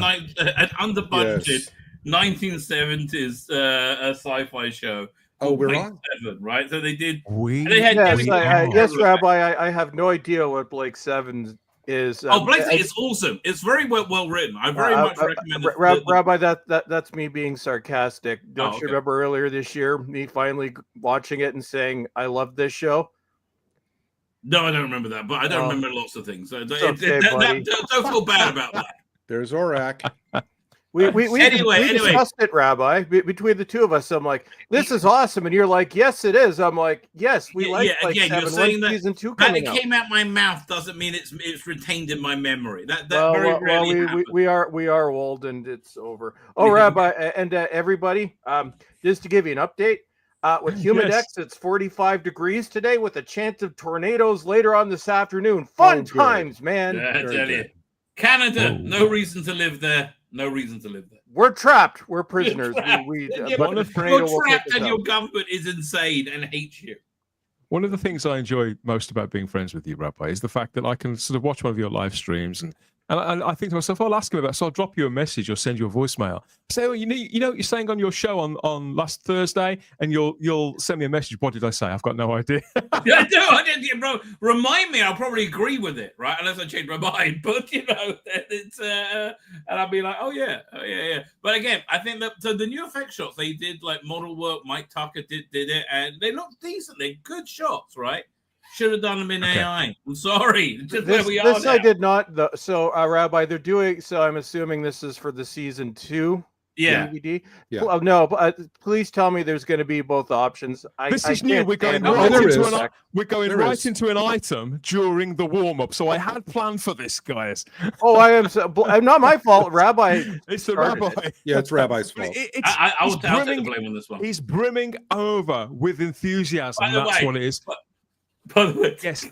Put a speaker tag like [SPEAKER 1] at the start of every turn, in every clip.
[SPEAKER 1] an underbudgeted
[SPEAKER 2] Yes.
[SPEAKER 1] 1970s sci-fi show.
[SPEAKER 2] Oh, we're
[SPEAKER 1] Blake
[SPEAKER 2] on.
[SPEAKER 1] Seven, right? So they did.
[SPEAKER 3] Yes, Rabbi. I have no idea what Blake Seven is.
[SPEAKER 1] Blake Seven is awesome. It's very well written. I very much recommend it.
[SPEAKER 3] Rabbi, that's me being sarcastic. Don't you remember earlier this year me finally watching it and saying I love this show?
[SPEAKER 1] No, I don't remember that, but I don't remember lots of things. So don't feel bad about that.
[SPEAKER 2] There's Orak.
[SPEAKER 3] We discussed it, Rabbi. Between the two of us, I'm like, "This is awesome," and you're like, "Yes, it is." I'm like, "Yes, we like."
[SPEAKER 1] Again, you're saying that
[SPEAKER 3] season 2
[SPEAKER 1] that it came out my mouth doesn't mean it's retained in my memory.
[SPEAKER 3] We are old and it's over. Oh, Rabbi and everybody, just to give you an update, with Humidex, it's 45 degrees today with a chance of tornadoes later on this afternoon. Fun times, man.
[SPEAKER 1] I tell you, Canada, no reason to live there. No reason to live there.
[SPEAKER 3] We're trapped. We're prisoners.
[SPEAKER 1] You're trapped and your government is insane and hates you.
[SPEAKER 4] One of the things I enjoy most about being friends with you, Rabbi, is the fact that I can sort of watch one of your live streams and I think to myself, I'll ask him about it. So I'll drop you a message or send you a voicemail. Say, you know what you're saying on your show on last Thursday, and you'll send me a message. What did I say? I've got no idea.
[SPEAKER 1] I didn't, bro. Remind me. I'll probably agree with it, right? Unless I change my mind. But it's and I'll be like, oh yeah. But again, I think that the new effect shots they did, like model work. Mike Tucker did it, and they look decent. They're good shots, right? Should have done them in AI. I'm sorry. Just where we are now.
[SPEAKER 3] I did not. So, Rabbi, they're doing. So, I'm assuming this is for the season 2 DVD. Yeah. No, but please tell me there's going to be both options.
[SPEAKER 4] This is new. We're going right into an item during the warm up. So I had planned for this, guys.
[SPEAKER 3] Oh, I'm not my fault, Rabbi.
[SPEAKER 4] It's the Rabbi.
[SPEAKER 2] Yeah, it's Rabbi's fault.
[SPEAKER 1] I'll take the blame on this one.
[SPEAKER 4] He's brimming over with enthusiasm. That's what it is.
[SPEAKER 1] By the way,
[SPEAKER 4] yes.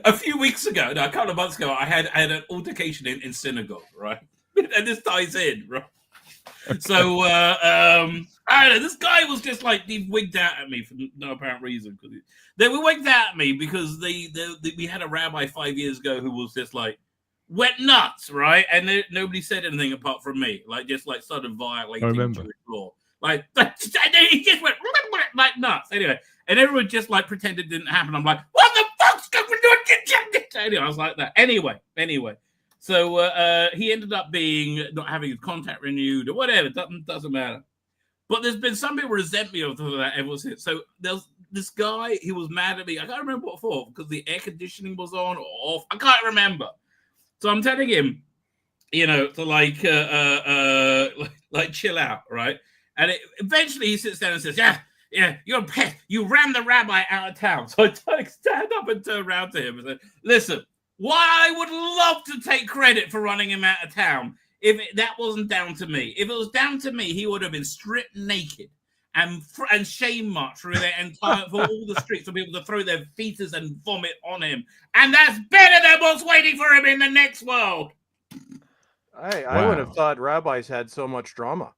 [SPEAKER 1] A few weeks ago, a couple of months ago, I had an altercation in synagogue, right? And this ties in, right? Okay. So, I don't know. This guy was just like, he wigged out at me for no apparent reason. They were wigged out at me because we had a rabbi 5 years ago who was just like, wet nuts, right? And nobody said anything apart from me, like just like started violating Jewish law. Like, he just went like nuts. Anyway. And everyone just like pretended it didn't happen. I'm like, what the fuck's going on? Anyway, I was like that. Anyway. So he ended up not having his contract renewed or whatever. Doesn't matter. But there's been some people resent me of that ever since. So there's this guy, he was mad at me. I can't remember what for, because the air conditioning was on or off. I can't remember. So I'm telling him, to like chill out, right? And eventually he sits down and says, yeah, you're a pest. You ran the rabbi out of town. So I stand up and turn around to him and say, listen, I would love to take credit for running him out of town if that wasn't down to me. If it was down to me, he would have been stripped naked and shame marched through there and for all the streets for people to throw their fetus and vomit on him. And that's better than what's waiting for him in the next world.
[SPEAKER 3] I would have thought rabbis had so much drama.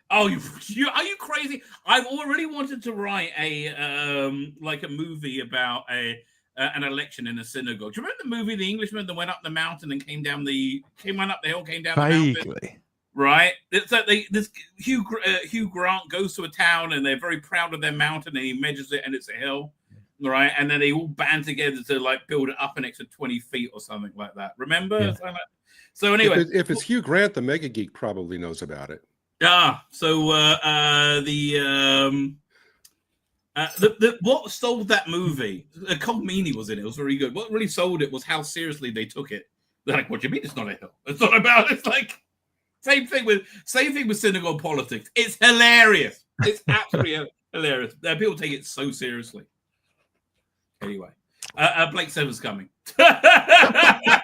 [SPEAKER 1] Oh, are you crazy? I've already wanted to write a movie about an election in a synagogue. Do you remember the movie The Englishman that went up the mountain and came down the hill, came down the mountain? Right. It's like this Hugh Grant goes to a town and they're very proud of their mountain and he measures it and it's a hill, right? And then they all band together to like build it up an extra 20 feet or something like that. Remember? Yeah. So anyway,
[SPEAKER 2] if it's Hugh Grant, the Mega Geek probably knows about it.
[SPEAKER 1] So what sold that movie? Cole Meany was in it. It was very good. What really sold it was how seriously they took it. They're like, "What do you mean it's not a hill? It's not about." It's like same thing with synagogue politics. It's hilarious. It's absolutely hilarious. People take it so seriously. Anyway, Blake Seven's coming.
[SPEAKER 3] Yeah.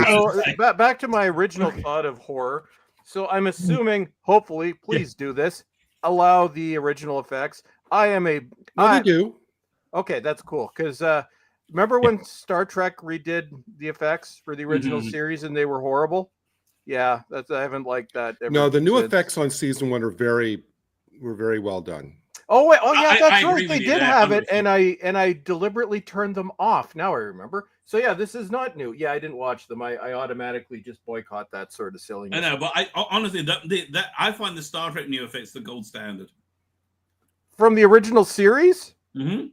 [SPEAKER 3] So back to my original thought of horror. So I'm assuming, hopefully, please do this. Allow the original effects.
[SPEAKER 2] They do.
[SPEAKER 3] Okay, that's cool. Because remember when Star Trek redid the effects for the original series and they were horrible? Yeah, I haven't liked that.
[SPEAKER 2] No, the new effects on season 1 were very well done.
[SPEAKER 3] Oh wait, oh yeah, that's
[SPEAKER 1] I
[SPEAKER 3] right.
[SPEAKER 1] agree
[SPEAKER 3] They
[SPEAKER 1] with you
[SPEAKER 3] did
[SPEAKER 1] there,
[SPEAKER 3] have it,
[SPEAKER 1] 100%.
[SPEAKER 3] and I deliberately turned them off. Now I remember. So yeah, this is not new. Yeah, I didn't watch them. I automatically just boycott that sort of silliness.
[SPEAKER 1] I know, but honestly, that I find the Star Trek new effects the gold standard.
[SPEAKER 3] From the original series?
[SPEAKER 1] Mm-hmm.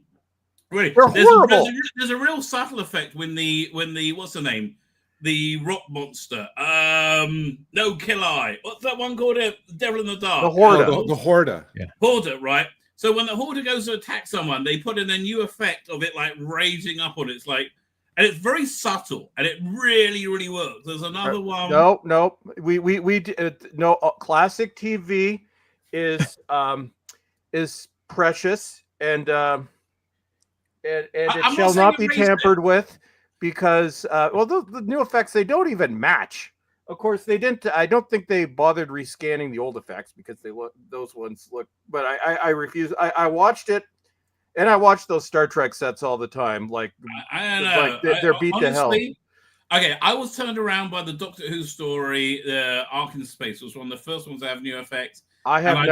[SPEAKER 1] Really,
[SPEAKER 3] They're horrible.
[SPEAKER 1] There's a real subtle effect when the what's the name, the rock monster, no kill eye. What's that one called? Devil in the Dark.
[SPEAKER 3] The Horda.
[SPEAKER 2] The Horda.
[SPEAKER 4] Yeah.
[SPEAKER 1] Horda, right? So when the Horda goes to attack someone, they put in a new effect of it like raising up on it. It's like, and it's very subtle, and it really, really works. There's another one.
[SPEAKER 3] No, no. Classic TV is precious, and it shall not be tampered with, because the new effects, they don't even match. Of course, they didn't. I don't think they bothered rescanning the old effects because those ones look. But I refuse. I watched it, and I watched those Star Trek sets all the time. Like
[SPEAKER 1] I don't know.
[SPEAKER 3] Like they're beat to hell.
[SPEAKER 1] Okay, I was turned around by the Doctor Who story. Ark in Space was one of the first ones to have new effects.
[SPEAKER 3] I have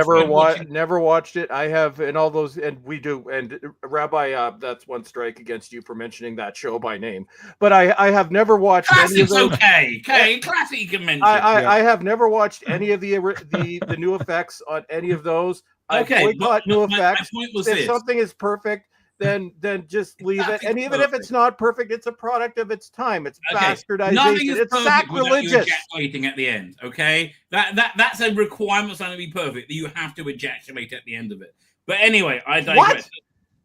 [SPEAKER 3] never watched it. I have, and all those, and we do. And Rabbi, that's one strike against you for mentioning that show by name. But I have never watched.
[SPEAKER 1] Classic's okay. Classic you can mention.
[SPEAKER 3] I have never watched any of the new effects on any of those.
[SPEAKER 1] Okay,
[SPEAKER 3] I boycott new effects.
[SPEAKER 1] My point was
[SPEAKER 3] if something is perfect, then just leave it. And even if it's not perfect, it's a product of its time. It's bastardization.
[SPEAKER 1] Nothing is
[SPEAKER 3] it's sacrilegious.
[SPEAKER 1] Ejaculating at the end. Okay, that's a requirement. It's going to be perfect. That you have to ejaculate at the end of it. But anyway, I digress.
[SPEAKER 3] What?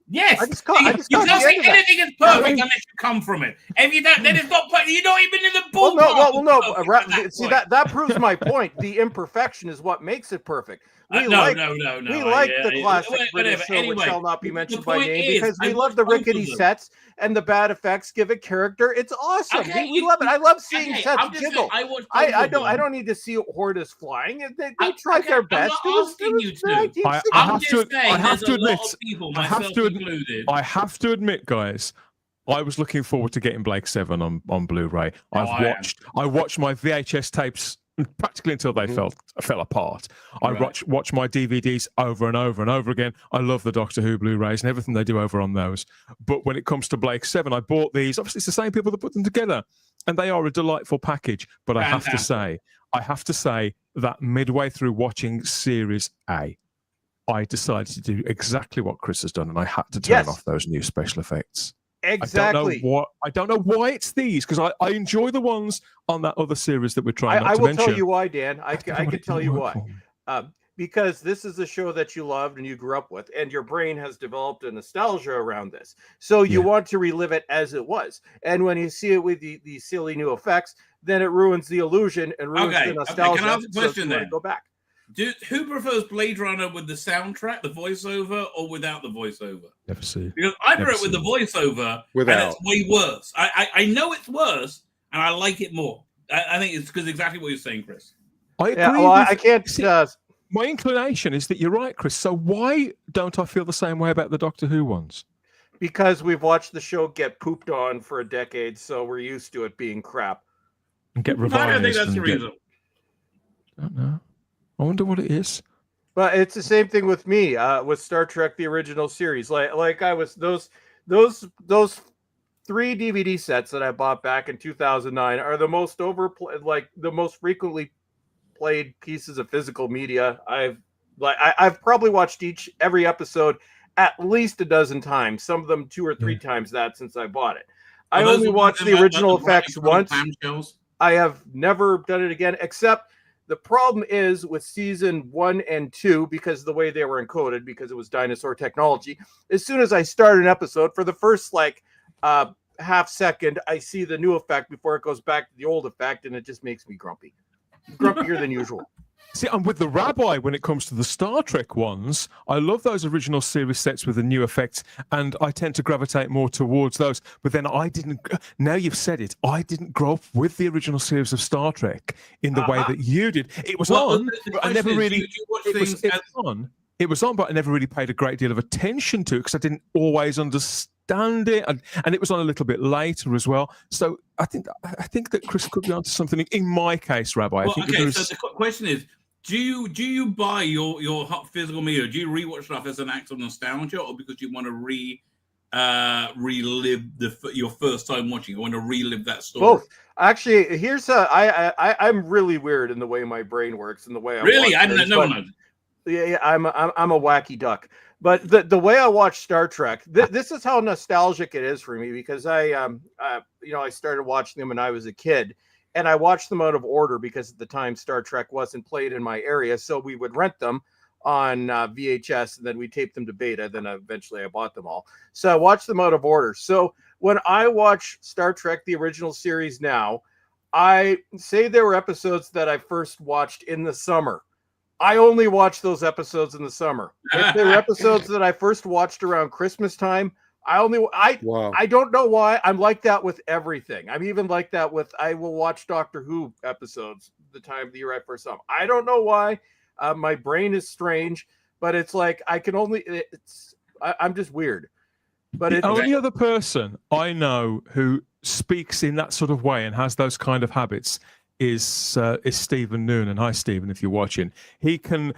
[SPEAKER 1] Yes,
[SPEAKER 3] I just can't
[SPEAKER 1] say anything is perfect unless you come from it. If you don't, then it's not. You're not even in the ballpark.
[SPEAKER 3] Well, no. See, that proves my point. The imperfection is what makes it perfect. We like the classic British show, which shall not be mentioned by name, because we love the rickety sets and the bad effects give it character. It's awesome.
[SPEAKER 1] Okay,
[SPEAKER 3] we love it. I love seeing sets jiggle.
[SPEAKER 1] I
[SPEAKER 3] don't need to see Hordas flying. They tried their best.
[SPEAKER 4] I have to admit, guys, I was looking forward to getting Blake 7 on Blu-ray. I watched my VHS tapes practically until they fell apart. I watch my DVDs over and over and over again. I love the Doctor Who Blu-rays and everything they do over on those. But when it comes to Blake 7, I bought these. Obviously, it's the same people that put them together, and they are a delightful package. But I have to say that midway through watching Series A, I decided to do exactly what Chris has done, and I had to turn off those new special effects.
[SPEAKER 3] Exactly.
[SPEAKER 4] I don't know why it's these, because I enjoy the ones on that other series that we're trying not to mention.
[SPEAKER 3] I will tell you why, Dan. I can tell you why. Because this is a show that you loved and you grew up with, and your brain has developed a nostalgia around this. So you want to relive it as it was. And when you see it with the silly new effects, then it ruins the illusion and ruins the nostalgia.
[SPEAKER 1] Can I ask a question then?
[SPEAKER 3] Go back.
[SPEAKER 1] Who prefers Blade Runner with the soundtrack, the voiceover, or without the voiceover?
[SPEAKER 4] Never see.
[SPEAKER 1] Because I prefer it with the voiceover, and it's way worse. I know it's worse, and I like it more. I think it's because exactly what you're saying, Chris.
[SPEAKER 4] I agree.
[SPEAKER 3] I can't.
[SPEAKER 4] My inclination is that you're right, Chris. So why don't I feel the same way about the Doctor Who ones?
[SPEAKER 3] Because we've watched the show get pooped on for a decade, so we're used to it being crap.
[SPEAKER 4] And get revised.
[SPEAKER 1] I don't think that's the reason.
[SPEAKER 4] I don't know. I wonder what it is.
[SPEAKER 3] But it's the same thing with me, with Star Trek: The Original Series. Like I was those 3 DVD sets that I bought back in 2009 are the most the most frequently played pieces of physical media. I've probably watched every episode at least a dozen times. Some of them 2 or 3 times that since I bought it. I only watched the original effects once. I have never done it again, except. The problem is with season 1 and 2, because of the way they were encoded, because it was dinosaur technology, as soon as I start an episode, for the first half second, I see the new effect before it goes back to the old effect, and it just makes me grumpy. Grumpier than usual.
[SPEAKER 4] See, I'm with the Rabbi when it comes to the Star Trek ones. I love those original series sets with the new effects, and I tend to gravitate more towards those. But then now you've said it, I didn't grow up with the original series of Star Trek in the way that you did. It was on, but I never really... It was on, but I never really paid a great deal of attention to it because I didn't always understand it, and it was on a little bit later as well. So I think that Chris could be onto something in my case, Rabbi.
[SPEAKER 1] So the question is, Do you buy your physical media? Do you rewatch stuff as an act of nostalgia, or because you want to relive your first time watching? You want to relive that story.
[SPEAKER 3] Both. Actually, here's I'm really weird in the way my brain works and the way I
[SPEAKER 1] really.
[SPEAKER 3] watch
[SPEAKER 1] I
[SPEAKER 3] things,
[SPEAKER 1] no one knows.
[SPEAKER 3] Yeah, I'm a wacky duck. But the way I watch Star Trek, this is how nostalgic it is for me, because I started watching them when I was a kid, and I watched them out of order because at the time Star Trek wasn't played in my area, so we would rent them on VHS, and then we taped them to beta. Then eventually I bought them all. So I watched them out of order. So when I watch Star Trek, the original series now, I say there were episodes that I first watched in the summer. I only watch those episodes in the summer. If there were episodes that I first watched around Christmas time, I don't know why. I'm like that with everything. I'm even like that with, I will watch Doctor Who episodes the time of the year I first saw them. I don't know why. My brain is strange, but it's like I'm just weird. But
[SPEAKER 4] the only other person I know who speaks in that sort of way and has those kind of habits is Stephen Noonan. Hi, Stephen, if you're watching. He can,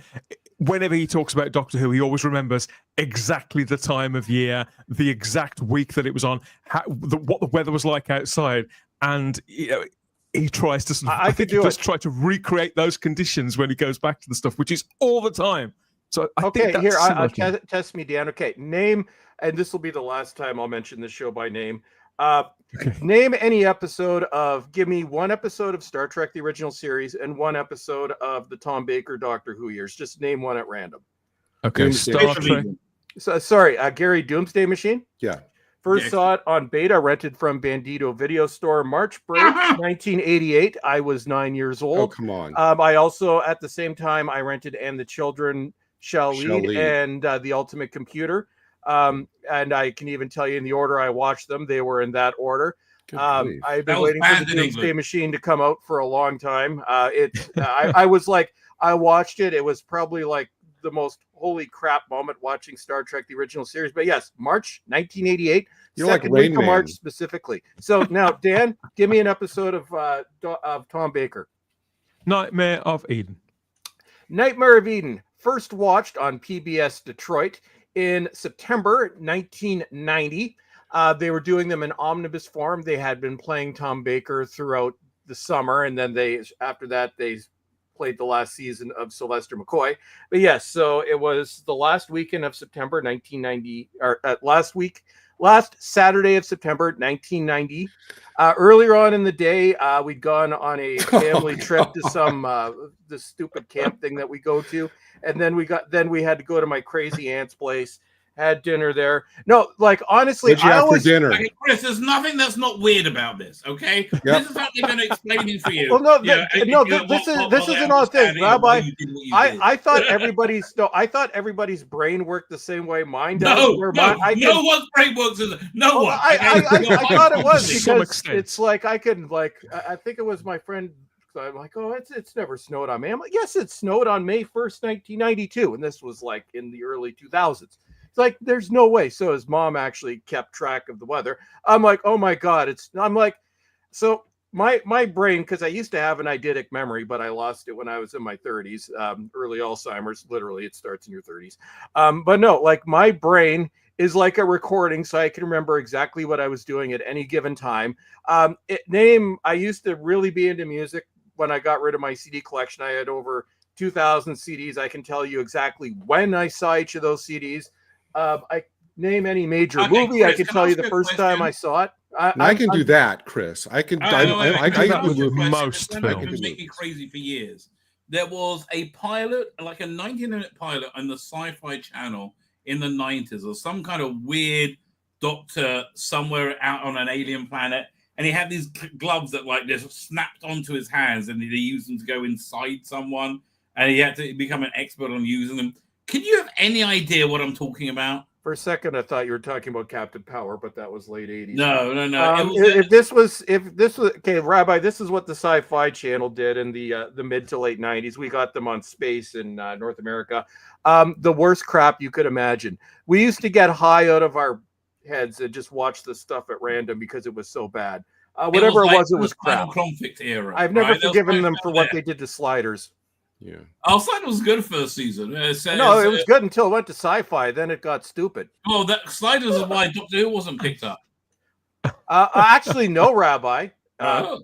[SPEAKER 4] whenever he talks about Doctor Who, he always remembers exactly the time of year, the exact week that it was on, what the weather was like outside, and he tries to sort of, I think he does try to recreate those conditions when he goes back to the stuff, which is all the time. So I think that's
[SPEAKER 3] here, I'll test me, Dan. Okay, name, and this will be the last time I'll mention this show by name. Name any episode of, give me one episode of Star Trek, the original series, and one episode of the Tom Baker Doctor Who years. Just name one at random.
[SPEAKER 4] Okay, Star Trek.
[SPEAKER 3] So, sorry, Gary, Doomsday Machine?
[SPEAKER 2] Yeah.
[SPEAKER 3] First saw it on beta, rented from Bandito Video Store, March break, 1988. I was 9 years old.
[SPEAKER 2] Oh, come on.
[SPEAKER 3] I also, at the same time, I rented And the Children Shall Lead and The Ultimate Computer. And I can even tell you in the order I watched them. They were in that order. I've been waiting for the Doomsday Machine to come out for a long time. I was like, I watched it. It was probably like the most holy crap moment watching Star Trek, the original series. But yes, March 1988.
[SPEAKER 2] You're like Rain Man.
[SPEAKER 3] March specifically. So now, Dan, give me an episode of Tom Baker.
[SPEAKER 4] Nightmare of Eden.
[SPEAKER 3] Nightmare of Eden. First watched on PBS Detroit in September 1990. They were doing them in omnibus form. They had been playing Tom Baker throughout the summer, and then after that they played the last season of Sylvester McCoy. But yes, so it was the last weekend of September 1990, or last Saturday of September 1990. Earlier on in the day, we'd gone on a family trip to some the stupid camp thing that we go to, and then we had to go to my crazy aunt's place. Had dinner there. No, like honestly,
[SPEAKER 2] What'd you have for dinner?
[SPEAKER 1] Okay, Chris, there's nothing that's not weird about this. Okay,
[SPEAKER 2] Yep.
[SPEAKER 1] This is how they're going to explain it for you.
[SPEAKER 3] Well, no, this is an odd thing, Rabbi. I thought everybody's brain worked the same way mine does.
[SPEAKER 1] No one's brain works. No one.
[SPEAKER 3] I thought it was because it's like I think it was my friend. I'm like, oh, it's never snowed on May. I'm like, yes, it snowed on May 1st, 1992, and this was like in the early 2000s. Like, there's no way. So his mom actually kept track of the weather. I'm like, oh my God. I'm like, so my brain, because I used to have an eidetic memory, but I lost it when I was in my 30s, early Alzheimer's. Literally, it starts in your 30s. But no, like my brain is like a recording, so I can remember exactly what I was doing at any given time. I used to really be into music when I got rid of my CD collection. I had over 2,000 CDs. I can tell you exactly when I saw each of those CDs. I name any major movie. Chris, I can tell you the first time I saw it.
[SPEAKER 2] I can do that, Chris. I can. I can do
[SPEAKER 1] most films. It was making me crazy for years. There was a pilot, like a 90-minute pilot on the Sci-Fi Channel in the 90s, or some kind of weird doctor somewhere out on an alien planet, and he had these gloves that like just snapped onto his hands, and he used them to go inside someone, and he had to become an expert on using them. Can you have any idea what I'm talking about?
[SPEAKER 3] For a second, I thought you were talking about Captain Power, but that was late 80s.
[SPEAKER 1] No.
[SPEAKER 3] If this was okay, Rabbi, this is what the Sci-Fi Channel did in the mid to late 90s. We got them on Space in North America. The worst crap you could imagine. We used to get high out of our heads and just watch this stuff at random because it was so bad. Whatever it was crap.
[SPEAKER 1] Conflict era.
[SPEAKER 3] I've never forgiven them for what they did to Sliders.
[SPEAKER 2] Yeah.
[SPEAKER 1] Oh, Sliders was good first season.
[SPEAKER 3] No, it was good until it went to sci-fi. Then it got stupid.
[SPEAKER 1] Oh, that Sliders is why Doctor Who wasn't picked up.
[SPEAKER 3] Actually, no, Rabbi.
[SPEAKER 1] Oh.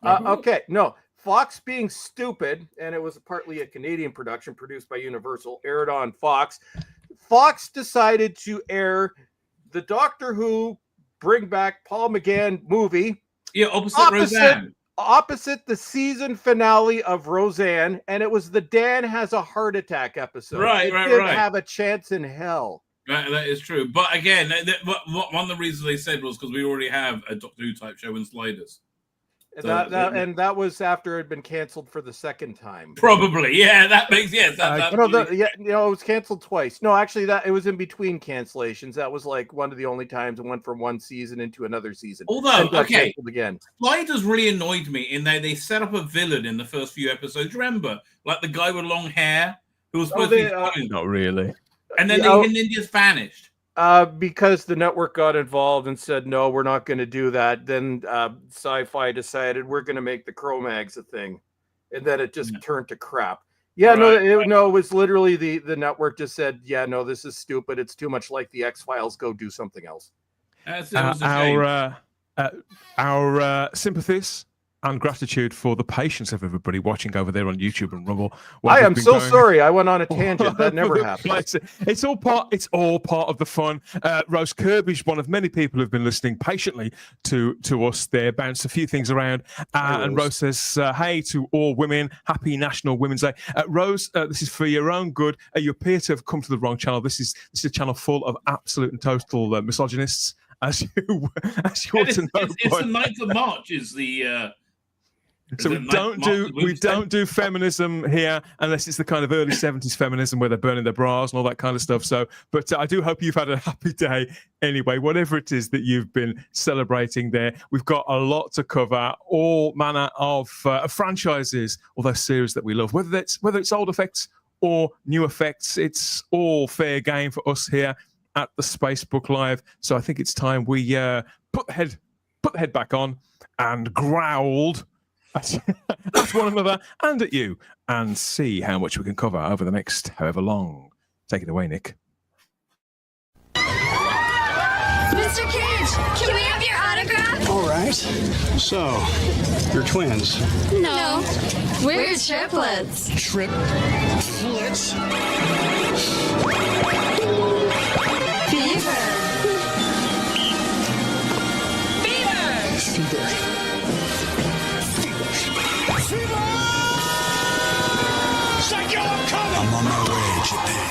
[SPEAKER 3] Okay, no. Fox being stupid, and it was partly a Canadian production produced by Universal, aired on Fox. Fox decided to air the Doctor Who Bring Back Paul McGann movie.
[SPEAKER 1] Yeah, opposite Roseanne.
[SPEAKER 3] Opposite the season finale of Roseanne, and it was the Dan has a heart attack episode. It didn't have a chance in hell.
[SPEAKER 1] That is true. But again, one of the reasons they said was because we already have a Doctor Who type show in Sliders.
[SPEAKER 3] And that was after it had been canceled for the second time.
[SPEAKER 1] Probably, yeah. That makes it was
[SPEAKER 3] canceled twice. No, actually, it was in between cancellations. That was like one of the only times it went from one season into another season.
[SPEAKER 1] Although, okay, again, Sliders really annoyed me in that they set up a villain in the first few episodes. Remember, like the guy with long hair who was supposed to be
[SPEAKER 4] not really,
[SPEAKER 1] and then they just vanished.
[SPEAKER 3] Because the network got involved and said, no, we're not going to do that. Then Sci-Fi decided we're going to make the Cro-Mags a thing. And then it just turned to crap. Yeah, it was literally the network just said, yeah, no, this is stupid. It's too much like the X-Files. Go do something else.
[SPEAKER 4] Our sympathies and gratitude for the patience of everybody watching over there on YouTube and Rumble.
[SPEAKER 3] I am so sorry. I went on a tangent. That never happened.
[SPEAKER 4] It's all part of the fun. Rose Kirby's one of many people who've been listening patiently to us there, bounce a few things around. And Rose says, hey to all women, happy National Women's Day. Rose, this is for your own good. You appear to have come to the wrong channel. This is a channel full of absolute and total misogynists, as you ought to know.
[SPEAKER 1] It's the 9th of March is the...
[SPEAKER 4] So we don't do feminism here unless it's the kind of early 70s feminism where they're burning their bras and all that kind of stuff. So, but I do hope you've had a happy day anyway, whatever it is that you've been celebrating there. We've got a lot to cover, all manner of franchises, all those series that we love, whether it's old effects or new effects. It's all fair game for us here at the Spacebook Live. So I think it's time we put the head back on and growled at one another and at you, and see how much we can cover over the next however long. Take it away, Nick.
[SPEAKER 5] Mr. Cage, can we have your autograph?
[SPEAKER 6] All right. So, you're twins?
[SPEAKER 5] No, we're triplets.
[SPEAKER 6] Triplets?
[SPEAKER 5] Fever.
[SPEAKER 6] I'm on my way, Japan.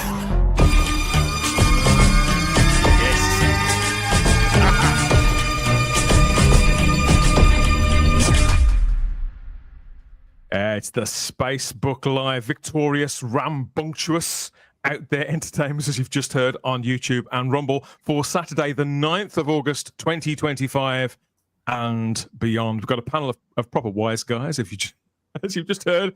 [SPEAKER 4] It's the Spacebook Live, victorious, rambunctious, out there entertainers, as you've just heard on YouTube and Rumble, for Saturday, the 9th of August, 2025 and beyond. We've got a panel of proper wise guys, as you've just heard,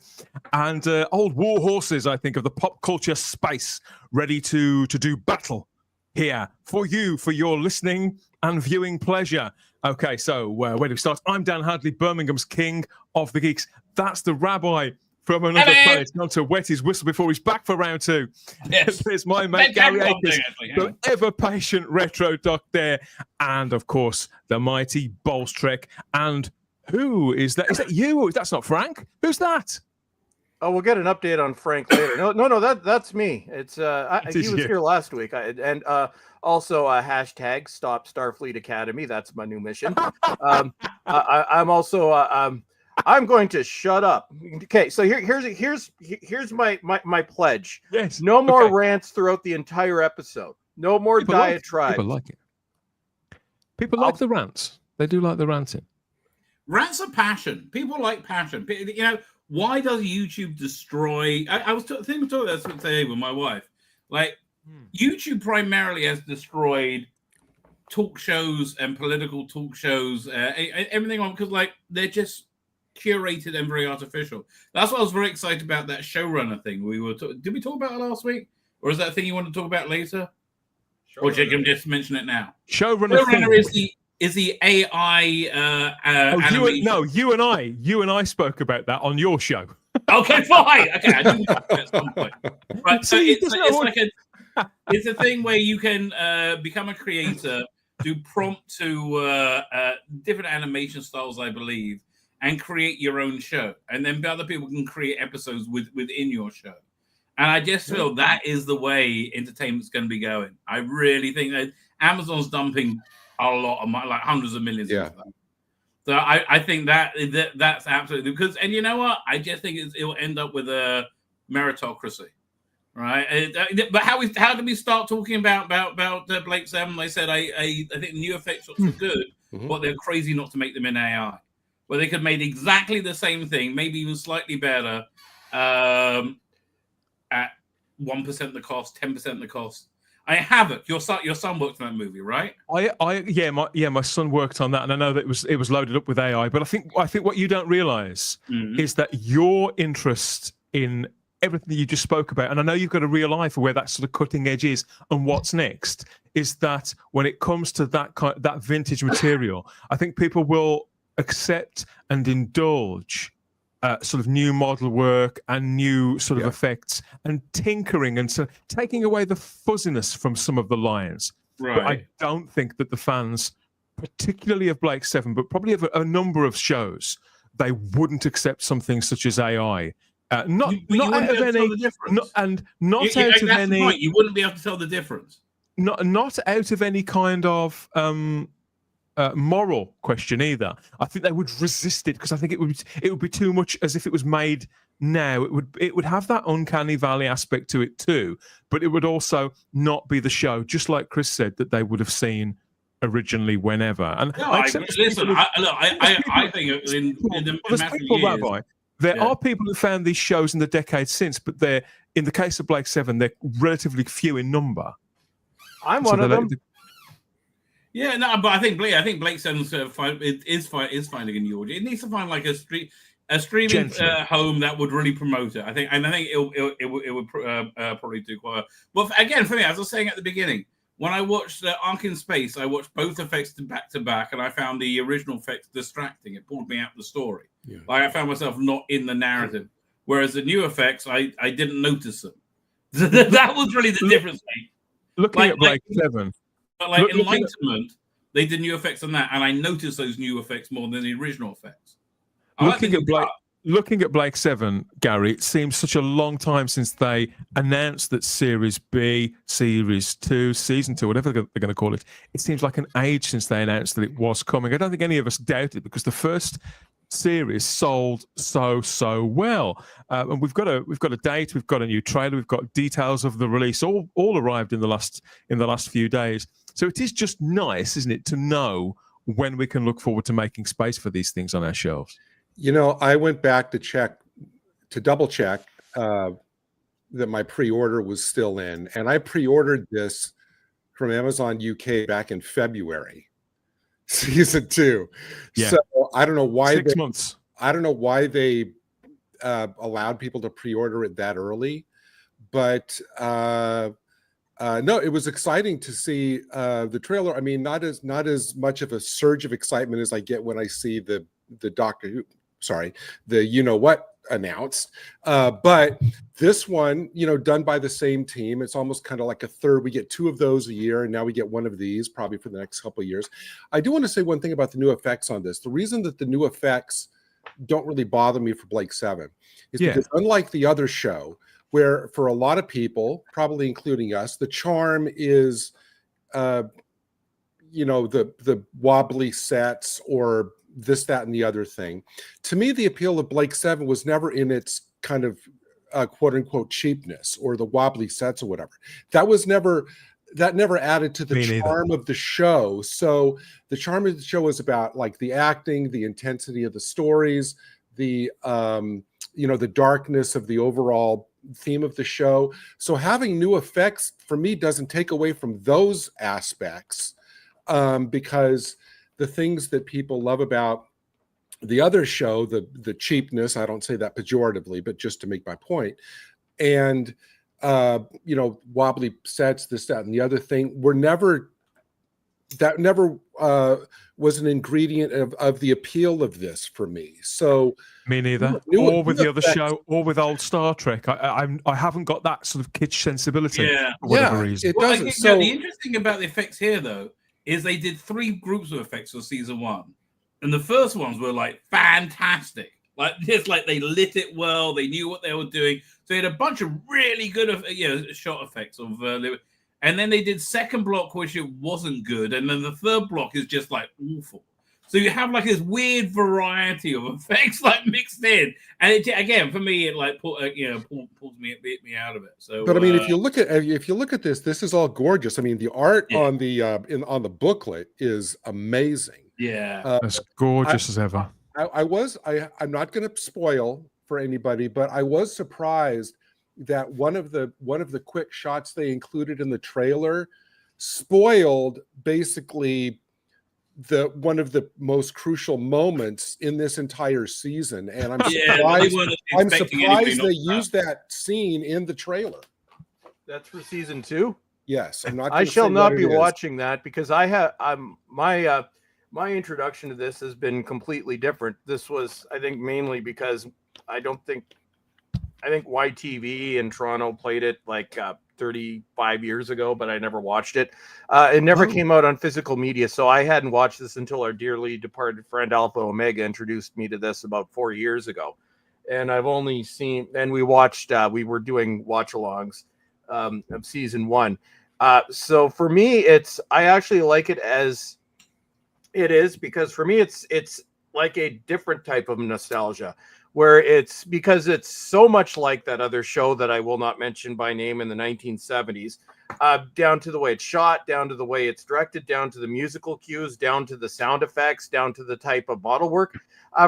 [SPEAKER 4] and old war horses, I think, of the pop culture space, ready to do battle here for you, for your listening and viewing pleasure. Okay, so where do we start? I'm Dan Hadley, Birmingham's king of the geeks. That's the rabbi from another planet. He's going to wet his whistle before he's back for round two.
[SPEAKER 1] Yes.
[SPEAKER 4] There's my mate Gary Akers, the ever-patient Retro Doc there, and of course the mighty Bolstrek. And who is that? Is that you? That's not Frank. Who's that?
[SPEAKER 3] Oh, we'll get an update on Frank later. No, that's me. It's he was here last week. Also hashtag Stop Starfleet Academy. That's my new mission. I'm also I'm going to shut up. Okay, so here's my pledge.
[SPEAKER 4] Yes.
[SPEAKER 3] No more rants throughout the entire episode. No more diatribes.
[SPEAKER 4] People like it. People like the rants. They do like the ranting.
[SPEAKER 1] Rants are passion. People like passion. You know, why does YouTube destroy? I was thinking about this today with my wife. Like, YouTube primarily has destroyed talk shows and political talk shows, everything on, because like they're just curated and very artificial. That's what I was very excited about, that showrunner thing. Did we talk about it last week, or is that a thing you want to talk about later? Or you can just mention it now.
[SPEAKER 4] Showrunner
[SPEAKER 1] is the AI.
[SPEAKER 4] You and I spoke about that on your show.
[SPEAKER 1] Okay, fine. Okay, I do at some point. Right, so it's a thing where you can become a creator, do prompt to different animation styles, I believe, and create your own show, and then other people can create episodes within your show. And I just feel that is the way entertainment's going to be going. I really think that Amazon's dumping a lot of money, like hundreds of millions. Into that. So I think that's absolutely because, and you know what? I just think it'll end up with a meritocracy, right? But how did we start talking about Blake 7? They said I think the new effects shots are good, but they're crazy not to make them in AI. Well, they could have made exactly the same thing, maybe even slightly better, at 1% the cost, 10% the cost. I Havoc. Your son worked on that movie, right?
[SPEAKER 4] My son worked on that, and I know that it was loaded up with AI. But I think what you don't realize is that your interest in everything that you just spoke about, and I know you've got a real eye for where that sort of cutting edge is and what's next, is that when it comes to that vintage material, I think people will accept and indulge sort of new model work and new sort of effects and tinkering and so taking away the fuzziness from some of the lines.
[SPEAKER 1] Right.
[SPEAKER 4] But I don't think that the fans, particularly of Blake 7, but probably of a number of shows, they wouldn't accept something such as AI. Not out of any,
[SPEAKER 1] you wouldn't be able to tell the difference.
[SPEAKER 4] Not out of any kind of moral question either. I think they would resist it because I think it would be too much as if it was made now. It would have that uncanny valley aspect to it too, but it would also not be the show, just like Chris said, that they would have seen originally whenever. And
[SPEAKER 1] no, I think in the
[SPEAKER 4] there are people who found these shows in the decades since, but they're, in the case of Blake 7, they're relatively few in number.
[SPEAKER 3] I'm one of them.
[SPEAKER 1] Yeah, no, but I think Blake 7 is finding a new audience. It needs to find like a streaming home that would really promote it. I think it would probably do quite well. But again, for me, as I was saying at the beginning, when I watched Ark in Space, I watched both effects back to back, and I found the original effects distracting. It pulled me out of the story. Yeah. Like I found myself not in the narrative. Whereas the new effects, I didn't notice them. That was really the difference.
[SPEAKER 4] Looking at Blake 7.
[SPEAKER 1] But like Enlightenment, they did new effects on that, and I noticed those new effects more than the original effects.
[SPEAKER 4] Looking at Blake 7, Gary, it seems such a long time since they announced that Series B, Series 2, Season 2, whatever they're going to call it. It seems like an age since they announced that it was coming. I don't think any of us doubted it because the first series sold so well, and we've got a date, we've got a new trailer, we've got details of the release, all arrived in the last few days. So it is just nice, isn't it, to know when we can look forward to making space for these things on our shelves.
[SPEAKER 2] You know, I went back to double check that my pre-order was still in, and I pre-ordered this from Amazon UK back in February, season 2. Yeah. So I don't know why
[SPEAKER 4] 6 months.
[SPEAKER 2] I don't know why they allowed people to pre-order it that early, but no, it was exciting to see the trailer. I mean, not as much of a surge of excitement as I get when I see the Doctor Who, the you know what announced, but this one, you know, done by the same team. It's almost kind of like a third. We get 2 of those a year, and now we get 1 of these probably for the next couple of years. I do want to say one thing about the new effects on this. The reason that the new effects don't really bother me for Blake 7 is because unlike the other show, where for a lot of people, probably including us, the charm is, you know, the wobbly sets or this, that, and the other thing. To me, the appeal of Blake 7 was never in its kind of quote unquote cheapness or the wobbly sets or whatever. That never added to the charm of the show. So the charm of the show is about like the acting, the intensity of the stories, the you know, the darkness of the overall theme of the show. So having new effects for me doesn't take away from those aspects, because the things that people love about the other show, the cheapness, I don't say that pejoratively, but just to make my point, and you know, wobbly sets, this, that, and the other thing, were never that never was an ingredient of the appeal of this for me. So
[SPEAKER 4] me neither. Or with the other show, or with old Star Trek. I haven't got that sort of kitsch sensibility for whatever reason.
[SPEAKER 2] It doesn't.
[SPEAKER 1] Again,
[SPEAKER 2] so
[SPEAKER 1] the interesting about the effects here, though, is they did 3 groups of effects for season 1, and the first ones were like fantastic. Like just like they lit it well, they knew what they were doing. So they had a bunch of really good, shot effects of. And then they did second block, which it wasn't good, and then the third block is just like awful. So you have like this weird variety of effects like mixed in, and it, again for me it like pulls me out of it. So,
[SPEAKER 2] but I mean, if you look at this is all gorgeous. I mean, the art on the on the booklet is amazing.
[SPEAKER 1] Yeah,
[SPEAKER 4] as gorgeous as ever.
[SPEAKER 2] I'm not going to spoil for anybody, but I was surprised that one of the quick shots they included in the trailer spoiled basically one of the most crucial moments in this entire season, and I'm surprised they used that scene in the trailer.
[SPEAKER 3] That's for season 2.
[SPEAKER 2] Yes, I'm not.
[SPEAKER 3] I shall not be watching that because my introduction to this has been completely different. This was, I think, mainly because I think YTV in Toronto played it like 35 years ago, but I never watched it. It never came out on physical media, so I hadn't watched this until our dearly departed friend Alpha Omega introduced me to this about 4 years ago. And I've only seen, and we watched, we were doing watch-alongs of season 1. So for me, I actually like it as it is, because for me, it's like a different type of nostalgia, where it's because it's so much like that other show that I will not mention by name in the 1970s, down to the way it's shot, down to the way it's directed, down to the musical cues, down to the sound effects, down to the type of model work.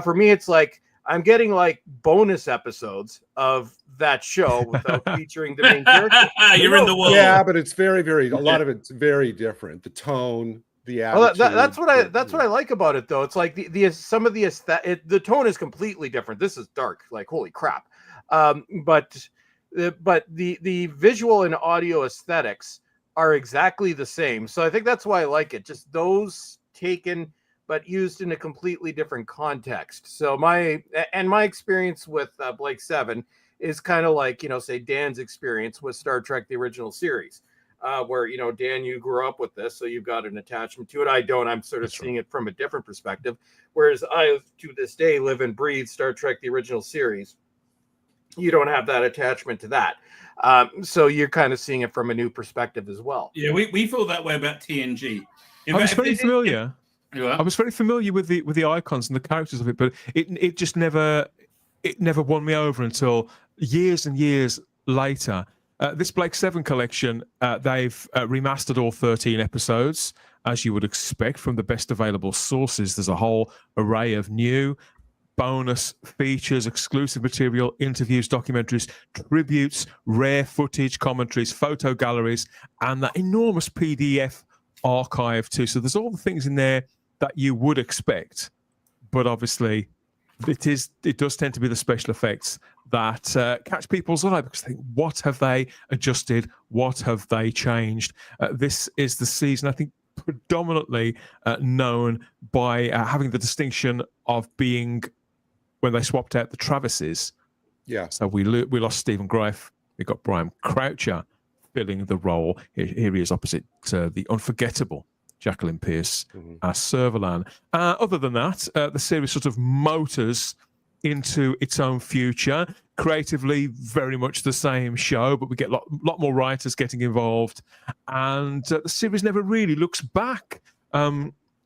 [SPEAKER 3] For me, it's like I'm getting like bonus episodes of that show without featuring the main character.
[SPEAKER 1] You're in the world.
[SPEAKER 2] Yeah, but it's very, very, a lot of it's very different. The tone, the attitude.
[SPEAKER 3] Well, that's what I like about it, though. It's like some of the the tone is completely different. This is dark, like holy crap. But the visual and audio aesthetics are exactly the same. So I think that's why I like it. Just those taken but used in a completely different context. So my experience with Blake 7 is kind of like, say Dan's experience with Star Trek the original series. Where, Dan, you grew up with this, so you've got an attachment to it. I don't. I'm sort of seeing it from a different perspective. Whereas I, to this day, live and breathe Star Trek, the original series. You don't have that attachment to that. So you're kind of seeing it from a new perspective as well.
[SPEAKER 1] Yeah, we feel that way about TNG.
[SPEAKER 4] I was very familiar. I was very familiar with the icons and the characters of it, but it just never won me over until years and years later. This Blake 7 collection, they've remastered all 13 episodes, as you would expect from the best available sources. There's a whole array of new bonus features, exclusive material, interviews, documentaries, tributes, rare footage, commentaries, photo galleries, and that enormous PDF archive too. So there's all the things in there that you would expect, but obviously it does tend to be the special effects that catch people's eye, because they think, what have they adjusted? What have they changed? This is the season, I think, predominantly known by having the distinction of being, when they swapped out the Travises.
[SPEAKER 2] Yeah. So
[SPEAKER 4] we lost Stephen Greif. We got Brian Croucher filling the role. Here he is opposite the unforgettable Jacqueline Pierce as Servalan. Other than that, the series sort of motors into its own future. Creatively, very much the same show, but we get a lot more writers getting involved, and the series never really looks back.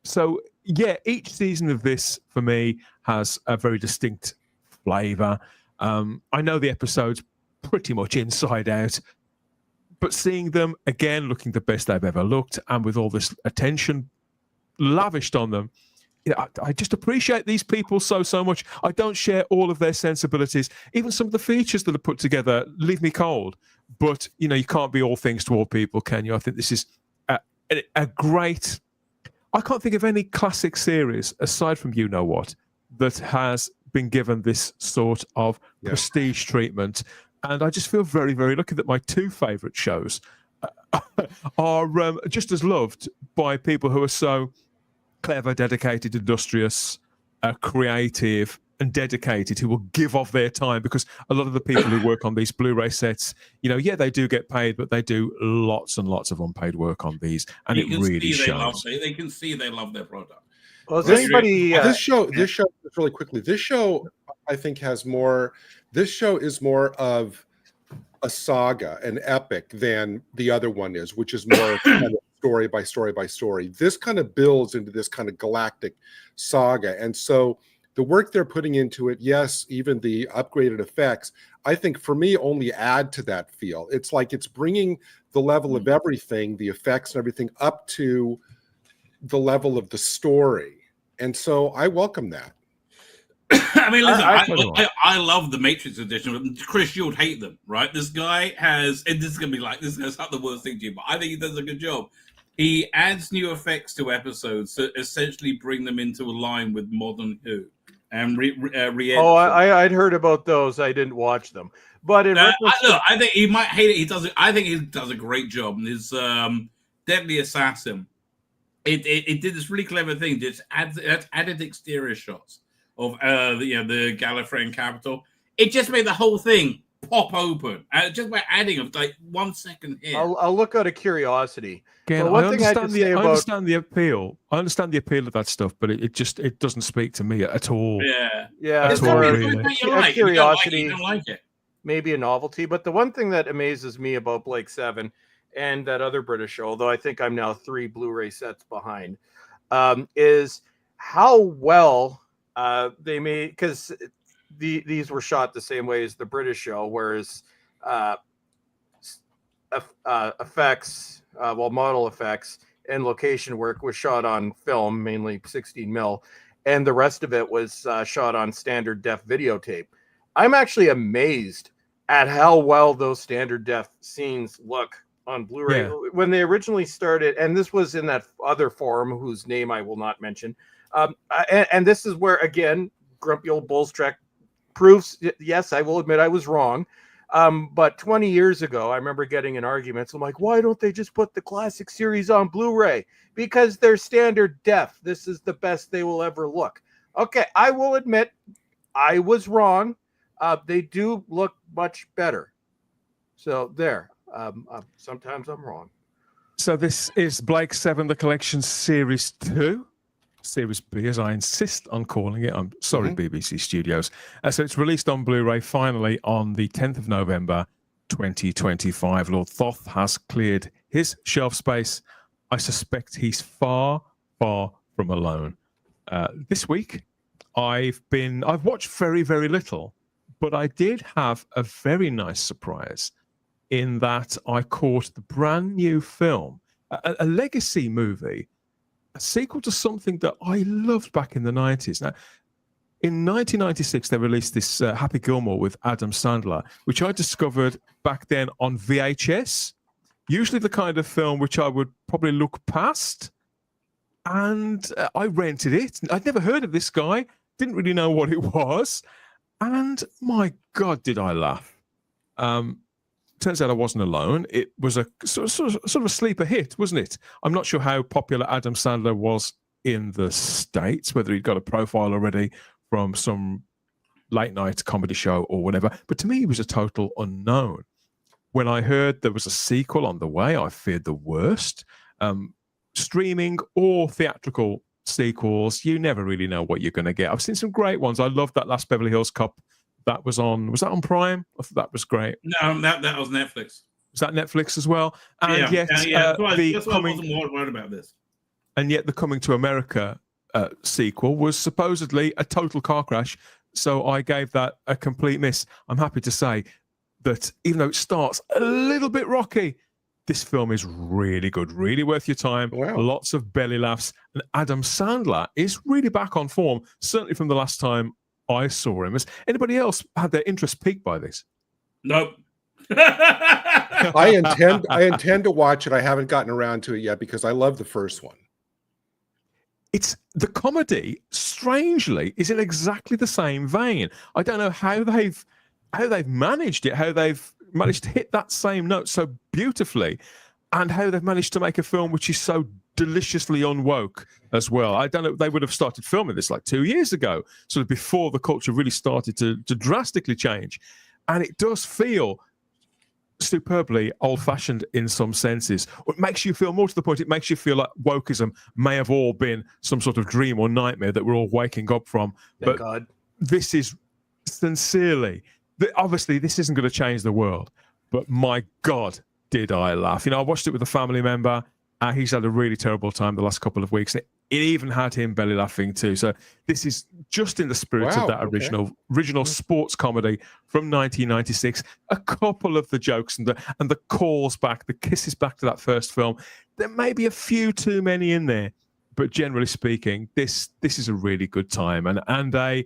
[SPEAKER 4] So, yeah, each season of this, for me, has a very distinct flavour. I know the episodes pretty much inside out, but seeing them, again, looking the best they've ever looked, and with all this attention lavished on them, I just appreciate these people so much. I don't share all of their sensibilities. Even some of the features that are put together leave me cold. But, you can't be all things to all people, can you? I think this is a great... I can't think of any classic series, aside from You Know What, that has been given this sort of prestige treatment. And I just feel very, very lucky that my two favourite shows are just as loved by people who are so clever, dedicated, industrious, creative, and dedicated, who will give off their time, because a lot of the people who work on these Blu-ray sets, yeah, they do get paid, but they do lots and lots of unpaid work on these, and it really shows.
[SPEAKER 1] They can see they love their product.
[SPEAKER 3] Well, is anybody?
[SPEAKER 2] This show, just really quickly. This show, I think, has more. This show is more of a saga, an epic, than the other one is, which is more kind of story by story by story. This kind of builds into this kind of galactic saga, and so the work they're putting into it, yes, even the upgraded effects, I think for me only add to that feel. It's like it's bringing the level of everything, the effects and everything, up to the level of the story. And so I welcome that.
[SPEAKER 1] I mean, listen, I love the Matrix edition. Chris, you would hate them, right? This guy has, and this is going to be like, this is not the worst thing to you, but I think he does a good job. He adds new effects to episodes to essentially bring them into a line with Modern Who. And
[SPEAKER 3] I'd heard about those. I didn't watch them, but
[SPEAKER 1] I think he might hate it. I think he does a great job. And his Deadly Assassin, it did this really clever thing. It added exterior shots of the Gallifreyan capital. It just made the whole thing pop open just by adding of like 1 second here.
[SPEAKER 3] I'll look out of curiosity.
[SPEAKER 4] Again, I understand the appeal. I understand the appeal of that stuff, but it doesn't speak to me at all.
[SPEAKER 3] Yeah.
[SPEAKER 1] It's
[SPEAKER 3] not
[SPEAKER 1] really
[SPEAKER 3] curiosity.
[SPEAKER 1] You don't like it.
[SPEAKER 3] Maybe a novelty, but the one thing that amazes me about Blake 7 and that other British show, although I think I'm now 3 Blu-ray sets behind, is how well they made, because these were shot the same way as the British show, whereas effects, model effects and location work was shot on film, mainly 16 mil, and the rest of it was shot on standard def videotape. I'm actually amazed at how well those standard def scenes look on Blu-ray. Yeah. When they originally started, and this was in that other forum whose name I will not mention, and this is where, again, grumpy old Bulls Trek proves, yes, I will admit I was wrong. But 20 years ago, I remember getting in arguments. I'm like, why don't they just put the classic series on Blu-ray? Because they're standard def. This is the best they will ever look. Okay, I will admit I was wrong. They do look much better. So there. Sometimes I'm wrong.
[SPEAKER 4] So this is Blake 7, the collection series 2. Series B, as I insist on calling it. I'm sorry, BBC Studios. So it's released on Blu-ray finally on the 10th of November, 2025. Lord Thoth has cleared his shelf space. I suspect he's far, far from alone. This week, I've watched very, very little, but I did have a very nice surprise in that I caught the brand new film, a legacy movie, a sequel to something that I loved back in the 90s. Now, in 1996, they released this Happy Gilmore with Adam Sandler, which I discovered back then on VHS, usually the kind of film which I would probably look past. And I rented it. I'd never heard of this guy, didn't really know what it was. And my God, did I laugh. Turns out I wasn't alone. It was a sort of a sleeper hit, wasn't it? I'm not sure how popular Adam Sandler was in the States, whether he'd got a profile already from some late night comedy show or whatever. But to me, he was a total unknown. When I heard there was a sequel on the way, I feared the worst. Streaming or theatrical sequels, you never really know what you're going to get. I've seen some great ones. I loved that last Beverly Hills Cop. That was that on Prime? I thought that was great.
[SPEAKER 1] No, that was Netflix.
[SPEAKER 4] Was that Netflix as well? And
[SPEAKER 1] yet, that's why I wasn't worried about this.
[SPEAKER 4] And yet, the Coming to America sequel was supposedly a total car crash. So I gave that a complete miss. I'm happy to say that even though it starts a little bit rocky, this film is really good, really worth your time.
[SPEAKER 2] Wow.
[SPEAKER 4] Lots of belly laughs. And Adam Sandler is really back on form, certainly from the last time I saw him. Has anybody else had their interest piqued by this?
[SPEAKER 1] Nope.
[SPEAKER 2] I intend to watch it. I haven't gotten around to it yet because I love the first one.
[SPEAKER 4] It's the comedy, strangely, is in exactly the same vein. I don't know how they've managed it, how they've managed to hit that same note so beautifully. and how they've managed to make a film which is so deliciously unwoke as well. I don't know, they would have started filming this like 2 years ago, sort of before the culture really started to drastically change. And it does feel superbly old-fashioned in some senses. It makes you feel, more to the point, it makes you feel like wokeism may have all been some sort of dream or nightmare that we're all waking up from.
[SPEAKER 3] Thank God.
[SPEAKER 4] This is sincerely, obviously this isn't going to change the world, but my God, did I laugh. You know, I watched it with a family member. He's had a really terrible time the last couple of weeks. It even had him belly laughing too. So this is just in the spirit of that original sports comedy from 1996. A couple of the jokes and the calls back, the kisses back to that first film. There may be a few too many in there, but generally speaking, this is a really good time and a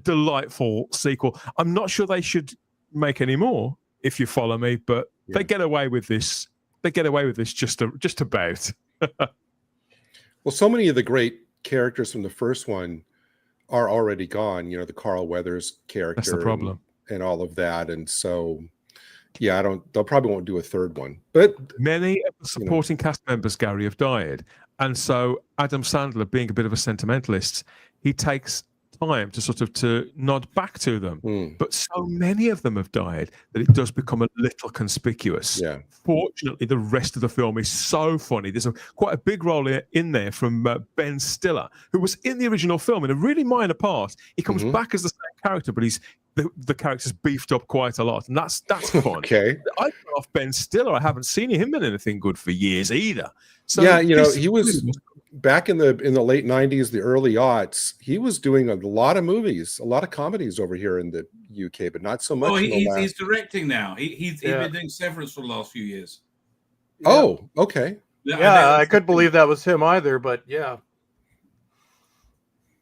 [SPEAKER 4] delightful sequel. I'm not sure they should make any more, if you follow me, but they get away with this. They get away with this just about.
[SPEAKER 2] Well, so many of the great characters from the first one are already gone. You know, the Carl Weathers character.
[SPEAKER 4] That's the problem.
[SPEAKER 2] And all of that. And so, yeah, they'll probably won't do a third one. But
[SPEAKER 4] many of the supporting cast members, Gary, have died. And so Adam Sandler, being a bit of a sentimentalist, he takes time to sort of to nod back to them. But so many of them have died that it does become a little conspicuous.
[SPEAKER 2] Yeah.
[SPEAKER 4] Fortunately, the rest of the film is so funny. There's quite a big role in there from Ben Stiller, who was in the original film in a really minor part. He comes back as the same character, but the character's beefed up quite a lot, and that's fun.
[SPEAKER 2] Okay.
[SPEAKER 4] I love Ben Stiller. I haven't seen him in anything good for years either. So
[SPEAKER 2] yeah, you know, he was back in the late 90s, the early aughts. He was doing a lot of movies, a lot of comedies over here in the UK, but not so much.
[SPEAKER 1] Oh, he's directing now. He's been doing Severance for the last few years.
[SPEAKER 2] Oh, okay.
[SPEAKER 3] Yeah, I couldn't believe that was him either, but yeah.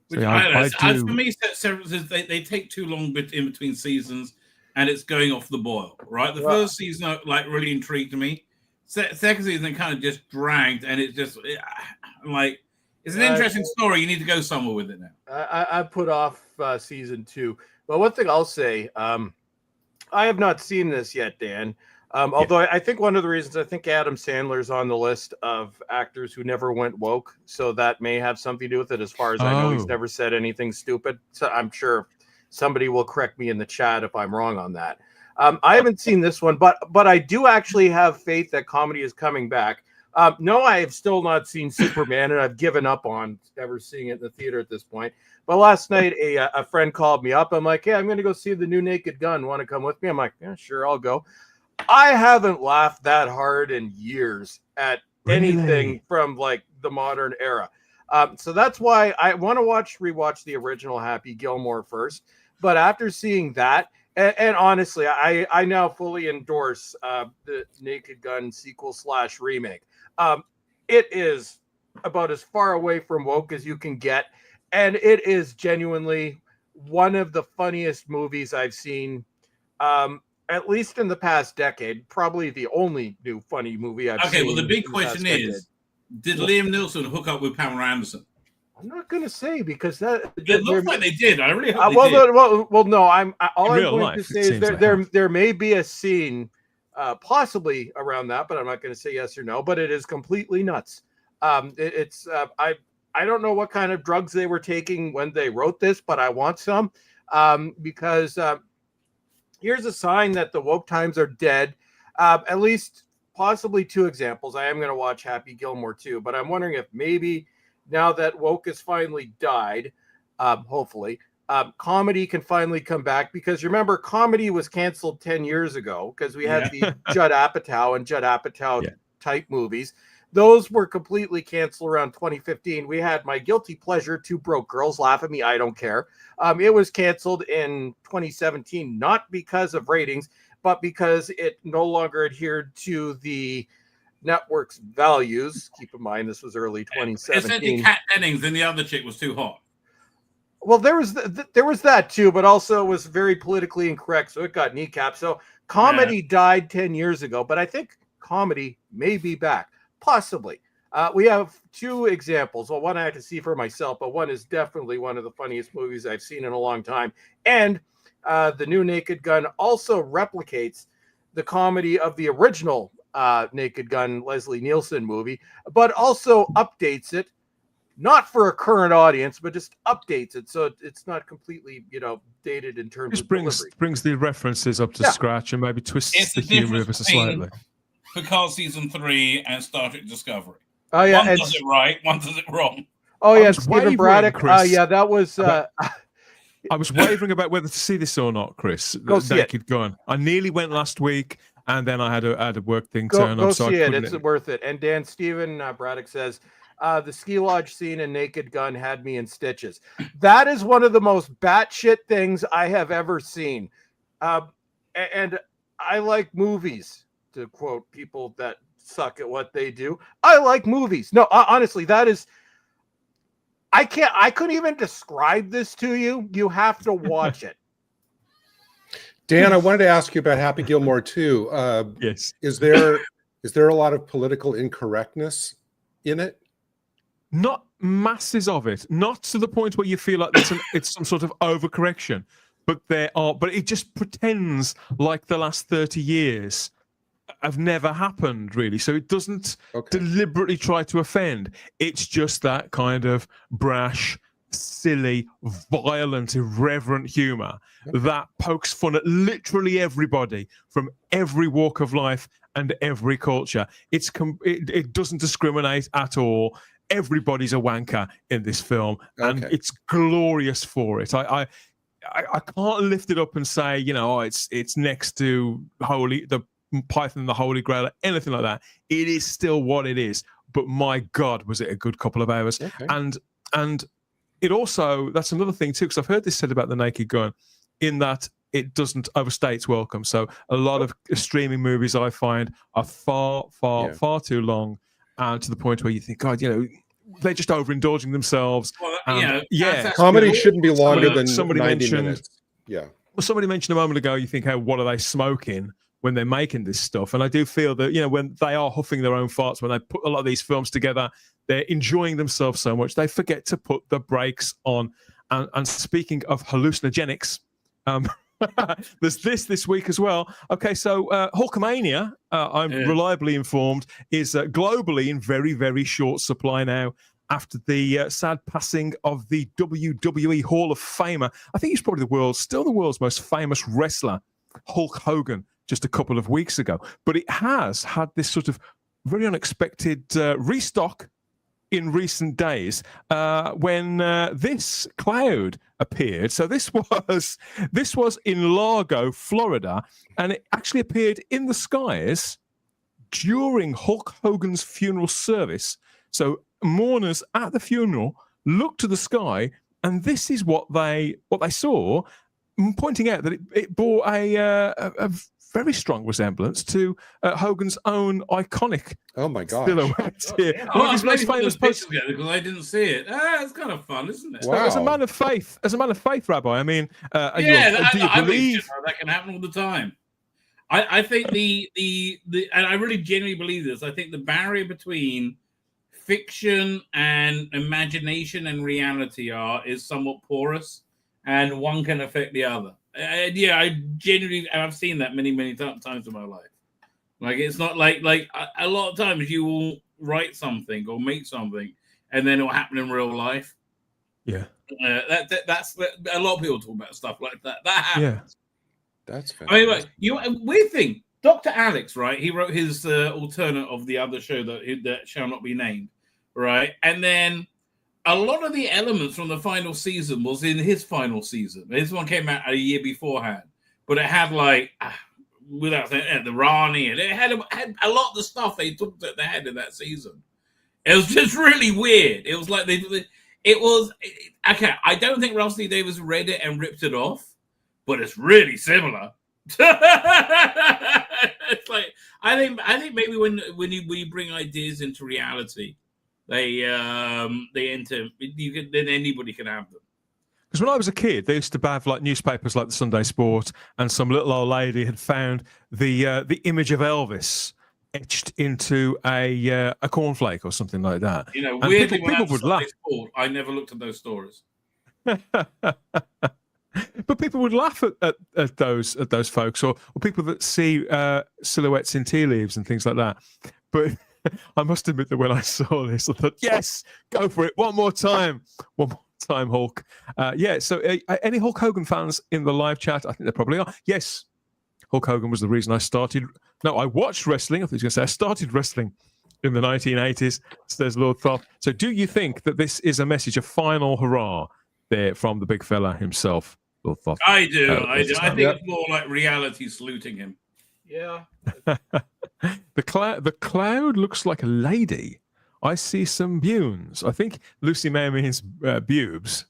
[SPEAKER 1] Which, as for me, Severances, they take too long in between seasons, and it's going off the boil, right? The first season like really intrigued me. Second season kind of just dragged, and it's just like it's an interesting story. You need to go somewhere with it now.
[SPEAKER 3] I put off season 2, but one thing I'll say, I have not seen this yet, Dan. Although I think one of the reasons I think Adam Sandler's on the list of actors who never went woke, so that may have something to do with it. As far as I know, he's never said anything stupid. So I'm sure somebody will correct me in the chat if I'm wrong on that. I haven't seen this one, but I do actually have faith that comedy is coming back. No, I have still not seen Superman, and I've given up on ever seeing it in the theater at this point. But last night, a friend called me up. I'm like, hey, I'm going to go see the new Naked Gun. Want to come with me? I'm like, yeah, sure, I'll go. I haven't laughed that hard in years at anything from like the modern era. So that's why I want to rewatch the original Happy Gilmore first. But after seeing that, and honestly, I now fully endorse the Naked Gun sequel / remake. It is about as far away from woke as you can get. And it is genuinely one of the funniest movies I've seen, at least in the past decade. Probably the only new funny movie I've seen.
[SPEAKER 1] Okay, well, the big question is, did Liam Neeson hook up with Pamela Anderson?
[SPEAKER 3] I'm not going to say because
[SPEAKER 1] it looks like they did. I really hope they did.
[SPEAKER 3] Well, no. I'm going to say is there may be a scene, possibly around that, but I'm not going to say yes or no. But it is completely nuts. I don't know what kind of drugs they were taking when they wrote this, but I want some because here's a sign that the woke times are dead. At least possibly 2 examples. I am going to watch Happy Gilmore too, but I'm wondering if maybe now that woke has finally died, hopefully, comedy can finally come back. Because remember, comedy was canceled 10 years ago because we had the Judd Apatow and Judd Apatow type movies. Those were completely canceled around 2015. We had My Guilty Pleasure, 2 Broke Girls. Laugh at me, I don't care. It was canceled in 2017, not because of ratings, but because it no longer adhered to the network's values. Keep in mind, this was early 2017.
[SPEAKER 1] Essentially, Kat Dennings and the other chick was too hot.
[SPEAKER 3] Well, there was that too, but also it was very politically incorrect, so it got kneecapped. So comedy died 10 years ago, but I think comedy may be back, possibly. We have 2 examples. Well, one I had to see for myself, but one is definitely one of the funniest movies I've seen in a long time. And the new Naked Gun also replicates the comedy of the original Naked Gun Leslie Nielsen movie, but also updates it, not for a current audience, but just updates it so it's not completely, dated in terms
[SPEAKER 4] Just
[SPEAKER 3] of delivery.
[SPEAKER 4] brings the references up to scratch and maybe twists the humor ever so slightly.
[SPEAKER 1] Picard season 3 and Star Trek Discovery.
[SPEAKER 3] Oh yeah,
[SPEAKER 1] one does it right, one does it wrong.
[SPEAKER 3] Oh yeah, Stephen Braddock.
[SPEAKER 4] Chris,
[SPEAKER 3] yeah, that was.
[SPEAKER 4] I was wavering about whether to see this or not, Chris.
[SPEAKER 3] Go see
[SPEAKER 4] Naked Gun. I nearly went last week, and then I had a work thing turn up.
[SPEAKER 3] Go
[SPEAKER 4] so
[SPEAKER 3] see it. It's worth it. And Dan Stephen Braddock says, the ski lodge scene in Naked Gun had me in stitches. That is one of the most batshit things I have ever seen. And I like movies, to quote people that suck at what they do. I like movies. No, honestly, that is... I couldn't even describe this to you. You have to watch it.
[SPEAKER 2] Dan, I wanted to ask you about Happy Gilmore too.
[SPEAKER 4] Yes.
[SPEAKER 2] Is there a lot of political incorrectness in it?
[SPEAKER 4] Not masses of it. Not to the point where you feel like it's some sort of overcorrection. But it just pretends like the last 30 years have never happened, really. So it doesn't deliberately try to offend. It's just that kind of brash, silly, violent, irreverent humor that pokes fun at literally everybody from every walk of life and every culture. It doesn't discriminate at all. Everybody's a wanker in this film, and it's glorious for it. I can't lift it up and say, it's next to the Python and the Holy Grail, anything like that. It is still what it is. But my God, was it a good couple of hours? And it also, that's another thing too, because I've heard this said about the Naked Gun, in that it doesn't overstay its welcome. So a lot of streaming movies I find are far too long, and to the point where you think, God, they're just overindulging themselves.
[SPEAKER 1] Well,
[SPEAKER 2] comedy shouldn't be longer than 90 minutes. Yeah.
[SPEAKER 4] Well, somebody mentioned a moment ago, you think, what are they smoking when they're making this stuff? And I do feel that, when they are huffing their own farts, when they put a lot of these films together, they're enjoying themselves so much, they forget to put the brakes on. And speaking of hallucinogenics, there's this week as well. Okay, so Hulkamania, I'm reliably informed, is globally in very, very short supply now after the sad passing of the WWE Hall of Famer. I think he's probably still the world's most famous wrestler, Hulk Hogan, just a couple of weeks ago. But it has had this sort of very unexpected restock in recent days when this cloud appeared. So this was in Largo, Florida, and it actually appeared in the skies during Hulk Hogan's funeral service. So mourners at the funeral looked to the sky, and this is what they saw, pointing out that it bore a very strong resemblance to Hogan's own iconic silhouette here.
[SPEAKER 1] His most famous pictures because I didn't see it. It's kind of fun, isn't it?
[SPEAKER 2] Wow.
[SPEAKER 4] As a man of faith, Rabbi, I mean, do you believe
[SPEAKER 1] that can happen all the time? I think and I really genuinely believe this. I think the barrier between fiction and imagination and reality is somewhat porous, and one can affect the other. I genuinely, and I've seen that many times in my life. Like, it's not like a lot of times you will write something or make something, and then it will happen in real life.
[SPEAKER 4] Yeah,
[SPEAKER 1] that's a lot of people talk about stuff like that. That happens.
[SPEAKER 2] Yeah, that's fantastic.
[SPEAKER 1] I mean, weird thing. Dr. Alex, right? He wrote his alternate of the other show that shall not be named, right? And then a lot of the elements from the final season was in his final season. This one came out a year beforehand, but it had without saying, the Rani, and it had a lot of the stuff they took that they had in that season. It was just really weird. It was like okay. I don't think Rusty Davis read it and ripped it off, but it's really similar. It's like I think maybe when you bring ideas into reality, they enter. Then anybody can have them.
[SPEAKER 4] Because when I was a kid, they used to have newspapers like the Sunday Sport, and some little old lady had found the image of Elvis etched into a cornflake or something like that.
[SPEAKER 1] Weirdly,
[SPEAKER 4] people would laugh.
[SPEAKER 1] Sport, I never looked at those stories.
[SPEAKER 4] But people would laugh at those folks, or people that see silhouettes in tea leaves and things like that. But I must admit that when I saw this, I thought, yes, go for it. One more time, Hulk. Yeah, so any Hulk Hogan fans in the live chat? I think there probably are. Yes, Hulk Hogan was the reason I started. No, I watched wrestling. I thought he was going to say I started wrestling in the 1980s, says Lord Thoth. So do you think that this is a message, a final hurrah there from the big fella himself, Lord Thoth?
[SPEAKER 1] I do. I think it's more like reality saluting him.
[SPEAKER 3] Yeah.
[SPEAKER 4] The cloud looks like a lady. I see some bunes. I think Lucy May means bubes,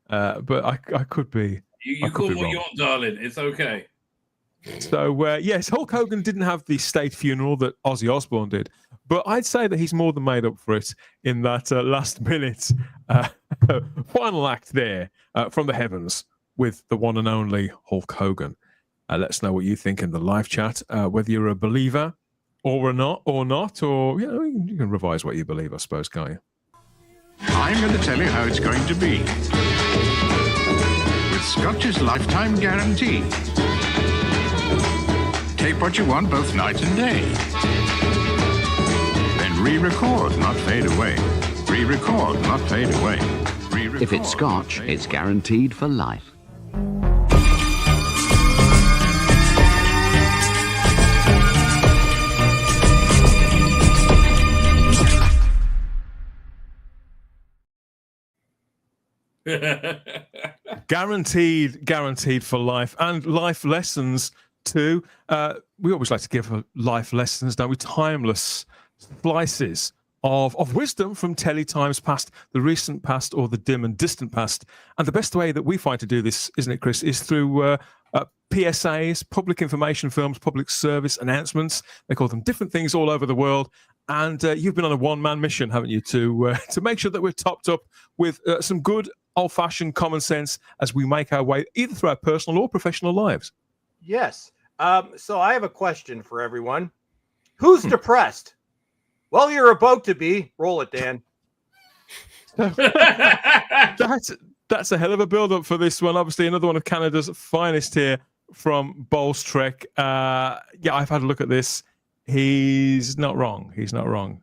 [SPEAKER 4] but I could be.
[SPEAKER 1] You call what you want, darling. It's okay.
[SPEAKER 4] So yes, Hulk Hogan didn't have the state funeral that Ozzy Osbourne did, but I'd say that he's more than made up for it in that last minute final act there from the heavens with the one and only Hulk Hogan. Let us know what you think in the live chat, whether you're a believer or not, or you can revise what you believe, I suppose, can't you?
[SPEAKER 7] I'm going to tell you how it's going to be. With Scotch's lifetime guarantee. Tape what you want both night and day. Then re-record, not fade away. Re-record, not fade away.
[SPEAKER 8] If it's Scotch, it's guaranteed for life.
[SPEAKER 4] Guaranteed for life, and life lessons too. We always like to give life lessons, don't we? Timeless slices of wisdom from times past, the recent past, or the dim and distant past. And the best way that we find to do this, isn't it, Chris, is through PSAs, public information films, public service announcements. They call them different things all over the world. And you've been on a one-man mission, haven't you, to make sure that we're topped up with some good old-fashioned common sense as we make our way either through our personal or professional lives.
[SPEAKER 3] Yes. So I have a question for everyone. Who's depressed? Well, you're about to be. Roll it, Dan.
[SPEAKER 4] That's a hell of a build-up for this one. Obviously, another one of Canada's finest here from Bowles Trek. Yeah, I've had a look at this. He's not wrong. He's not wrong.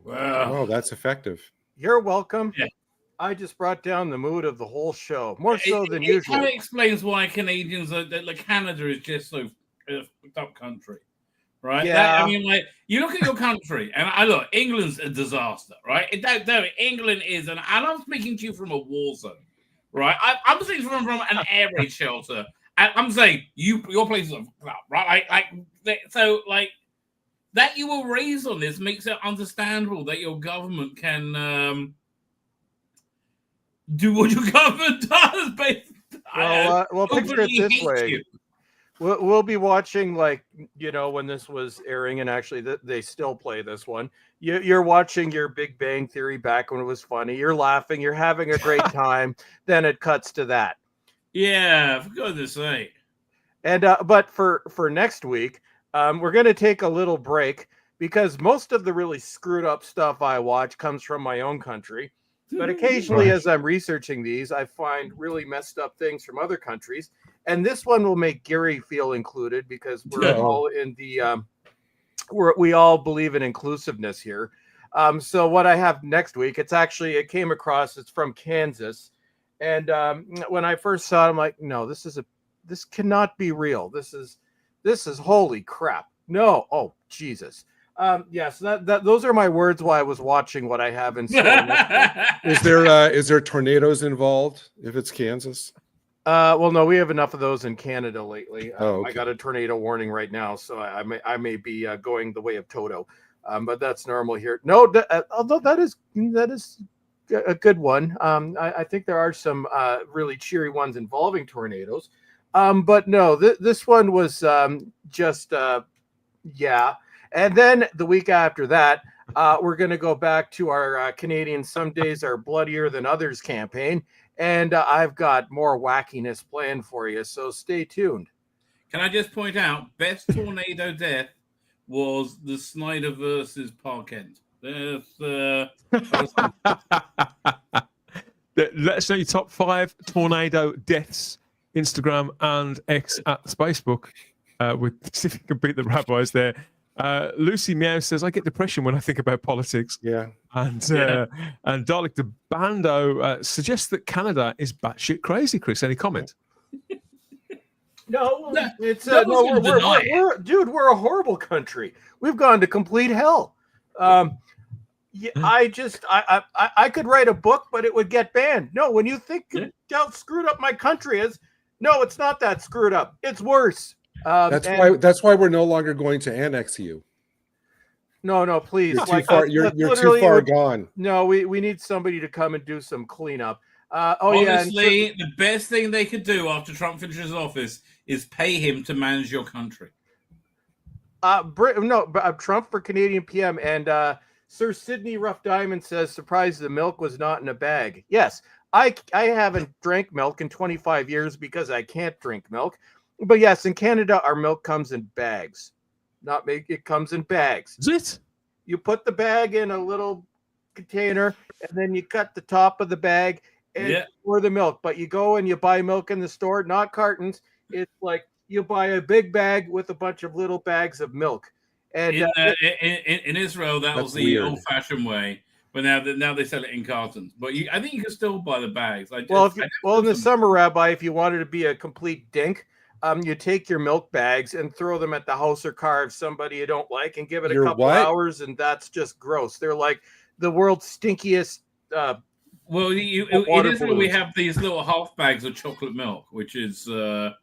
[SPEAKER 1] Wow.
[SPEAKER 2] Oh, that's effective.
[SPEAKER 3] You're welcome.
[SPEAKER 1] Yeah.
[SPEAKER 3] I just brought down the mood of the whole show, more so than
[SPEAKER 1] it
[SPEAKER 3] usual.
[SPEAKER 1] kind of explains why Canadians are like Canada is just so fucked up country, right?
[SPEAKER 3] Yeah.
[SPEAKER 1] I mean, like you look at your country, and I look, England's a disaster, right? England is, and I'm speaking to you from a war zone, right? I'm speaking from an air raid shelter, and I'm saying your place is right, so that you were raised on this makes it understandable that your government can do what your government does.
[SPEAKER 3] Well, picture it this way. We'll be watching, when this was airing, and actually they still play this one. You're watching your Big Bang Theory back when it was funny. You're laughing. You're having a great time. Then it cuts to that.
[SPEAKER 1] Yeah, for goodness sake.
[SPEAKER 3] And but for next week, we're going to take a little break because most of the really screwed up stuff I watch comes from my own country. But occasionally, as I'm researching these, I find really messed up things from other countries. And this one will make Gary feel included because we're all in the we all believe in inclusiveness here. So what I have next week, it came across, it's from Kansas. And when I first saw it, I'm like, no, this cannot be real. This is holy crap. No. Oh, Jesus. Yes, those are my words while I was watching what I have in store.
[SPEAKER 2] Is there tornadoes involved if it's Kansas?
[SPEAKER 3] Well, no, we have enough of those in Canada lately.
[SPEAKER 2] Okay.
[SPEAKER 3] I got a tornado warning right now, so I may be going the way of Toto, but that's normal here. No, although that is a good one. I think there are some really cheery ones involving tornadoes. But no, this one was just, yeah. And then the week after that, we're going to go back to our Canadian Some Days Are Bloodier Than Others campaign. And I've got more wackiness planned for you. So stay tuned.
[SPEAKER 1] Can I just point out, best tornado death was the Snyder versus Parkent. Let
[SPEAKER 4] us know your top 5 tornado deaths, Instagram and X at Spacebook. See if you can beat the rabbis there. Lucy Meow says, I get depression when I think about politics.
[SPEAKER 2] Yeah.
[SPEAKER 4] And Dalek the Bando suggests that Canada is batshit crazy. Chris, any comment?
[SPEAKER 3] No, it's
[SPEAKER 1] no,
[SPEAKER 3] dude, we're a horrible country. We've gone to complete hell. Yeah, I could write a book, but it would get banned. No, when you think how screwed up my country is, no, it's not that screwed up. It's worse.
[SPEAKER 2] That's why we're no longer going to annex you.
[SPEAKER 3] No, please.
[SPEAKER 2] You're too far gone.
[SPEAKER 3] No, we need somebody to come and do some cleanup.
[SPEAKER 1] Honestly, the best thing they could do after Trump finishes office is pay him to manage your country.
[SPEAKER 3] Trump for Canadian PM and Sir Sidney Rough Diamond says, surprised the milk was not in a bag. Yes, I haven't drank milk in 25 years because I can't drink milk. But yes, in Canada, our milk comes in bags. It comes in bags.
[SPEAKER 4] Is it?
[SPEAKER 3] You put the bag in a little container, and then you cut the top of the bag and pour the milk. But you go and you buy milk in the store, not cartons. It's like you buy a big bag with a bunch of little bags of milk. And
[SPEAKER 1] in Israel, that was the old-fashioned way. But now they sell it in cartons. But I think you can still buy the bags. In
[SPEAKER 3] the summer, Rabbi, if you wanted to be a complete dink, you take your milk bags and throw them at the house or car of somebody you don't like and give it a couple hours, and that's just gross. They're like the world's stinkiest. In
[SPEAKER 1] Israel, we have these little half bags of chocolate milk, which is that's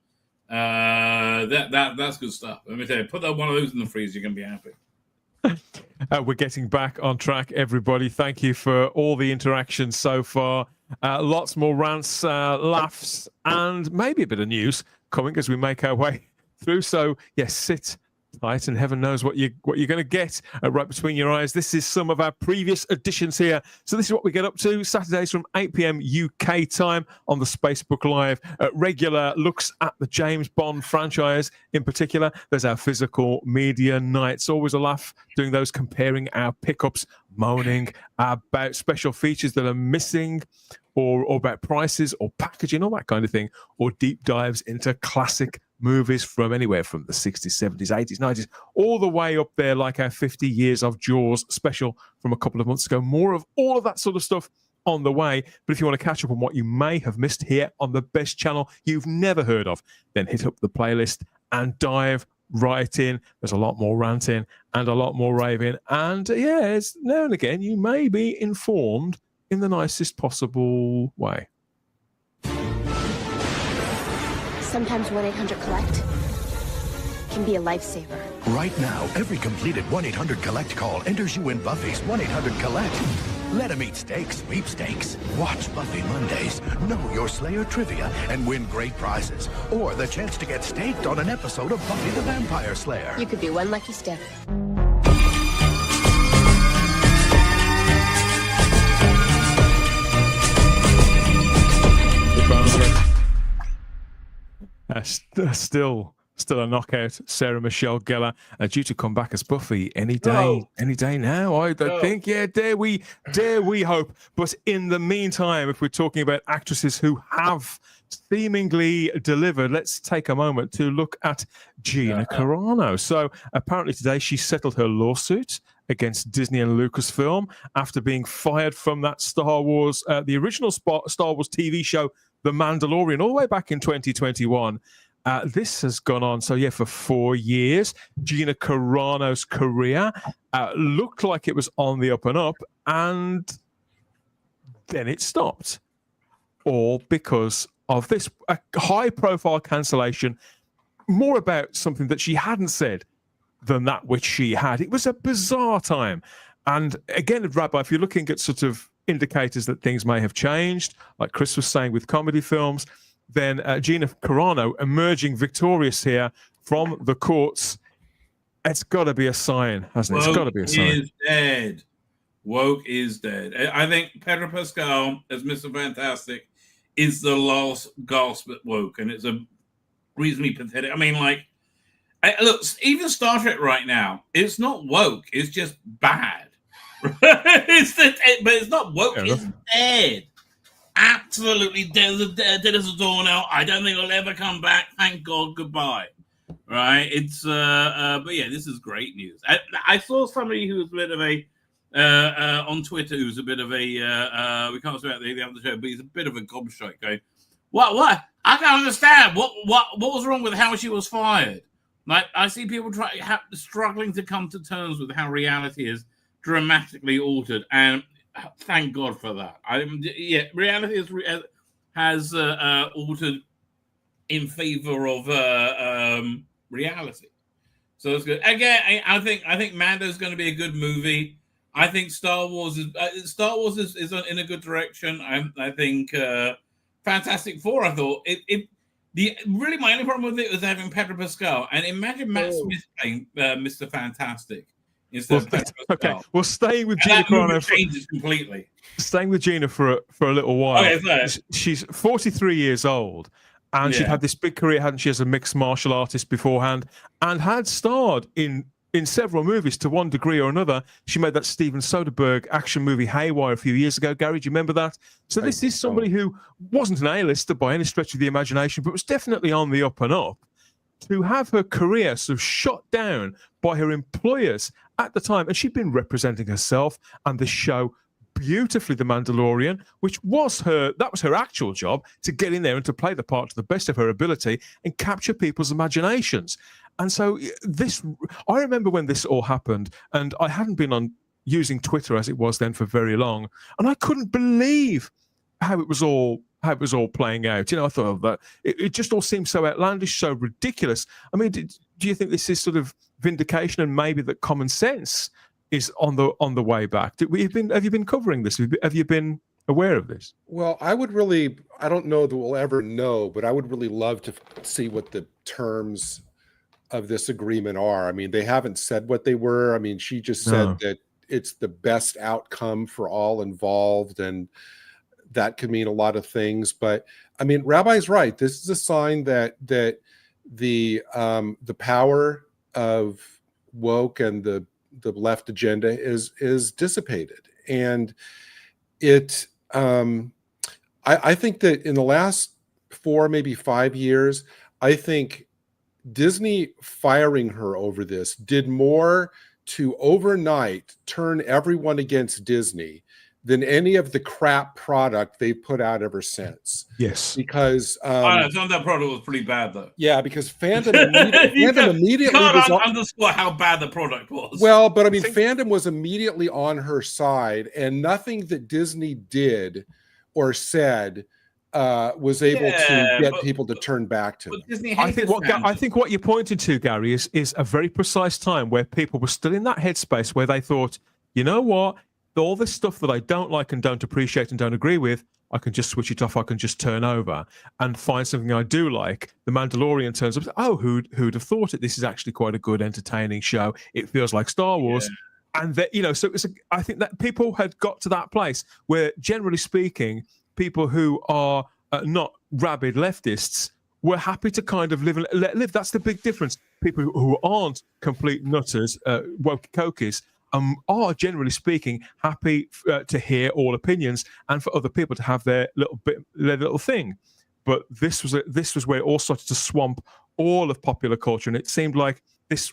[SPEAKER 1] good stuff. Let me tell you, put one of those in the freezer, you're gonna be happy.
[SPEAKER 4] We're getting back on track, everybody. Thank you for all the interactions so far. Lots more rants, laughs, and maybe a bit of news coming as we make our way through. So, yes, sit tight, and heaven knows what you're going to get right between your eyes. This is some of our previous editions here. So this is what we get up to Saturdays from 8 p.m. UK time on the Spacebook Live. Regular looks at the James Bond franchise in particular. There's our physical media nights. Always a laugh doing those, comparing our pickups, moaning about special features that are missing, or about prices or packaging, all that kind of thing, or deep dives into classic movies from anywhere from the 60s, 70s, 80s, 90s, all the way up there, like our 50 years of Jaws special from a couple of months ago. More of all of that sort of stuff on the way. But if you want to catch up on what you may have missed here on the best channel you've never heard of, then hit up the playlist and dive right in. There's a lot more ranting and a lot more raving. And yes, now and again, you may be informed in the nicest possible way.
[SPEAKER 5] Sometimes 1-800-COLLECT can be a lifesaver.
[SPEAKER 9] Right now, every completed 1-800-COLLECT call enters you in Buffy's 1-800-COLLECT. Let 'em eat steak sweepstakes. Watch Buffy Mondays, know your Slayer trivia, and win great prizes. Or the chance to get staked on an episode of Buffy the Vampire Slayer.
[SPEAKER 5] You could be one lucky step.
[SPEAKER 4] Still a knockout. Sarah Michelle Gellar due to come back as Buffy any day now. I think, dare we hope. But in the meantime, if we're talking about actresses who have seemingly delivered, let's take a moment to look at GINA Carano. So apparently today she settled her lawsuit against Disney and Lucasfilm after being fired from that Star Wars, the original Star Wars TV show, The Mandalorian, all the way back in 2021. This has gone on, for 4 years. GINA Carano's career looked like it was on the up and up, and then it stopped. All because of this a high-profile cancellation, more about something that she hadn't said than that which she had. It was a bizarre time. And again, Rabbi, if you're looking at sort of indicators that things may have changed, like Chris was saying with comedy films, then GINA Carano emerging victorious here from the courts. It's got to be a sign, hasn't it? It's got to be a sign.
[SPEAKER 1] Is dead. Woke is dead. I think Pedro Pascal as Mr. Fantastic is the last gasp at woke, and it's a reasonably pathetic. I mean, like, look, even Star Trek right now, it's not woke. It's just bad. But it's not woke. It's dead. Absolutely dead as a door now. I don't think it'll ever come back. Thank God. Goodbye. Right? It's but yeah, this is great news. I saw somebody who was a bit of a on Twitter who's a bit of a we can't say about the other show, but he's a bit of a gobshite going, what? I can't understand what was wrong with how she was fired. Like, I see people struggling to come to terms with how reality is dramatically altered, and thank God for that. Reality has altered in favor of reality, so it's good. Again, I think Mando's going to be a good movie. I think Star Wars is in a good direction. I think Fantastic Four. I thought really my only problem with it was having Pedro Pascal, and imagine Matt Smith playing Mr. Fantastic instead of Pedro Pascal.
[SPEAKER 4] Okay, well, staying with GINA Carano
[SPEAKER 1] changes completely.
[SPEAKER 4] Staying with GINA for a little while.
[SPEAKER 1] Okay,
[SPEAKER 4] she's 43 years old, and she'd had this big career, hadn't she, as a mixed martial artist beforehand, and had starred in several movies to one degree or another. She made that Steven Soderbergh action movie Haywire a few years ago. Gary, do you remember that? So this is somebody who wasn't an A-lister by any stretch of the imagination, but was definitely on the up and up. To have her career sort of shot down by her employers at the time, and she'd been representing herself and the show beautifully, The Mandalorian, which was her actual job, to get in there and to play the part to the best of her ability and capture people's imaginations. And so I remember when this all happened, and I hadn't been on using Twitter as it was then for very long, and I couldn't believe how it was all playing out. I thought that it just all seemed so outlandish, so ridiculous. I mean, do you think this is sort of vindication, and maybe that common sense is on the way back? Have you been covering this? Have you been aware of this?
[SPEAKER 2] Well, I don't know that we'll ever know, but I would really love to see what the terms of this agreement are. I mean, they haven't said what they were. I mean, she just said that it's the best outcome for all involved, and that could mean a lot of things. But I mean, Rabbi's right. This is a sign that the power of woke and the left agenda is dissipated, and it. I think that in the last 4, maybe 5 years, I think Disney firing her over this did more to overnight turn everyone against Disney than any of the crap product they've put out ever since.
[SPEAKER 4] Yes.
[SPEAKER 2] Because
[SPEAKER 1] some of that product was pretty bad, though.
[SPEAKER 2] Yeah, because fandom immediately
[SPEAKER 1] was underscore how bad the product was.
[SPEAKER 2] Well, but I mean, fandom was immediately on her side, and nothing that Disney did or said was able to get people to turn back to them.
[SPEAKER 4] I think what you pointed to, Gary, is a very precise time where people were still in that headspace where they thought, you know what, all this stuff that I don't like and don't appreciate and don't agree with, I can just switch it off. I can just turn over and find something I do like. The Mandalorian turns up. Oh, who'd have thought it? This is actually quite a good, entertaining show. It feels like Star Wars. Yeah. And that, so I think that people had got to that place where, generally speaking, people who are not rabid leftists were happy to kind of live and let live. That's the big difference. People who aren't complete nutters, woke cokies, are generally speaking happy to hear all opinions and for other people to have their little thing. But this was where it all started to swamp all of popular culture, and it seemed like this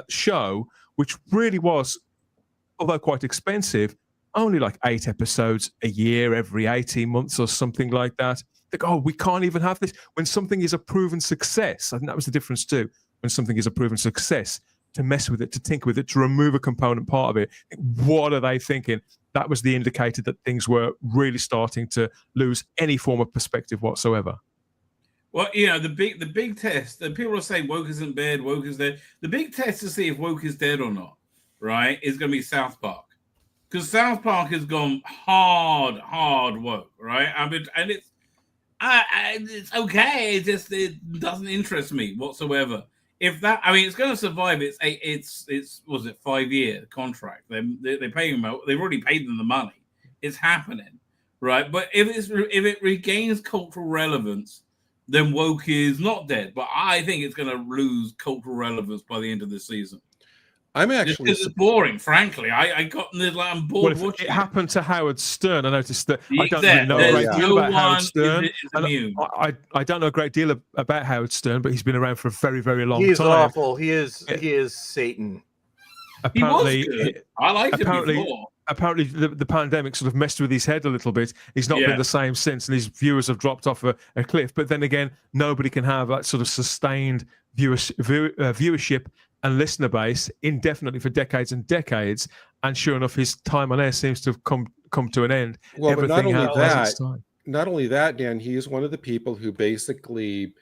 [SPEAKER 4] show, which really was, although quite expensive, only like 8 episodes a year, every 18 months or something like that. Like, we can't even have this. When something is a proven success, I think that was the difference too. When something is a proven success, to mess with it, to tinker with it, to remove a component part of it, what are they thinking? That was the indicator that things were really starting to lose any form of perspective whatsoever.
[SPEAKER 1] Well, the big test, and people are saying woke isn't bad, woke is dead. The big test to see if woke is dead or not, right, is going to be South Park. because South Park has gone hard woke, right? I mean, and it's okay. It doesn't interest me whatsoever. If that, I mean, it's going to survive. It's was it 5-year contract? They pay them out. They've already paid them the money. It's happening, right? But if it regains cultural relevance, then woke is not dead. But I think it's going to lose cultural relevance by the end of the season.
[SPEAKER 2] I'm actually
[SPEAKER 1] it's boring, frankly. I'm bored watching.
[SPEAKER 4] It happened to Howard Stern. I noticed that. I don't
[SPEAKER 1] Exactly.
[SPEAKER 4] really know a great deal about Howard Stern.
[SPEAKER 1] Immune.
[SPEAKER 4] I don't know a great deal about Howard Stern, but he's been around for a very, very long
[SPEAKER 3] He's
[SPEAKER 4] time.
[SPEAKER 3] awful. He is Satan.
[SPEAKER 4] Apparently,
[SPEAKER 1] he was good. I liked him before.
[SPEAKER 4] Apparently, the pandemic sort of messed with his head a little bit. He's not been the same since, and his viewers have dropped off a cliff. But then again, nobody can have that sort of sustained viewership and listener base indefinitely for decades and decades. And sure enough, his time on air seems to have come to an end.
[SPEAKER 2] Well, but not only that, Dan, he is one of the people who basically,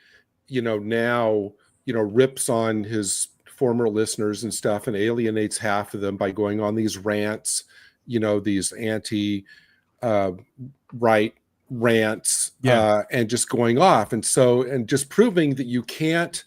[SPEAKER 2] now, rips on his former listeners and stuff and alienates half of them by going on these rants, these anti right rants and just going off. And just proving that you can't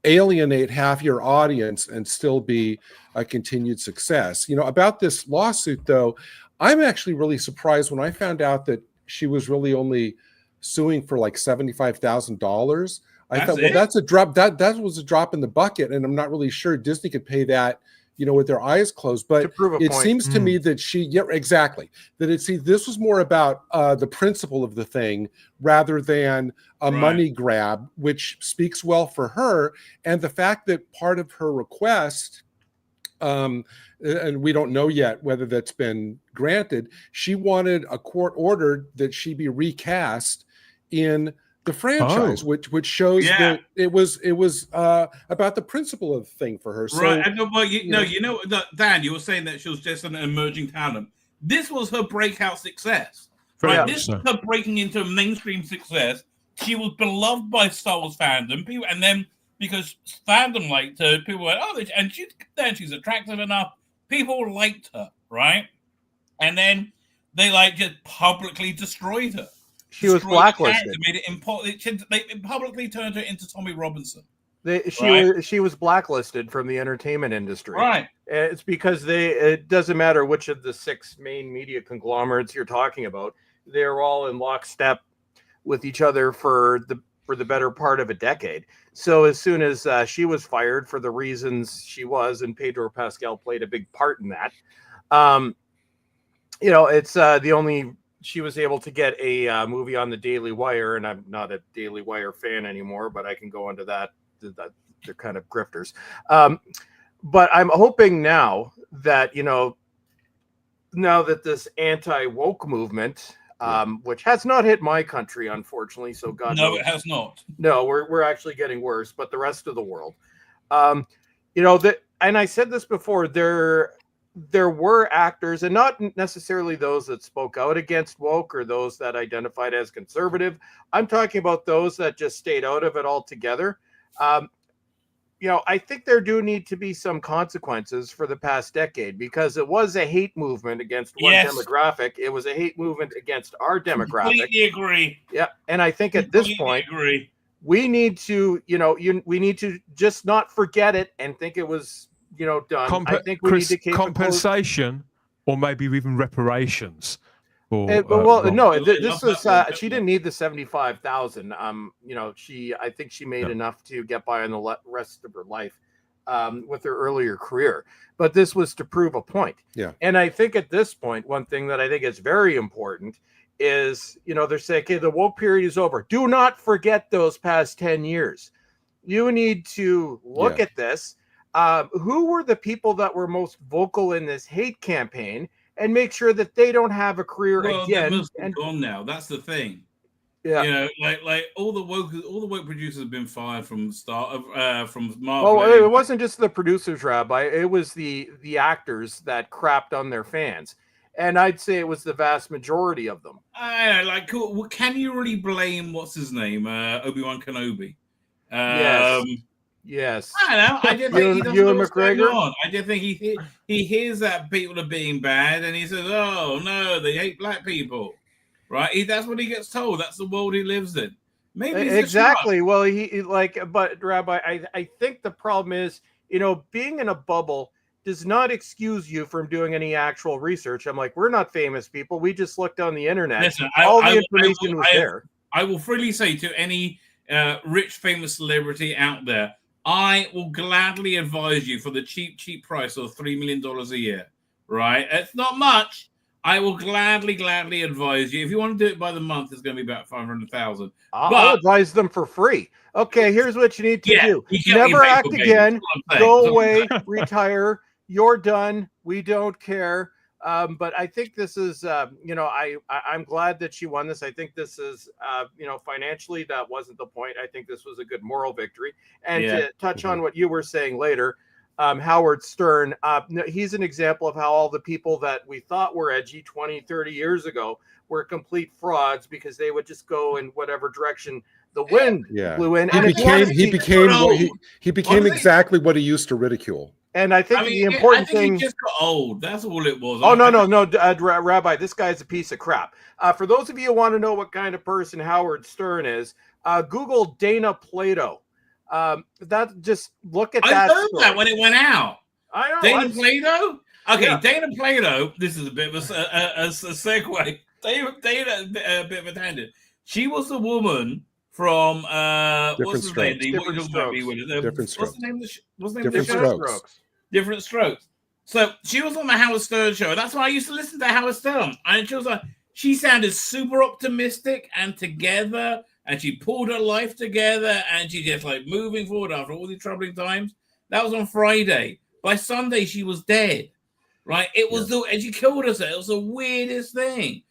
[SPEAKER 2] alienate half your audience and still be a continued success. About this lawsuit, though, I'm actually really surprised when I found out that she was really only suing for like $75,000. I thought, well, that's a drop. That was a drop in the bucket, and I'm not really sure Disney could pay that, with their eyes closed. But it seems to me that this was more about the principle of the thing rather than a money grab, which speaks well for her. And the fact that part of her request, and we don't know yet whether that's been granted, she wanted a court order that she be recast in the franchise, which shows that it was about the principle of the thing for her. So,
[SPEAKER 1] right. Well, Dan, you were saying that she was just an emerging talent. This was her breakout success. Right? This was her breaking into mainstream success. She was beloved by Star Wars fandom. People, and then because fandom liked her, people went, "Oh," and she's attractive enough. People liked her, right? And then they just publicly destroyed her.
[SPEAKER 3] She was blacklisted.
[SPEAKER 1] Made it they publicly turned her into Tommy Robinson.
[SPEAKER 3] She was blacklisted from the entertainment industry.
[SPEAKER 1] Right.
[SPEAKER 3] It's because it doesn't matter which of the 6 main media conglomerates you're talking about. They're all in lockstep with each other for the better part of a decade. So as soon as she was fired for the reasons she was, and Pedro Pascal played a big part in that, it's the only. She was able to get a movie on the Daily Wire, and I'm not a Daily Wire fan anymore, but I can go into that. They're kind of grifters. But I'm hoping now that, now that this anti-woke movement, which has not hit my country, unfortunately, so God knows.
[SPEAKER 1] No, it has not.
[SPEAKER 3] No, we're actually getting worse, but the rest of the world. And I said this before, there were actors, and not necessarily those that spoke out against woke or those that identified as conservative. I'm talking about those that just stayed out of it altogether. I think there do need to be some consequences for the past decade, because it was a hate movement against one demographic. It was a hate movement against our demographic.
[SPEAKER 1] Completely agree.
[SPEAKER 3] Yeah, and I think at this point, we need to, we need to just not forget it and think it was, done. I think we need to keep
[SPEAKER 4] compensation, or maybe even reparations.
[SPEAKER 3] This was she didn't need the 75,000. I think she made enough to get by on the rest of her life with her earlier career. But this was to prove a point.
[SPEAKER 2] Yeah.
[SPEAKER 3] And I think at this point, one thing that I think is very important is, they're saying, okay, the woke period is over. Do not forget those past 10 years. You need to look at this. Who were the people that were most vocal in this hate campaign, and make sure that they don't have a career again.
[SPEAKER 1] And gone now. That's the thing.
[SPEAKER 3] Yeah,
[SPEAKER 1] like all the woke producers have been fired from the start of from Marvel.
[SPEAKER 3] Oh, it wasn't just the producers, Rabbi. It was the actors that crapped on their fans, and I'd say it was the vast majority of them.
[SPEAKER 1] Can you really blame what's his name, Obi-Wan Kenobi?
[SPEAKER 3] Yes. Yes.
[SPEAKER 1] I don't know. I just think he doesn't know
[SPEAKER 3] Ewan
[SPEAKER 1] what's going
[SPEAKER 3] McGregor?
[SPEAKER 1] on. I just think he hears that people are being bad, and he says, "Oh no, they hate black people." Right? That's what he gets told. That's the world he lives in. Maybe he's
[SPEAKER 3] Exactly. Well, he like, but Rabbi, I think the problem is, being in a bubble does not excuse you from doing any actual research. I'm like, we're not famous people. We just looked on the internet.
[SPEAKER 1] Listen,
[SPEAKER 3] all the information was there.
[SPEAKER 1] I will freely say to any rich, famous celebrity out there, I will gladly advise you for the cheap price of $3 million a year. Right? It's not much. I will gladly advise you. If you want to do it by the month, it's going to be about 500,000.
[SPEAKER 3] I'll advise them for free. Okay, here's what you need to do. Never act again. Go away. Retire. You're done. We don't care. But I think this is, I'm glad that she won this. I think this is, financially, that wasn't the point. I think this was a good moral victory. And to touch on what you were saying later, Howard Stern, he's an example of how all the people that we thought were edgy 20, 30 years ago were complete frauds because they would just go in whatever direction the wind blew in.
[SPEAKER 2] He became exactly what he used to ridicule.
[SPEAKER 3] And I think the important thing,
[SPEAKER 1] he just got old. That's all it was.
[SPEAKER 3] Oh, no, Rabbi, this guy's a piece of crap. For those of you who want to know what kind of person Howard Stern is, Google Dana Plato. That just look at that.
[SPEAKER 1] I heard that when it went out.
[SPEAKER 3] I know.
[SPEAKER 1] Dana Plato. Okay, Dana Plato. This is a bit of a segue. Dana, a bit of a tangent. She was the woman from what's his name?
[SPEAKER 2] Different Strokes.
[SPEAKER 1] Different Strokes. So she was on the Howard Stern show. That's why I used to listen to Howard Stern, and she was like, she sounded super optimistic and together. And she pulled her life together, and she just like moving forward after all these troubling times. That was on Friday. By Sunday, she was dead. Right? It was and she killed herself. It was the weirdest thing.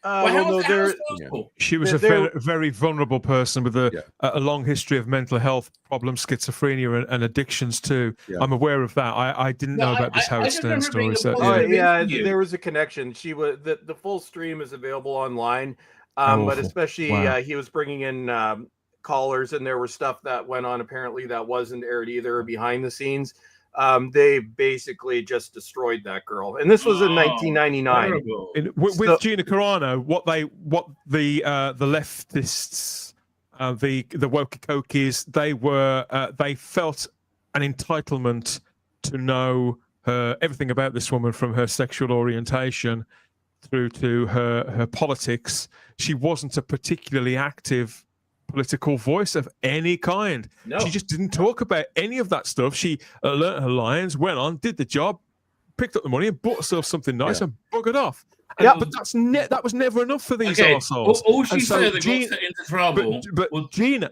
[SPEAKER 4] She was a very vulnerable person with a long history of mental health problems, schizophrenia, and addictions too. Yeah. I'm aware of that. I didn't know about this Howard Stern story.
[SPEAKER 3] There was a connection. She was the full stream is available online. But especially he was bringing in callers, and there was stuff that went on apparently that wasn't aired either behind the scenes. They basically just destroyed that girl, and this was in 1999.
[SPEAKER 4] With Gina Carano, what the leftists, the woke-kokis, they felt an entitlement to know everything about this woman, from her sexual orientation through to her politics. She wasn't a particularly active political voice of any kind. No. She just didn't talk about any of that stuff. She learnt her lines, went on, did the job, picked up the money, and bought herself something nice and buggered off. But that was never enough for these arseholes.
[SPEAKER 1] All she said that got her into trouble.
[SPEAKER 4] But Gina,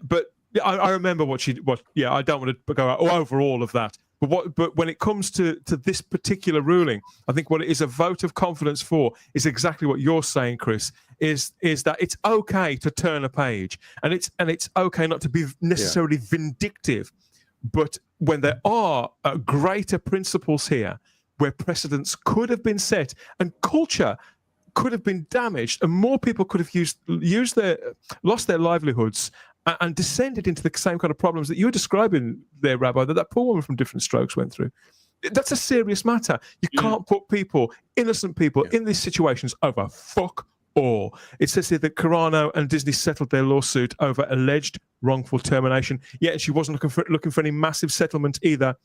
[SPEAKER 4] I remember what I don't want to go over all of that. But when it comes to this particular ruling, I think what it is a vote of confidence for is exactly what you're saying, Chris, is that it's okay to turn a page, and it's okay not to be necessarily vindictive, but when there are greater principles here where precedents could have been set and culture could have been damaged and more people could have lost their livelihoods and descended into the same kind of problems that you were describing there, Rabbi, that poor woman from Different Strokes went through. That's a serious matter. You can't put innocent people, in these situations over fuck all. It says here that Carano and Disney settled their lawsuit over alleged wrongful termination, yet she wasn't looking for any massive settlement either.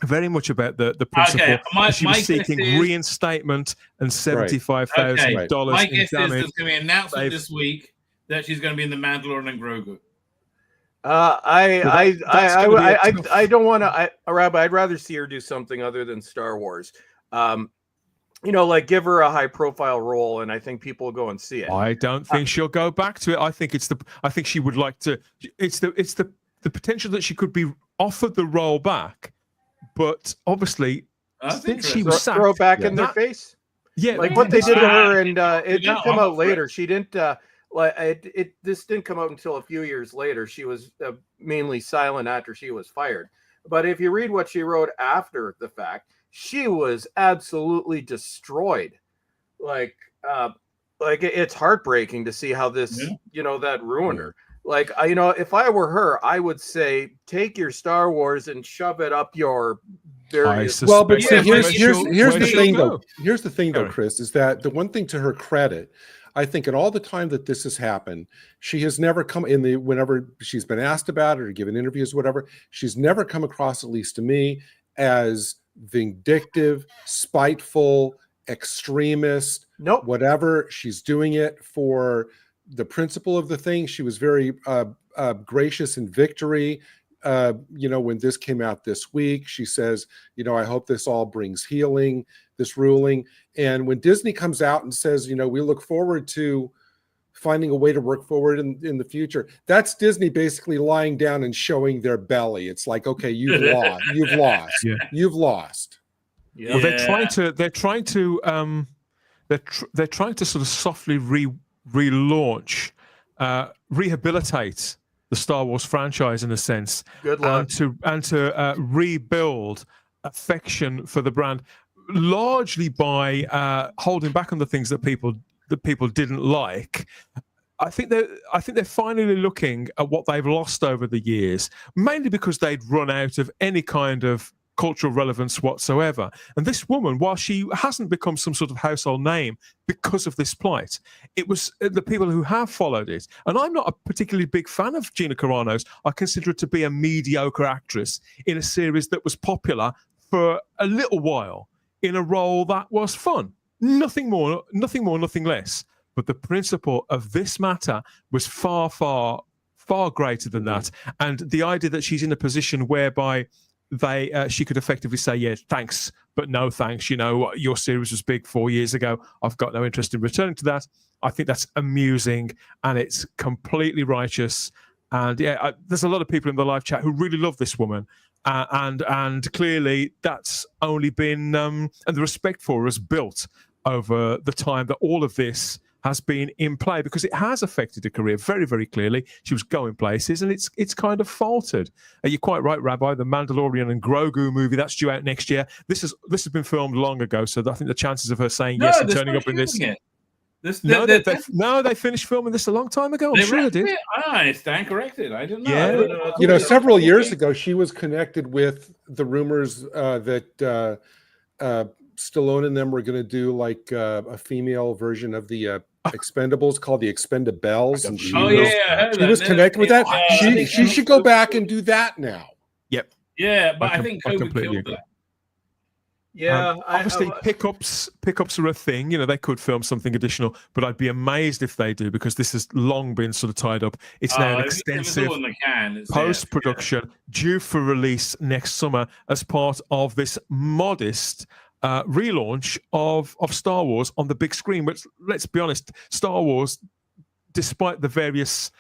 [SPEAKER 4] Very much about the principle. She was seeking reinstatement and $75,000
[SPEAKER 1] My guess is there's going to be an announcement this week that she's going to be in the Mandalorian and Grogu.
[SPEAKER 3] I don't want to, Rabbi. I'd rather see her do something other than Star Wars. Like give her a high-profile role, and I think people will go and see it.
[SPEAKER 4] I don't think she'll go back to it. I think she would like to. It's the potential that she could be offered the role back, but obviously, since she was sacked,
[SPEAKER 3] throw back in their face.
[SPEAKER 4] Yeah,
[SPEAKER 3] like what they did to her, and it didn't come out later. She didn't. This didn't come out until a few years later. She was mainly silent after she was fired. But if you read what she wrote after the fact, she was absolutely destroyed. Like it's heartbreaking to see how this, that ruined her. Like, if I were her, I would say take your Star Wars and shove it up your various.
[SPEAKER 2] Well, but see, here's the thing,
[SPEAKER 4] go.
[SPEAKER 2] though. Here's the thing, though, Chris, is that the one thing to her credit, I think, in all the time that this has happened, she has never come in whenever she's been asked about it or given interviews, whatever. She's never come across, at least to me, as vindictive, spiteful, extremist.
[SPEAKER 3] Nope.
[SPEAKER 2] Whatever. She's doing it for the principle of the thing. She was very gracious in victory. When this came out this week, she says, I hope this all brings healing, this ruling. And when Disney comes out and says, we look forward to finding a way to work forward in the future, that's Disney basically lying down and showing their belly. It's like, okay, you've lost. You've lost.
[SPEAKER 4] Yeah.
[SPEAKER 2] You've lost.
[SPEAKER 3] Yeah.
[SPEAKER 4] Well, they're trying to sort of softly relaunch, rehabilitate the Star Wars franchise in a sense,
[SPEAKER 3] Good luck.
[SPEAKER 4] and to rebuild affection for the brand, largely by holding back on the things that people didn't like. I think they're finally looking at what they've lost over the years, mainly because they'd run out of any kind of cultural relevance whatsoever. And this woman, while she hasn't become some sort of household name because of this plight, it was the people who have followed it. And I'm not a particularly big fan of GINA Carano's. I consider her to be a mediocre actress in a series that was popular for a little while, in a role that was fun. Nothing more, nothing less. But the principle of this matter was far, far, far greater than that. And the idea that she's in a position whereby she could effectively say, yeah, thanks, but no thanks. Your series was big 4 years ago. I've got no interest in returning to that. I think that's amusing and it's completely righteous. And yeah, there's a lot of people in the live chat who really love this woman. And clearly that's only been, and the respect for her is built over the time that all of this has been in play, because it has affected her career very, very clearly. She was going places, and it's kind of faltered. You're quite right, Rabbi. The Mandalorian and Grogu movie, that's due out next year. This has been filmed long ago, so I think the chances of her saying yes and turning up in this. They finished filming this a long time ago. I'm sure they did.
[SPEAKER 1] I stand corrected. I didn't know.
[SPEAKER 2] Yeah. Several years ago, she was connected with the rumors that Stallone and them were going to do like a female version of the Expendables called the Expendables, and she was connected with that. She should go back and do that now.
[SPEAKER 4] Yep.
[SPEAKER 1] Yeah, but I think COVID killed that.
[SPEAKER 3] Yeah,
[SPEAKER 4] obviously pickups are a thing. They could film something additional, but I'd be amazed if they do, because this has long been sort of tied up. It's now an extensive post-production due for release next summer as part of this modest relaunch of Star Wars on the big screen. But let's be honest, Star Wars, despite the various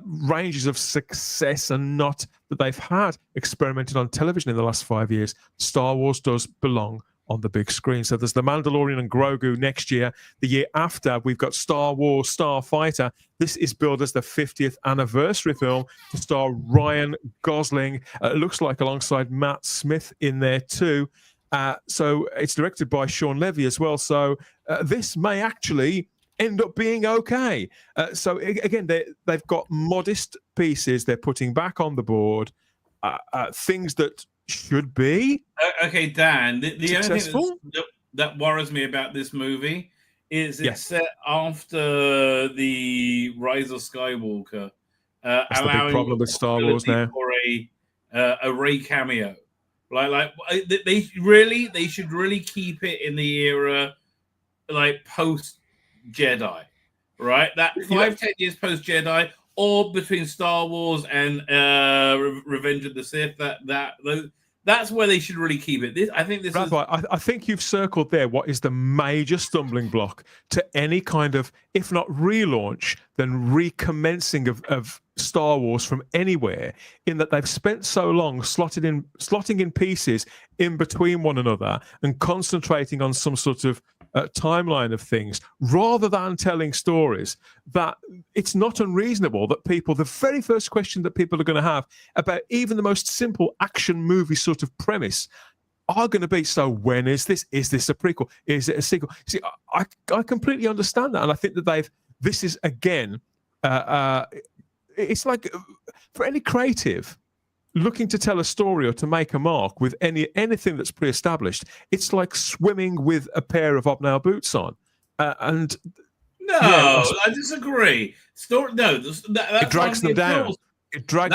[SPEAKER 4] ranges of success and not that they've had experimented on television in the last 5 years, Star Wars does belong on the big screen. So there's the Mandalorian and Grogu next year. The year after, we've got Star Wars Starfighter. This is billed as the 50th anniversary film to star Ryan Gosling. It looks like alongside Matt Smith in there too. So it's directed by Sean Levy as well. So this may actually end up being okay. So again, they've got modest pieces they're putting back on the board, things that should be
[SPEAKER 1] okay, Dan. The
[SPEAKER 4] successful.
[SPEAKER 1] only thing that worries me about this movie is it's set after the Rise of Skywalker,
[SPEAKER 4] That's
[SPEAKER 1] allowing
[SPEAKER 4] the big problem with Star Wars now
[SPEAKER 1] for a Rey cameo. Like they should really keep it in the era like post Jedi, right? That 5-10 years post Jedi, or between Star Wars and Revenge of the Sith. That's where they should really keep it. I
[SPEAKER 4] think you've circled there what is the major stumbling block to any kind of, if not relaunch, then recommencing of Star Wars from anywhere, in that they've spent so long slotting in pieces in between one another and concentrating on some sort of timeline of things rather than telling stories, that it's not unreasonable that the very first question that people are going to have about even the most simple action movie sort of premise are going to be, so when is this? Is this a prequel? Is it a sequel? See, I completely understand that, and I think that this is again it's like for any creative looking to tell a story or to make a mark with anything that's pre-established, it's like swimming with a pair of hobnail boots on. And
[SPEAKER 1] no,
[SPEAKER 4] yeah,
[SPEAKER 1] I disagree. It
[SPEAKER 4] drags them down. It drags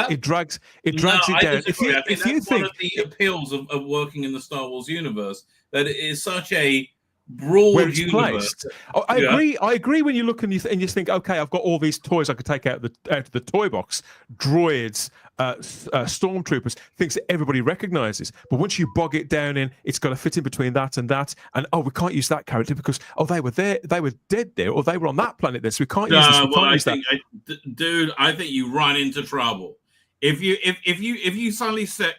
[SPEAKER 4] it down.
[SPEAKER 1] Disagree. I think that's one of the appeals of working in the Star Wars universe, that it is such a broad universe.
[SPEAKER 4] I agree when you look and you think, okay, I've got all these toys I could take out of the toy box, droids, stormtroopers, things that everybody recognizes. But once you bog it down in, it's got to fit in between that, and we can't use that character because they were dead there, or they were on that planet there, so we can't use this. We can't use that.
[SPEAKER 1] Dude, I think you run into trouble if you suddenly set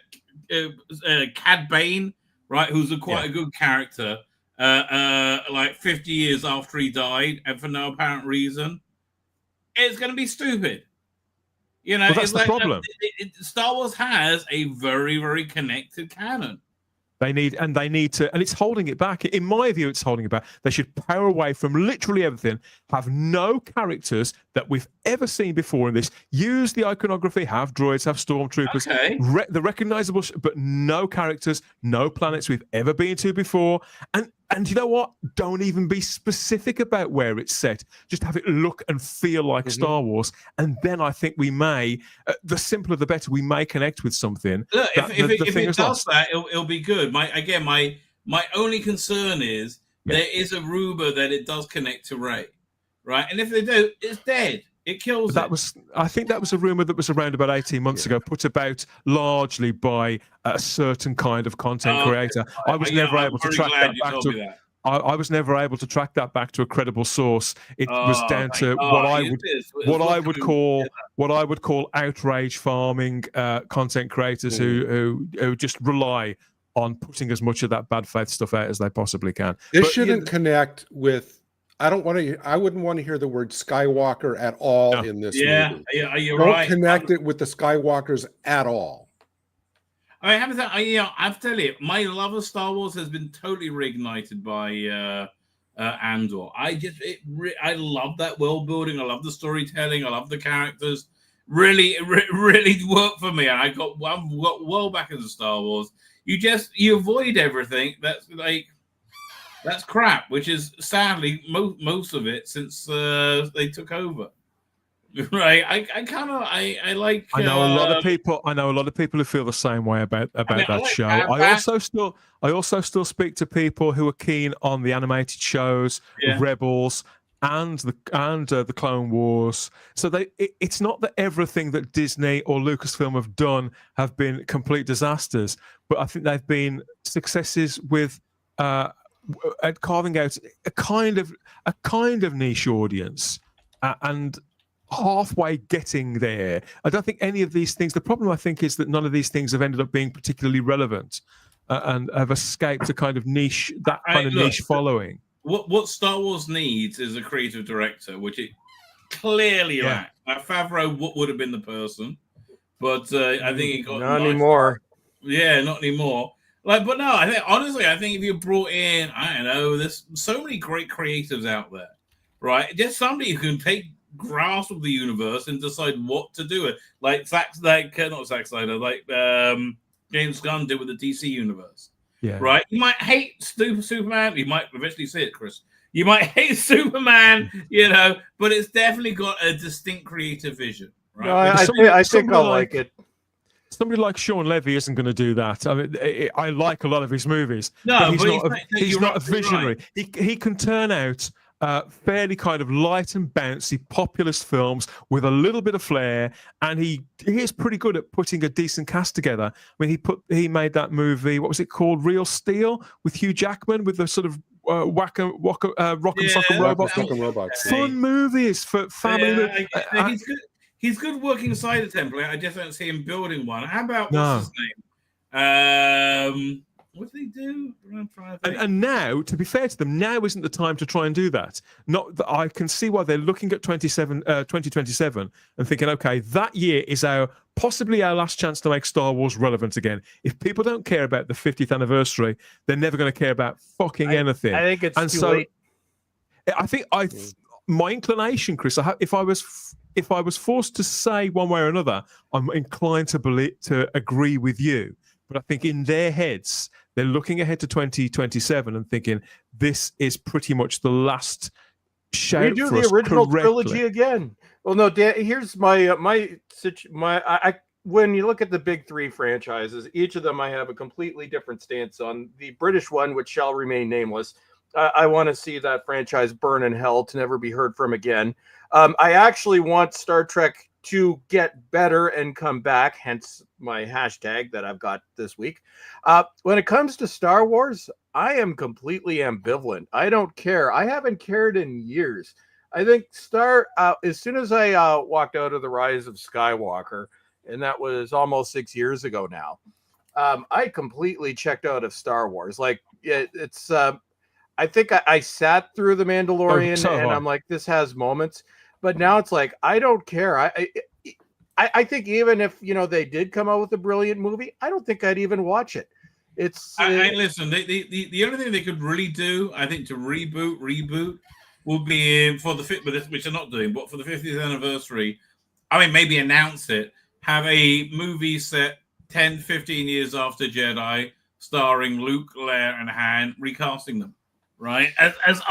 [SPEAKER 1] Cad Bane, right, who's quite a good character, like 50 years after he died, and for no apparent reason. It's going to be stupid. You know,
[SPEAKER 4] that's the problem.
[SPEAKER 1] Star Wars has a very, very connected canon.
[SPEAKER 4] They need to, and it's holding it back. In my view, it's holding it back. They should power away from literally everything, have no characters that we've ever seen before in this, use the iconography, have droids, have stormtroopers, the recognizable, but no characters, no planets we've ever been to before. And you know what? Don't even be specific about where it's set. Just have it look and feel like Star Wars. And then I think we may, the simpler the better, we may connect with something.
[SPEAKER 1] Look, if it does that, it'll be good. My only concern is there is a rumor that it does connect to Rey, right? And if they do, it's dead. It kills it.
[SPEAKER 4] I think that was a rumor that was around about 18 months ago, put about largely by a certain kind of content creator. I was never able to track that back to. I was never able to track that back to a credible source. It was down to what I would call outrage farming content creators who just rely on putting as much of that bad faith stuff out as they possibly can.
[SPEAKER 2] It shouldn't connect with. I wouldn't want to hear the word Skywalker at all in this movie.
[SPEAKER 1] Yeah, you're
[SPEAKER 2] Don't
[SPEAKER 1] right.
[SPEAKER 2] connect it with the Skywalkers at all.
[SPEAKER 1] I have to tell you, my love of Star Wars has been totally reignited by Andor. I love that world building. I love the storytelling. I love the characters. Really worked for me, and I got well back into Star Wars. You avoid everything that's crap, which is sadly most of it since they took over. Right, I like.
[SPEAKER 4] I know a lot of people who feel the same way about that show. I also still speak to people who are keen on the animated shows, Rebels, and the Clone Wars. So it's not that everything that Disney or Lucasfilm have done have been complete disasters, but I think they've been successes with. At carving out a kind of niche audience and halfway getting there. I don't think any of these things. The problem I think is that none of these things have ended up being particularly relevant and have escaped a kind of niche niche following.
[SPEAKER 1] What Star Wars needs is a creative director, which it clearly lacks. Favreau would have been the person, but I think it got
[SPEAKER 3] not anymore.
[SPEAKER 1] Yeah, not anymore. But no, I think if you brought in, I don't know, there's so many great creatives out there, right? Just somebody who can take grasp of the universe and decide what to do with, like James Gunn did with the DC universe, right? You might hate Superman, you might eventually see it, Chris. You might hate Superman, but it's definitely got a distinct creative vision, right?
[SPEAKER 3] No, I think I'll like it.
[SPEAKER 4] Somebody like Sean Levy isn't going to do that. I mean, I like a lot of his movies.
[SPEAKER 1] No,
[SPEAKER 4] but he's not a visionary. Right. He can turn out fairly kind of light and bouncy populist films with a little bit of flair, and he is pretty good at putting a decent cast together. I mean, he made that movie. What was it called? Real Steel with Hugh Jackman with the sort of rock and sock and robots. Fun movies for family.
[SPEAKER 1] He's good. He's good working side of template. I just don't see him building one. How about what's his name? What did he do?
[SPEAKER 4] And now, to be fair to them, now isn't the time to try and do that. Not that I can see why they're looking at 2027 and thinking, okay, that year is possibly our last chance to make Star Wars relevant again. If people don't care about the 50th anniversary, they're never going to care about fucking anything.
[SPEAKER 3] I think it's too late.
[SPEAKER 4] I think my inclination, Chris, if I was if I was forced to say one way or another, I'm inclined to agree with you. But I think in their heads, they're looking ahead to 2027 and thinking this is pretty much the last shout
[SPEAKER 3] Redo
[SPEAKER 4] for
[SPEAKER 3] the
[SPEAKER 4] us
[SPEAKER 3] original
[SPEAKER 4] correctly.
[SPEAKER 3] trilogy again. Well, no, Dan, here's my when you look at the big three franchises, each of them I have a completely different stance on. The British one, which shall remain nameless, I want to see that franchise burn in hell to never be heard from again. I actually want Star Trek to get better and come back, hence my hashtag that I've got this week. When it comes to Star Wars, I am completely ambivalent. I don't care. I haven't cared in years. I think as soon as I walked out of The Rise of Skywalker, and that was almost 6 years ago now, I completely checked out of Star Wars. Like it's I think I sat through The Mandalorian and I'm like, this has moments, but now it's like, I don't care. I think even if, they did come out with a brilliant movie, I don't think I'd even watch it.
[SPEAKER 1] Listen, the only thing they could really do, I think, to reboot will be for the which they're not doing, but for the 50th anniversary, I mean, maybe announce it, have a movie set 10, 15 years after Jedi, starring Luke, Leia, and Han, recasting them, right? As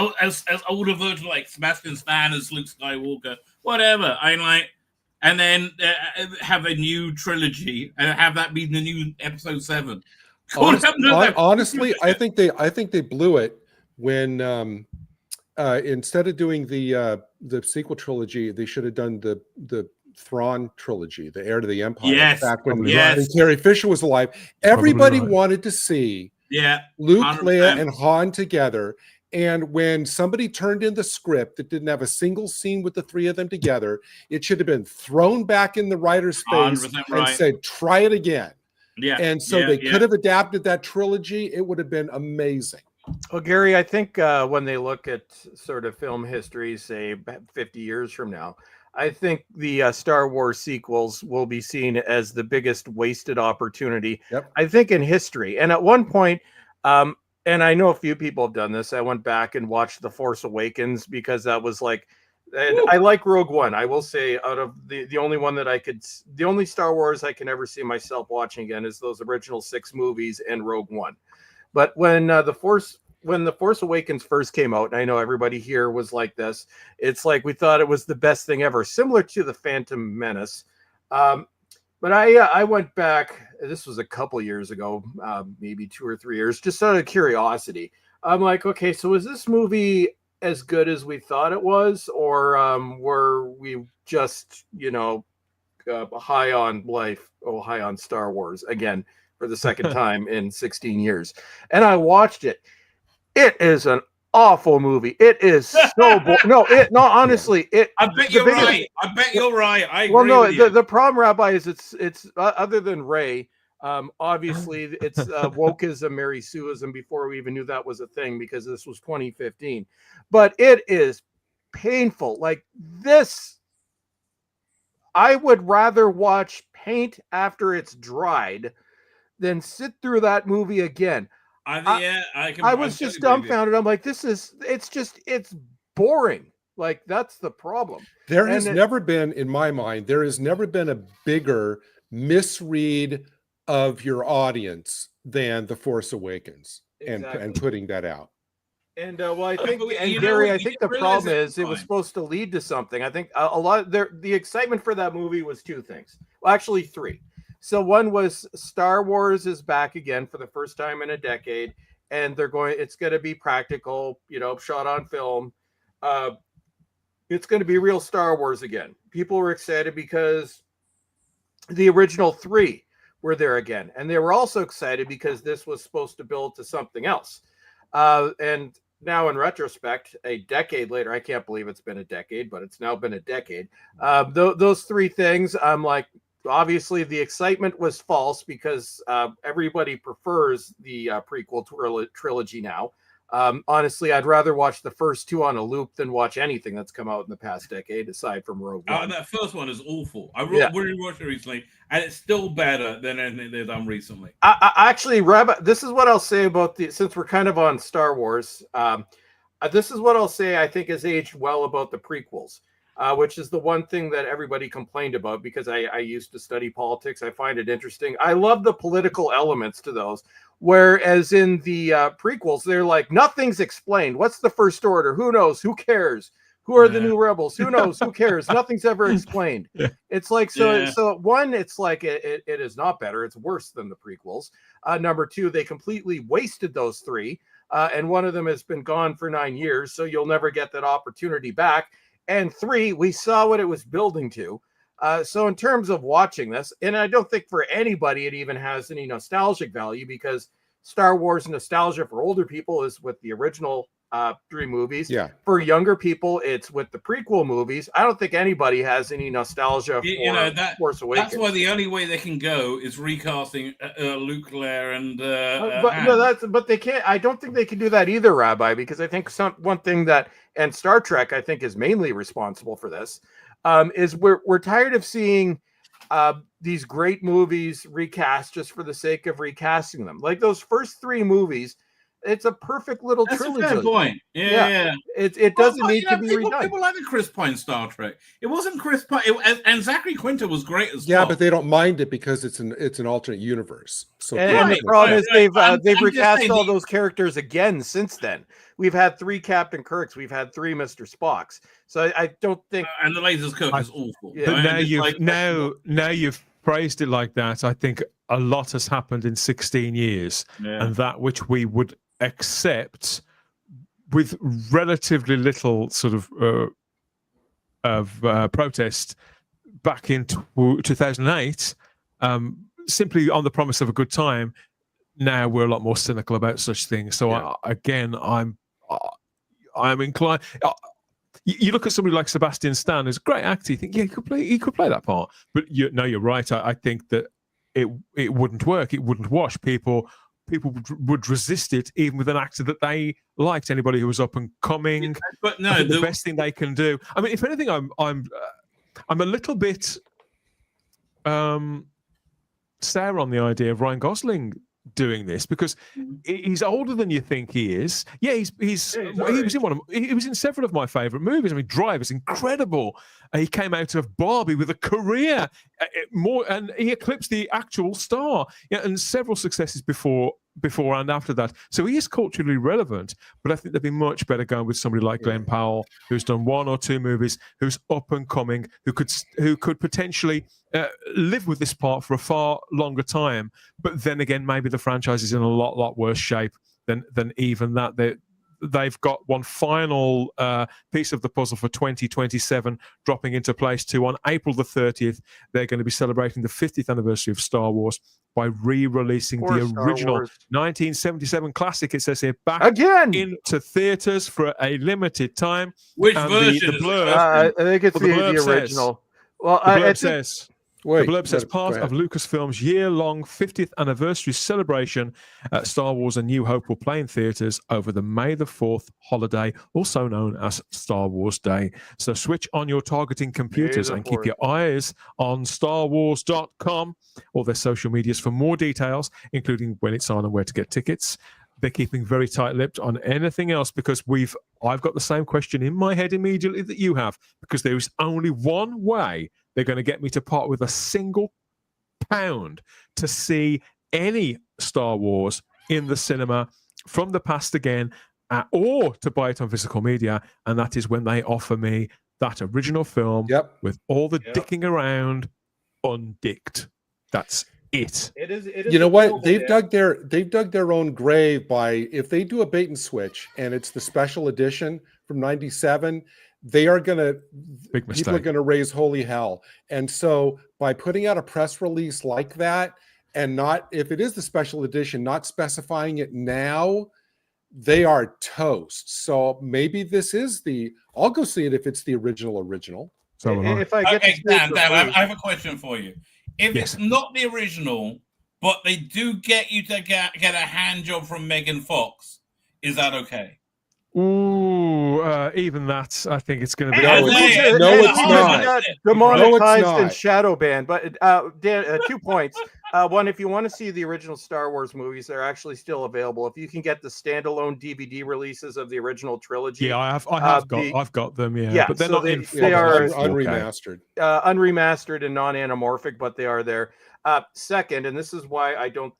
[SPEAKER 1] older versions like Sebastian Stan as Luke Skywalker, whatever. And then have a new trilogy and have that be the new Episode 7.
[SPEAKER 2] Honestly, I think they blew it when instead of doing the sequel trilogy, they should have done the Thrawn trilogy, the Heir to the Empire.
[SPEAKER 1] Yes,
[SPEAKER 2] back when Carrie Fisher was alive. Everybody wanted to see Luke, 100%. Leia, and Han together. And when somebody turned in the script that didn't have a single scene with the three of them together, it should have been thrown back in the writer's face and said, try it again.
[SPEAKER 1] Yeah.
[SPEAKER 2] And so they could have adapted that trilogy. It would have been amazing.
[SPEAKER 3] Well, Gary, I think when they look at sort of film history, say 50 years from now, I think the Star Wars sequels will be seen as the biggest wasted opportunity, I think, in history. And at one point, and I know a few people have done this, I went back and watched The Force Awakens because that was like, and I like Rogue One. I will say out of the only one that the only Star Wars I can ever see myself watching again is those original 6 movies and Rogue One. But when The Force Awakens first came out, and I know everybody here was like this, it's like we thought it was the best thing ever, similar to The Phantom Menace. But I went back, this was a couple years ago, maybe 2 or 3 years, just out of curiosity. I'm like, okay, so is this movie as good as we thought it was, or were we just, high on life, high on Star Wars again for the second time in 16 years? And I watched it. It is an awful movie. It is so honestly,
[SPEAKER 1] I bet you're right. I bet you're right. I agree.
[SPEAKER 3] Well, no, the problem, Rabbi, is it's other than Rey. Obviously, it's wokeism, Mary Sueism before we even knew that was a thing because this was 2015. But it is painful. Like this, I would rather watch paint after it's dried than sit through that movie again. I was just dumbfounded. I'm like, it's boring. Like, that's the problem.
[SPEAKER 2] There has never been, in my mind, there has never been a bigger misread of your audience than The Force Awakens and putting that out.
[SPEAKER 3] And I think, Gary, I think the problem is it was supposed to lead to something. I think a lot of the excitement for that movie was 2 things. Well, actually 3. So one was Star Wars is back again for the first time in a decade, and it's going to be practical, shot on film. It's going to be real Star Wars again. People were excited because the original 3 were there again. And they were also excited because this was supposed to build to something else. And now in retrospect, a decade later, I can't believe it's been a decade, but it's now been a decade. Those 3 things, I'm like, obviously the excitement was false because everybody prefers the prequel trilogy now. Honestly, I'd rather watch the first 2 on a loop than watch anything that's come out in the past decade, aside from Rogue One.
[SPEAKER 1] That first one is awful. I rewatched it recently, and it's still better than anything they've done recently.
[SPEAKER 3] Actually, Rabbi, this is what I'll say about since we're kind of on Star Wars. This is what I'll say I think has aged well about the prequels. which is the one thing that everybody complained about because I used to study politics. I find it interesting. I love the political elements to those. Whereas in the prequels, they're like, nothing's explained. What's the First Order? Who knows? Who cares? Who are the new rebels? Who knows? Who cares? Nothing's ever explained. It's like, so one, it's like it is not better. It's worse than the prequels. Number two, they completely wasted those three. And one of them has been gone for 9 years. So you'll never get that opportunity back. And three, we saw what it was building to. So in terms of watching this, and I don't think for anybody it even has any nostalgic value, because Star Wars nostalgia for older people is with the original 3 movies.
[SPEAKER 2] Yeah.
[SPEAKER 3] For younger people, it's with the prequel movies. I don't think anybody has any nostalgia for Force Awakens.
[SPEAKER 1] That's why the only way they can go is recasting Luke, Leia, and
[SPEAKER 3] but they can't. I don't think they can do that either, Rabbi, because I think one thing that, and Star Trek I think is mainly responsible for this, is we're tired of seeing these great movies recast just for the sake of recasting them. Like those first 3 movies, it's a perfect little trilogy.
[SPEAKER 1] That's a fair point. Yeah.
[SPEAKER 3] It doesn't need to be redone.
[SPEAKER 1] People like the Chris Pine Star Trek. It wasn't Chris Pine, and Zachary Quinto was great as well.
[SPEAKER 2] Yeah, but they don't mind it because it's an alternate universe. So
[SPEAKER 3] and the problem is they've recast all those characters again since then. We've had 3 Captain Kirks. We've had 3 Mr. Spocks. So I don't think.
[SPEAKER 1] And the Lasers Cook is awful.
[SPEAKER 4] Yeah. But now you've phrased it like that. I think a lot has happened in 16 years, and that which we would accept with relatively little sort of protest back in 2008, simply on the promise of a good time. Now we're a lot more cynical about such things. So I'm inclined. You look at somebody like Sebastian Stan, who's a great actor. You think, he could play that part. But you're right. I think that it wouldn't work. It wouldn't wash. People would resist it, even with an actor that they liked. Anybody who was up and coming,
[SPEAKER 1] but no,
[SPEAKER 4] the best thing they can do. I mean, if anything, I'm a little bit sour on the idea of Ryan Gosling doing this, because he's older than you think he is. Yeah, he was in several of my favorite movies. I mean, Drive is incredible. He came out of Barbie with a career and he eclipsed the actual star. Yeah, and several successes before and after that. So he is culturally relevant, but I think they'd be much better going with somebody like Glenn Powell, who's done 1 or 2 movies, who's up and coming, who could potentially live with this part for a far longer time. But then again, maybe the franchise is in a lot worse shape than even that. They've got one final piece of the puzzle for 2027 dropping into place too. On April the 30th, they're going to be celebrating the 50th anniversary of Star Wars by re-releasing the original 1977 classic, it says here, back again into theaters for a limited time.
[SPEAKER 1] Which version?
[SPEAKER 3] The blurb, I think it's the original. Well,
[SPEAKER 4] the blurb says... The blurb says, part of Lucasfilm's year-long 50th anniversary celebration, Star Wars A New Hope will play in theaters over the May the 4th holiday, also known as Star Wars Day. So switch on your targeting computers and keep your eyes on StarWars.com or their social medias for more details, including when it's on and where to get tickets. They're keeping very tight-lipped on anything else, because I've got the same question in my head immediately that you have, because there is only one way they're going to get me to part with a single pound to see any Star Wars in the cinema from the past again, or to buy it on physical media, and that is when they offer me that original film with all the dicking around undicked. That's it.
[SPEAKER 3] It is
[SPEAKER 2] you know what? They've dug their own grave by, if they do a bait and switch and it's the special edition from '97, people are going to raise holy hell. And so by putting out a press release like that, and not, if it is the special edition, not specifying it now, they are toast. So maybe this is I'll go see it if it's the original.
[SPEAKER 4] So
[SPEAKER 3] if I get
[SPEAKER 1] Dan, I have a question for you. If it's not the original, but they do get you to get a hand job from Megan Fox, is that okay?
[SPEAKER 4] Ooh, even that, I think it's going to be.
[SPEAKER 2] No, it's not.
[SPEAKER 3] Demonetized and shadow banned. But Dan, 2 points. One, if you want to see the original Star Wars movies, they're actually still available. If you can get the standalone DVD releases of the original trilogy,
[SPEAKER 4] Yeah, I've got them. Yeah, but they're
[SPEAKER 3] so
[SPEAKER 4] not
[SPEAKER 3] they are
[SPEAKER 2] unremastered,
[SPEAKER 3] unremastered and non-anamorphic, but they are there. Second, and this is why I don't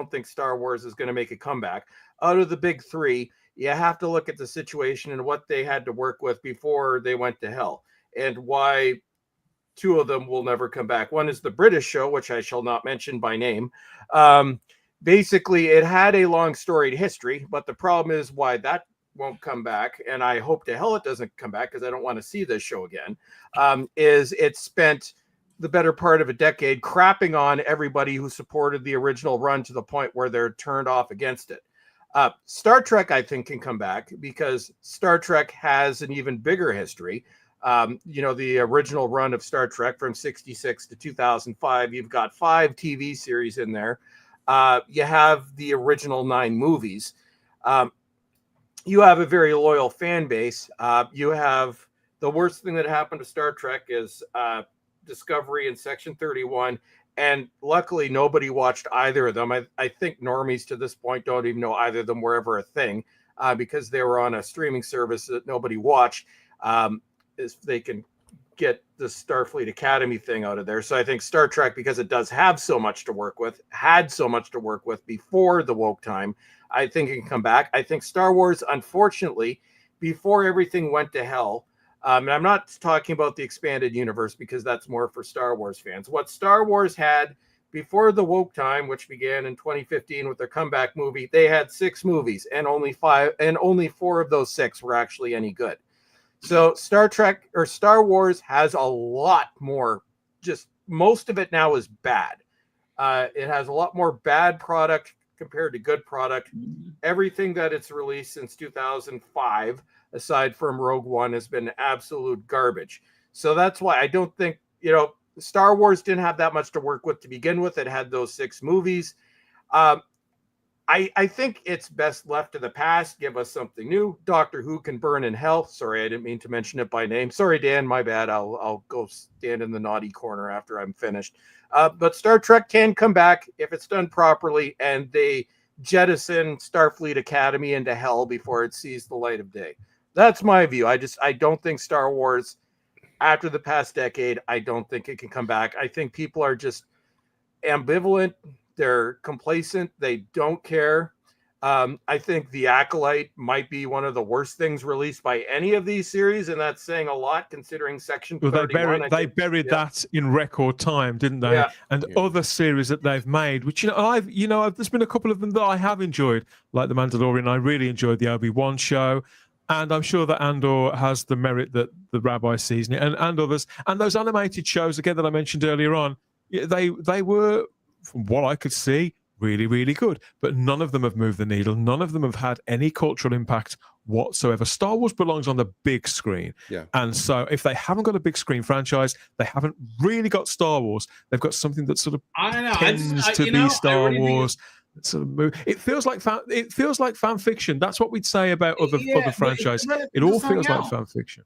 [SPEAKER 3] think Star Wars is going to make a comeback. Out of the big three, you have to look at the situation and what they had to work with before they went to hell, and why two of them will never come back. One is the British show, which I shall not mention by name. Basically, it had a long storied history, but the problem is why that won't come back, and I hope to hell it doesn't come back because I don't want to see this show again, is it spent the better part of a decade crapping on everybody who supported the original run to the point where they're turned off against it. Star Trek, I think, can come back because Star Trek has an even bigger history. The original run of Star Trek from 1966 to 2005, you've got 5 TV series in there. You have the original 9 movies. You have a very loyal fan base. You have the worst thing that happened to Star Trek is Discovery and Section 31. And luckily, nobody watched either of them. I think normies to this point don't even know either of them were ever a thing because they were on a streaming service that nobody watched. If they can get the Starfleet Academy thing out of there. So I think Star Trek, because it does have so much to work with, had so much to work with before the woke time, I think it can come back. I think Star Wars, unfortunately, before everything went to hell, and I'm not talking about the expanded universe because that's more for Star Wars fans. What Star Wars had before the woke time, which began in 2015 with their comeback movie, they had 6 movies and only 4 of those 6 were actually any good. So Star Trek or Star Wars has a lot more, just most of it now is bad. It has a lot more bad product compared to good product. Everything that it's released since 2005, aside from Rogue One, has been absolute garbage. So that's why I don't think, Star Wars didn't have that much to work with to begin with. It had those 6 movies. I think it's best left to the past. Give us something new. Doctor Who can burn in hell. Sorry, I didn't mean to mention it by name. Sorry, Dan, my bad. I'll go stand in the naughty corner after I'm finished. But Star Trek can come back if it's done properly, and they jettison Starfleet Academy into hell before it sees the light of day. That's my view. I don't think Star Wars, after the past decade, I don't think it can come back. I think people are just ambivalent. They're complacent. They don't care. I think The Acolyte might be one of the worst things released by any of these series, and that's saying a lot considering Section 31.
[SPEAKER 4] They buried that in record time, didn't they?
[SPEAKER 3] Yeah.
[SPEAKER 4] And other series that they've made, which there's been a couple of them that I have enjoyed, like The Mandalorian. I really enjoyed the Obi-Wan show, and I'm sure that Andor has the merit that the Rabbi sees in it, and others. And those animated shows again that I mentioned earlier on, they were, from what I could see, really, really good. But none of them have moved the needle. None of them have had any cultural impact whatsoever. Star Wars belongs on the big screen.
[SPEAKER 2] Yeah.
[SPEAKER 4] And so if they haven't got a big screen franchise, they haven't really got Star Wars. They've got something that sort of tends to be Star Wars. Sort of move. It feels like fan fiction. That's what we'd say about other franchise. It all feels like fan fiction.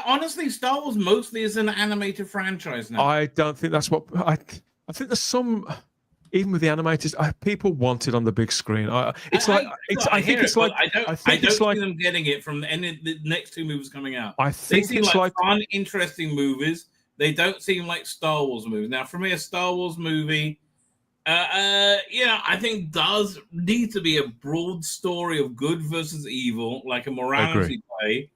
[SPEAKER 1] Honestly, Star Wars mostly is an animated franchise now.
[SPEAKER 4] I don't think that's what I think. There's some, even with the animators, people want it on the big screen. I think it's like
[SPEAKER 1] I don't see them getting it from any of the next 2 movies coming out.
[SPEAKER 4] I think
[SPEAKER 1] they seem like fun, interesting movies. They don't seem like Star Wars movies. Now, for me, a Star Wars movie, I think does need to be a broad story of good versus evil, like a morality play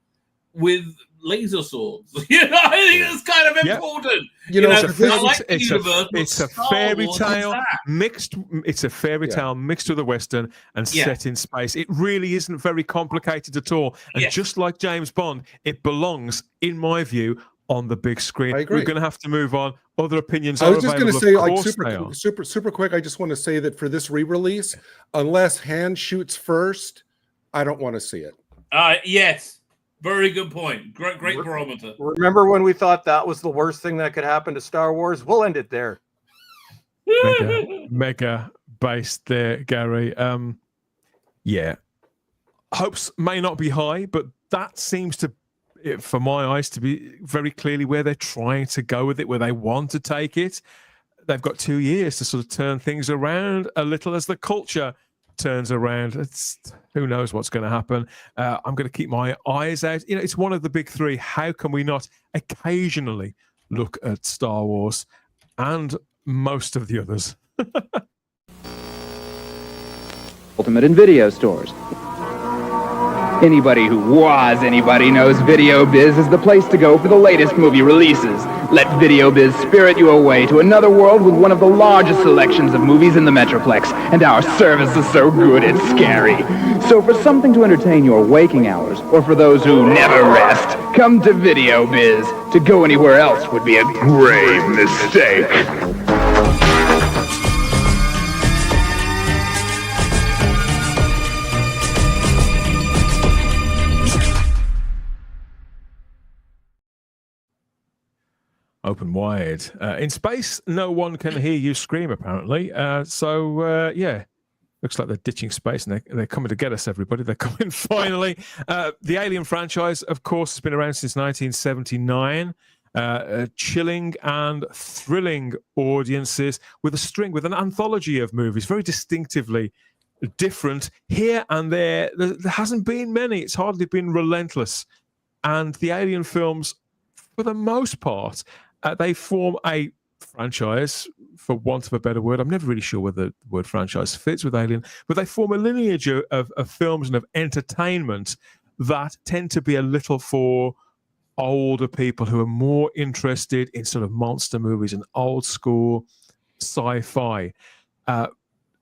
[SPEAKER 1] with laser swords. I think that's kind of important.
[SPEAKER 4] It's a fairy tale mixed. It's a fairy tale mixed with a western and set in space. It really isn't very complicated at all. And just like James Bond, it belongs, in my view, on the big screen.
[SPEAKER 2] I agree.
[SPEAKER 4] We're going to have to move on. Other opinions
[SPEAKER 2] I
[SPEAKER 4] are
[SPEAKER 2] was just
[SPEAKER 4] available.
[SPEAKER 2] going to say, like, super quick. I just want to say that for this re-release, unless Hand shoots first, I don't want to see it.
[SPEAKER 1] Yes. Very good point. Great barometer.
[SPEAKER 3] Remember when we thought that was the worst thing that could happen to Star Wars? We'll end it there.
[SPEAKER 4] Mega based there, Gary. Hopes may not be high, but that seems to, for my eyes, to be very clearly where they're trying to go with it, where they want to take it. they've got 2 years to sort of turn things around a little as the culture turns around. Who knows what's going to happen. I'm going to keep my eyes out. It's one of the big three. How can we not occasionally look at Star Wars and most of the others?
[SPEAKER 10] Ultimate in video stores. Anybody knows Video Biz is the place to go for the latest movie releases. Let Video Biz spirit you away to another world with one of the largest selections of movies in the Metroplex, and our service is so good it's scary. So for something to entertain your waking hours, or for those who never rest, come to Video Biz. To go anywhere else would be a grave mistake.
[SPEAKER 4] Open wide. In space, no one can hear you scream, apparently. Yeah, looks like they're ditching space and they're coming to get us, everybody. They're coming finally. The Alien franchise, of course, has been around since 1979. Chilling and thrilling audiences with an anthology of movies, very distinctively different here and there. There hasn't been many. It's hardly been relentless. And the Alien films, for the most part, they form a franchise, for want of a better word. I'm never really sure whether the word franchise fits with Alien, but they form a lineage of films and of entertainment that tend to be a little for older people who are more interested in sort of monster movies and old school sci-fi.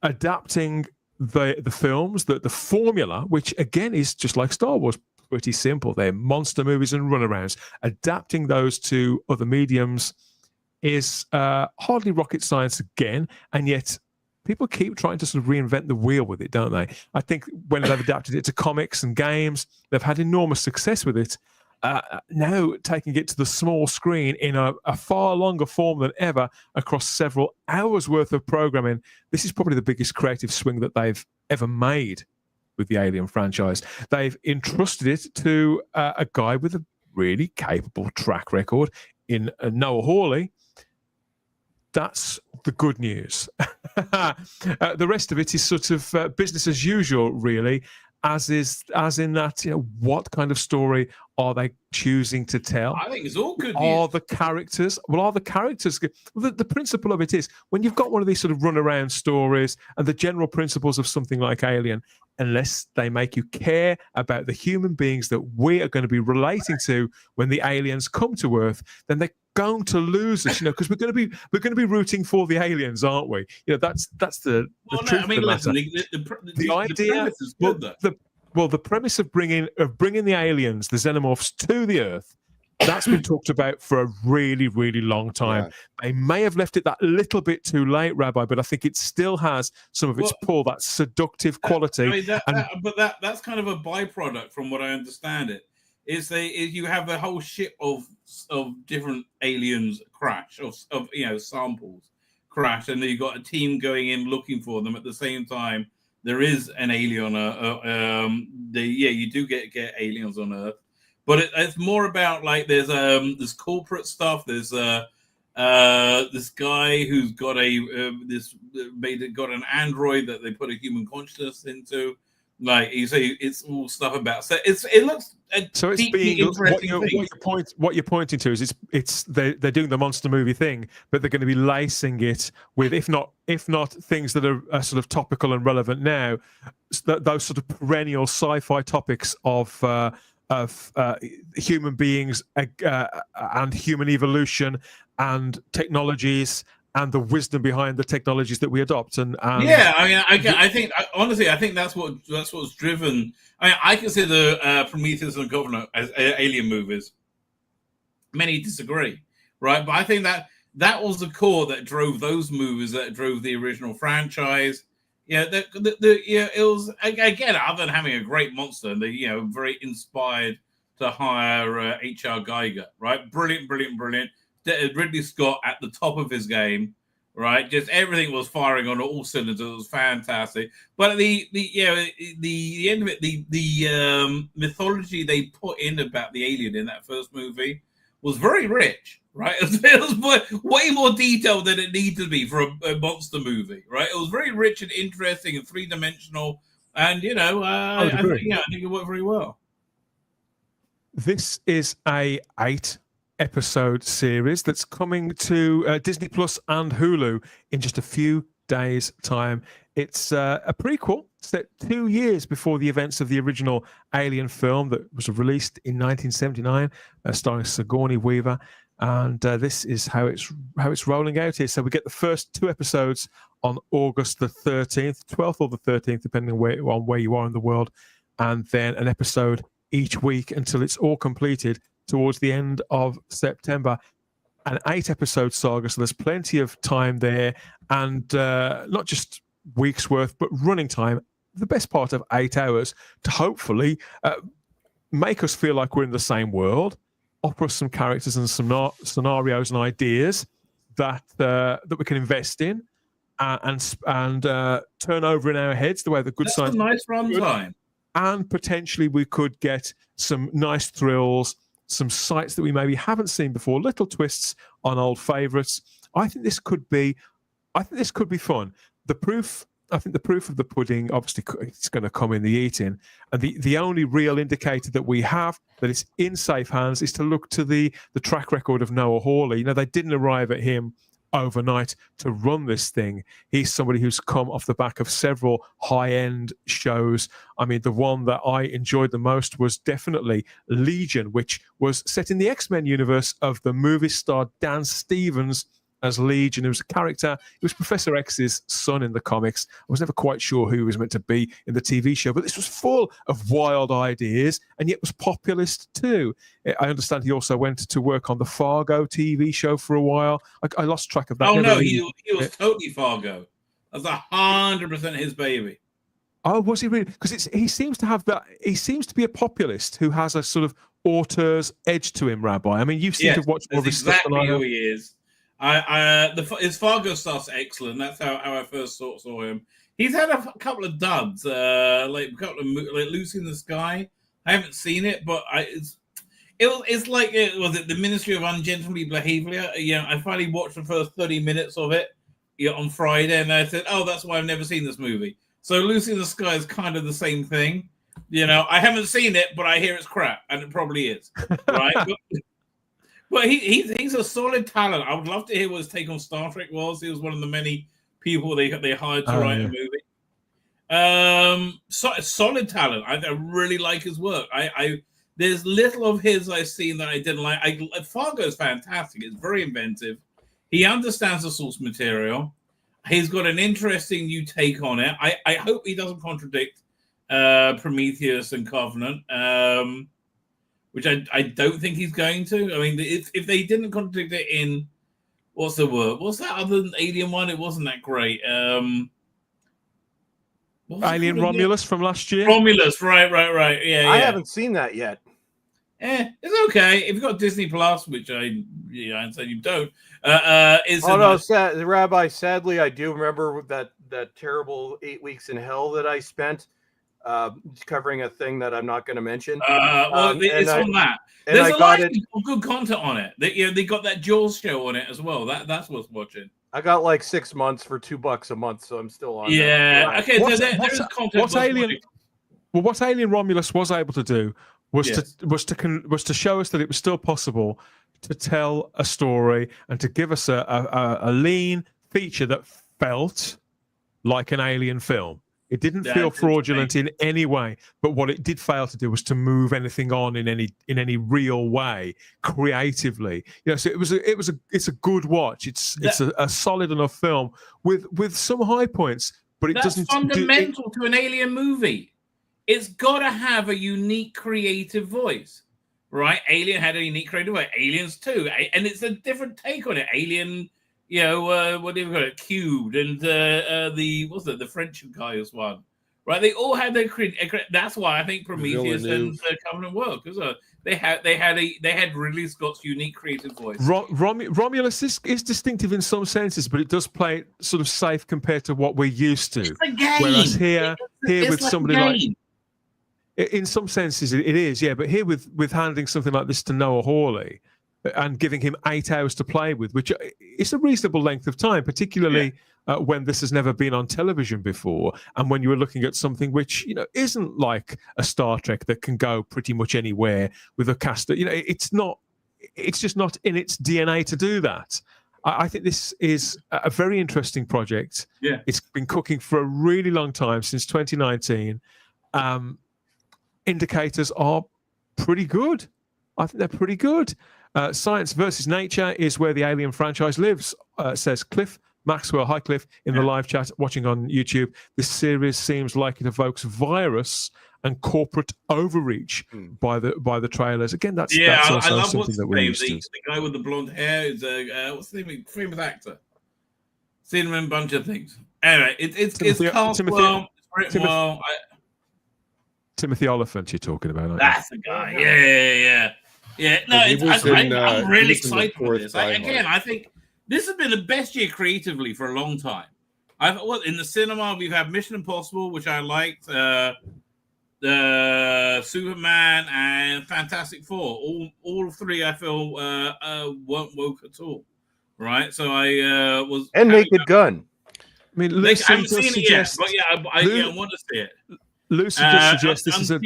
[SPEAKER 4] Adapting the films, the formula, which again is just like Star Wars, pretty simple. They're monster movies and runarounds. Adapting those to other mediums is hardly rocket science again, and yet people keep trying to sort of reinvent the wheel with it, don't they? I think when they've adapted it to comics and games, they've had enormous success with it. Now taking it to the small screen in a far longer form than ever across several hours worth of programming, this is probably the biggest creative swing that they've ever made with the Alien franchise. They've entrusted it to a guy with a really capable track record in Noah Hawley. That's the good news. The rest of it is sort of business as usual, really, as in that, what kind of story are they choosing to tell?
[SPEAKER 1] I think it's all good
[SPEAKER 4] Are
[SPEAKER 1] news.
[SPEAKER 4] the characters good? Well, the principle of it is, when you've got one of these sort of runaround stories and the general principles of something like Alien, unless they make you care about the human beings that we are going to be relating to when the aliens come to Earth, then they're going to lose us, because we're going to be rooting for the aliens, aren't we? That's the truth of the matter. The idea,
[SPEAKER 1] premise is good,
[SPEAKER 4] the premise of bringing the aliens, the xenomorphs, to the Earth, that's been talked about for a really, really long time. Yeah. They may have left it that little bit too late, Rabbi, but I think it still has some of its pull, that seductive quality.
[SPEAKER 1] That's kind of a byproduct, from what I understand it. Is you have the whole ship of different aliens crash, of samples crash, and then you've got a team going in looking for them. At the same time, there is an alien. You do get aliens on Earth. But it's more about, like, there's corporate stuff. There's this guy who's got got an android that they put a human consciousness into. Like, you say, it's all stuff about. So it looks
[SPEAKER 4] what you're pointing to is they're doing the monster movie thing, but they're going to be lacing it with, if not things that are sort of topical and relevant now, those sort of perennial sci-fi topics of human beings and human evolution and technologies and the wisdom behind the technologies that we adopt.
[SPEAKER 1] I think honestly, I think that's what's driven. I consider Prometheus and Covenant as alien movies. Many disagree, right? But I think that was the core that drove those movies, that drove the original franchise. It was, again, other than having a great monster, very inspired to hire H.R. Geiger, right? Brilliant. Ridley Scott at the top of his game, right? Just everything was firing on all cylinders. It was fantastic. But at the end of it, the mythology they put in about the alien in that first movie was very rich, right? It was way more detailed than it needed to be for a monster movie, right? It was very rich and interesting and three-dimensional, and I think it worked very well.
[SPEAKER 4] This is a 8-episode series that's coming to Disney Plus and Hulu in just a few days' time. It's a prequel set 2 years before the events of the original Alien film that was released in 1979, starring Sigourney Weaver. And this is how it's rolling out here. So we get the first 2 episodes on August the 13th, 12th or the 13th, depending on where you are in the world, and then an episode each week until it's all completed towards the end of September. An 8-episode saga, so there's plenty of time there, and not just weeks worth, but running time, the best part of 8 hours, to hopefully make us feel like we're in the same world, offer us some characters and some scenarios and ideas that we can invest in and turn over in our heads the way the good
[SPEAKER 1] That's
[SPEAKER 4] science.
[SPEAKER 1] a nice runtime.
[SPEAKER 4] And potentially we could get some nice thrills, some sights that we maybe haven't seen before, little twists on old favourites. I think this could be fun. I think the proof of the pudding, obviously, it's going to come in the eating. And the only real indicator that we have that it's in safe hands is to look to the track record of Noah Hawley. They didn't arrive at him overnight to run this thing. He's somebody who's come off the back of several high-end shows. I mean, the one that I enjoyed the most was definitely Legion, which was set in the X-Men universe of the movie star Dan Stevens as Legion. It was a character. He was Professor X's son in the comics. I was never quite sure who he was meant to be in the TV show, but this was full of wild ideas and yet was populist too. I understand he also went to work on the Fargo TV show for a while. I lost track of that.
[SPEAKER 1] Oh, no, he was totally Fargo. That's 100% his baby.
[SPEAKER 4] Oh, was he really? Because he seems to have that. He seems to be a populist who has a sort of auteur's edge to him, Rabbi. I mean, you've seen to watch more of his stuff than I have.
[SPEAKER 1] Exactly who he is. His Fargo stuff's excellent. That's how I first saw him. He's had a couple of duds, like Lucy in the Sky. I haven't seen it, but it's like was it the Ministry of Ungentlemanly Behavior? I finally watched the first 30 minutes of it on Friday, and I said, "Oh, that's why I've never seen this movie." So Lucy in the Sky is kind of the same thing. I haven't seen it, but I hear it's crap, and it probably is, right? But he's a solid talent. I would love to hear what his take on Star Trek was. He was one of the many people they hired to write a movie. Solid talent. I really like his work. There's little of his I've seen that I didn't like. Fargo is fantastic. It's very inventive. He understands the source material. He's got an interesting new take on it. I hope he doesn't contradict Prometheus and Covenant. Which I don't think he's going to. I mean, if they didn't contradict it in, what's the word? What's that other than Alien one? It wasn't that great. Alien
[SPEAKER 4] Romulus from last year?
[SPEAKER 1] Romulus, right. Yeah,
[SPEAKER 3] I haven't seen that yet.
[SPEAKER 1] It's okay. If you've got Disney Plus, which I said you don't.
[SPEAKER 3] Rabbi, sadly, I do remember that terrible 8 weeks in hell that I spent. Covering a thing that I'm not going to mention.
[SPEAKER 1] It's on that. There's a lot of good content on it. They got that Jaws show on it as well. That's worth watching.
[SPEAKER 3] I got like 6 months for $2 a month, so I'm still on.
[SPEAKER 1] Yeah.
[SPEAKER 3] That.
[SPEAKER 1] Okay. There's content.
[SPEAKER 4] What Alien Romulus was able to do was to show us that it was still possible to tell a story and to give us a lean feature that felt like an alien film. It didn't feel fraudulent in any way, but what it did fail to do was to move anything on in any real way, creatively. So it's a good watch. It's a solid enough film with some high points, but it doesn't.
[SPEAKER 1] That's fundamental to an alien movie. It's got to have a unique creative voice, right? Alien had a unique creative voice. Aliens too, and it's a different take on it. Alien. What do you call it? Cubed and the French guy as well, right? They all had their that's why I think Prometheus and Covenant work because they had Ridley Scott's unique creative voice.
[SPEAKER 4] Romulus is distinctive in some senses, but it does play it sort of safe compared to what we're used to.
[SPEAKER 1] It's a game.
[SPEAKER 4] Whereas here with
[SPEAKER 1] like
[SPEAKER 4] somebody like, in some senses it is, yeah. But here with handing something like this to Noah Hawley. and giving him 8 hours to play with, which is a reasonable length of time, particularly when this has never been on television before, and when you were looking at something which isn't like a Star Trek that can go pretty much anywhere with a cast. It's just not in its DNA to do that. I think this is a very interesting project.
[SPEAKER 1] Yeah,
[SPEAKER 4] it's been cooking for a really long time, since 2019. Indicators are pretty good. I think they're pretty good. Science versus nature is where the Alien franchise lives, says Cliff Maxwell. Hi, Cliff, in the live chat watching on YouTube. This series seems like it evokes virus and corporate overreach by the trailers. Again, that's also
[SPEAKER 1] I love
[SPEAKER 4] something that we're used to.
[SPEAKER 1] The guy with the blonde hair is what's the name? Famous actor. Seen him in a bunch of things. Anyway, it's cast well, it's written well.
[SPEAKER 4] Timothy Oliphant, you're talking about, aren't you?
[SPEAKER 1] That's the guy. Yeah. No, I'm really excited for this. Again, I think this has been the best year creatively for a long time. In the cinema, we've had Mission Impossible, which I liked, the Superman and Fantastic Four. All three I feel weren't woke at all. Right? So I was
[SPEAKER 3] and Naked Gun.
[SPEAKER 4] I mean, Lucy
[SPEAKER 1] I haven't seen it yet, but I want to see it.
[SPEAKER 4] Lucy just suggests this is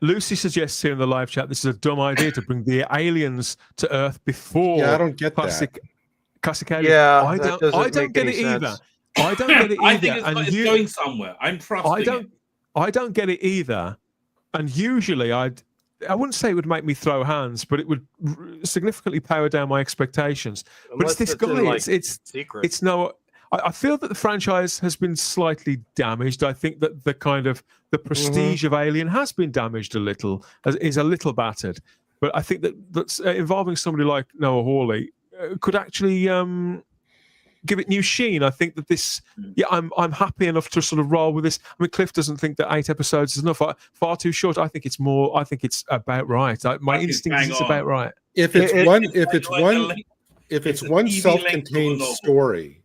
[SPEAKER 4] Lucy suggests here in the live chat this is a dumb idea to bring the aliens to Earth before.
[SPEAKER 2] Yeah, I don't get
[SPEAKER 4] classic aliens.
[SPEAKER 3] Yeah,
[SPEAKER 4] I don't get it either. I don't get it either.
[SPEAKER 1] I think it's going somewhere. I'm trusting
[SPEAKER 4] I don't get it either. And usually I wouldn't say it would make me throw hands, but it would significantly power down my expectations.
[SPEAKER 3] Unless
[SPEAKER 4] but it's this guy. It's
[SPEAKER 3] secret.
[SPEAKER 4] It's no. I feel that the franchise has been slightly damaged. I think that the prestige of Alien has been damaged a little, is a little battered. But I think that's involving somebody like Noah Hawley could actually give it new sheen. I think that this, I'm happy enough to sort of roll with this. I mean, Cliff doesn't think that 8 episodes is enough. Far too short. I think it's more. I think it's about right. My instinct is it's about right.
[SPEAKER 2] If it's one self-contained story.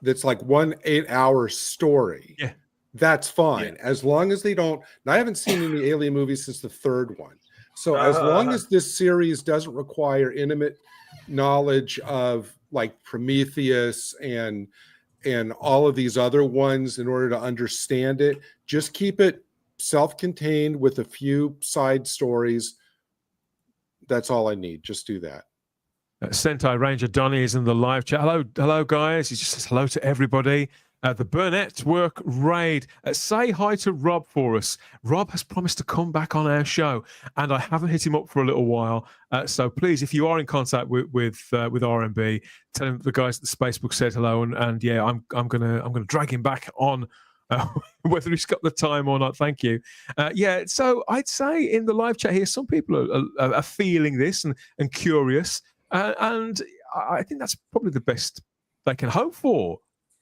[SPEAKER 2] That's like 1 8-hour story.
[SPEAKER 4] Yeah,
[SPEAKER 2] that's fine. As long as they don't. And I haven't seen any Alien movies since the 3rd one. So as long as this series doesn't require intimate knowledge of like Prometheus and all of these other ones in order to understand it, just keep it self-contained with a few side stories. That's all I need. Just do that.
[SPEAKER 4] Sentai Ranger Donny is in the live chat. Hello, guys. He just says hello to everybody. The Burnett Work Raid. Say hi to Rob for us. Rob has promised to come back on our show, and I haven't hit him up for a little while. So please, if you are in contact with RMB, tell him the guys at the Spacebook said hello, and yeah, I'm gonna drag him back on. Whether he's got the time or not, thank you. So I'd say in the live chat here, some people are feeling this and curious. And I think that's probably the best they can hope for,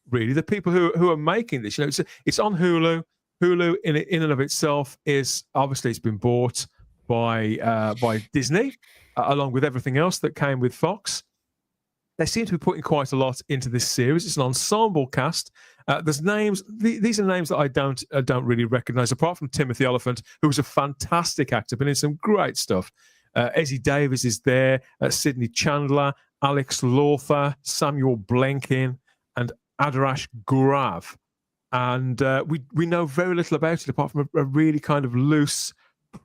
[SPEAKER 4] really. The people who are making this, it's on Hulu. Hulu in and of itself is obviously it's been bought by Disney, along with everything else that came with Fox. They seem to be putting quite a lot into this series. It's an ensemble cast. There's names. These are names that I don't really recognize, apart from Timothy Oliphant, who's a fantastic actor, been in some great stuff. Ezzie Davis is there, Sidney Chandler, Alex Lawther, Samuel Blenkin, and Adarash Gurav. And we know very little about it, apart from a really kind of loose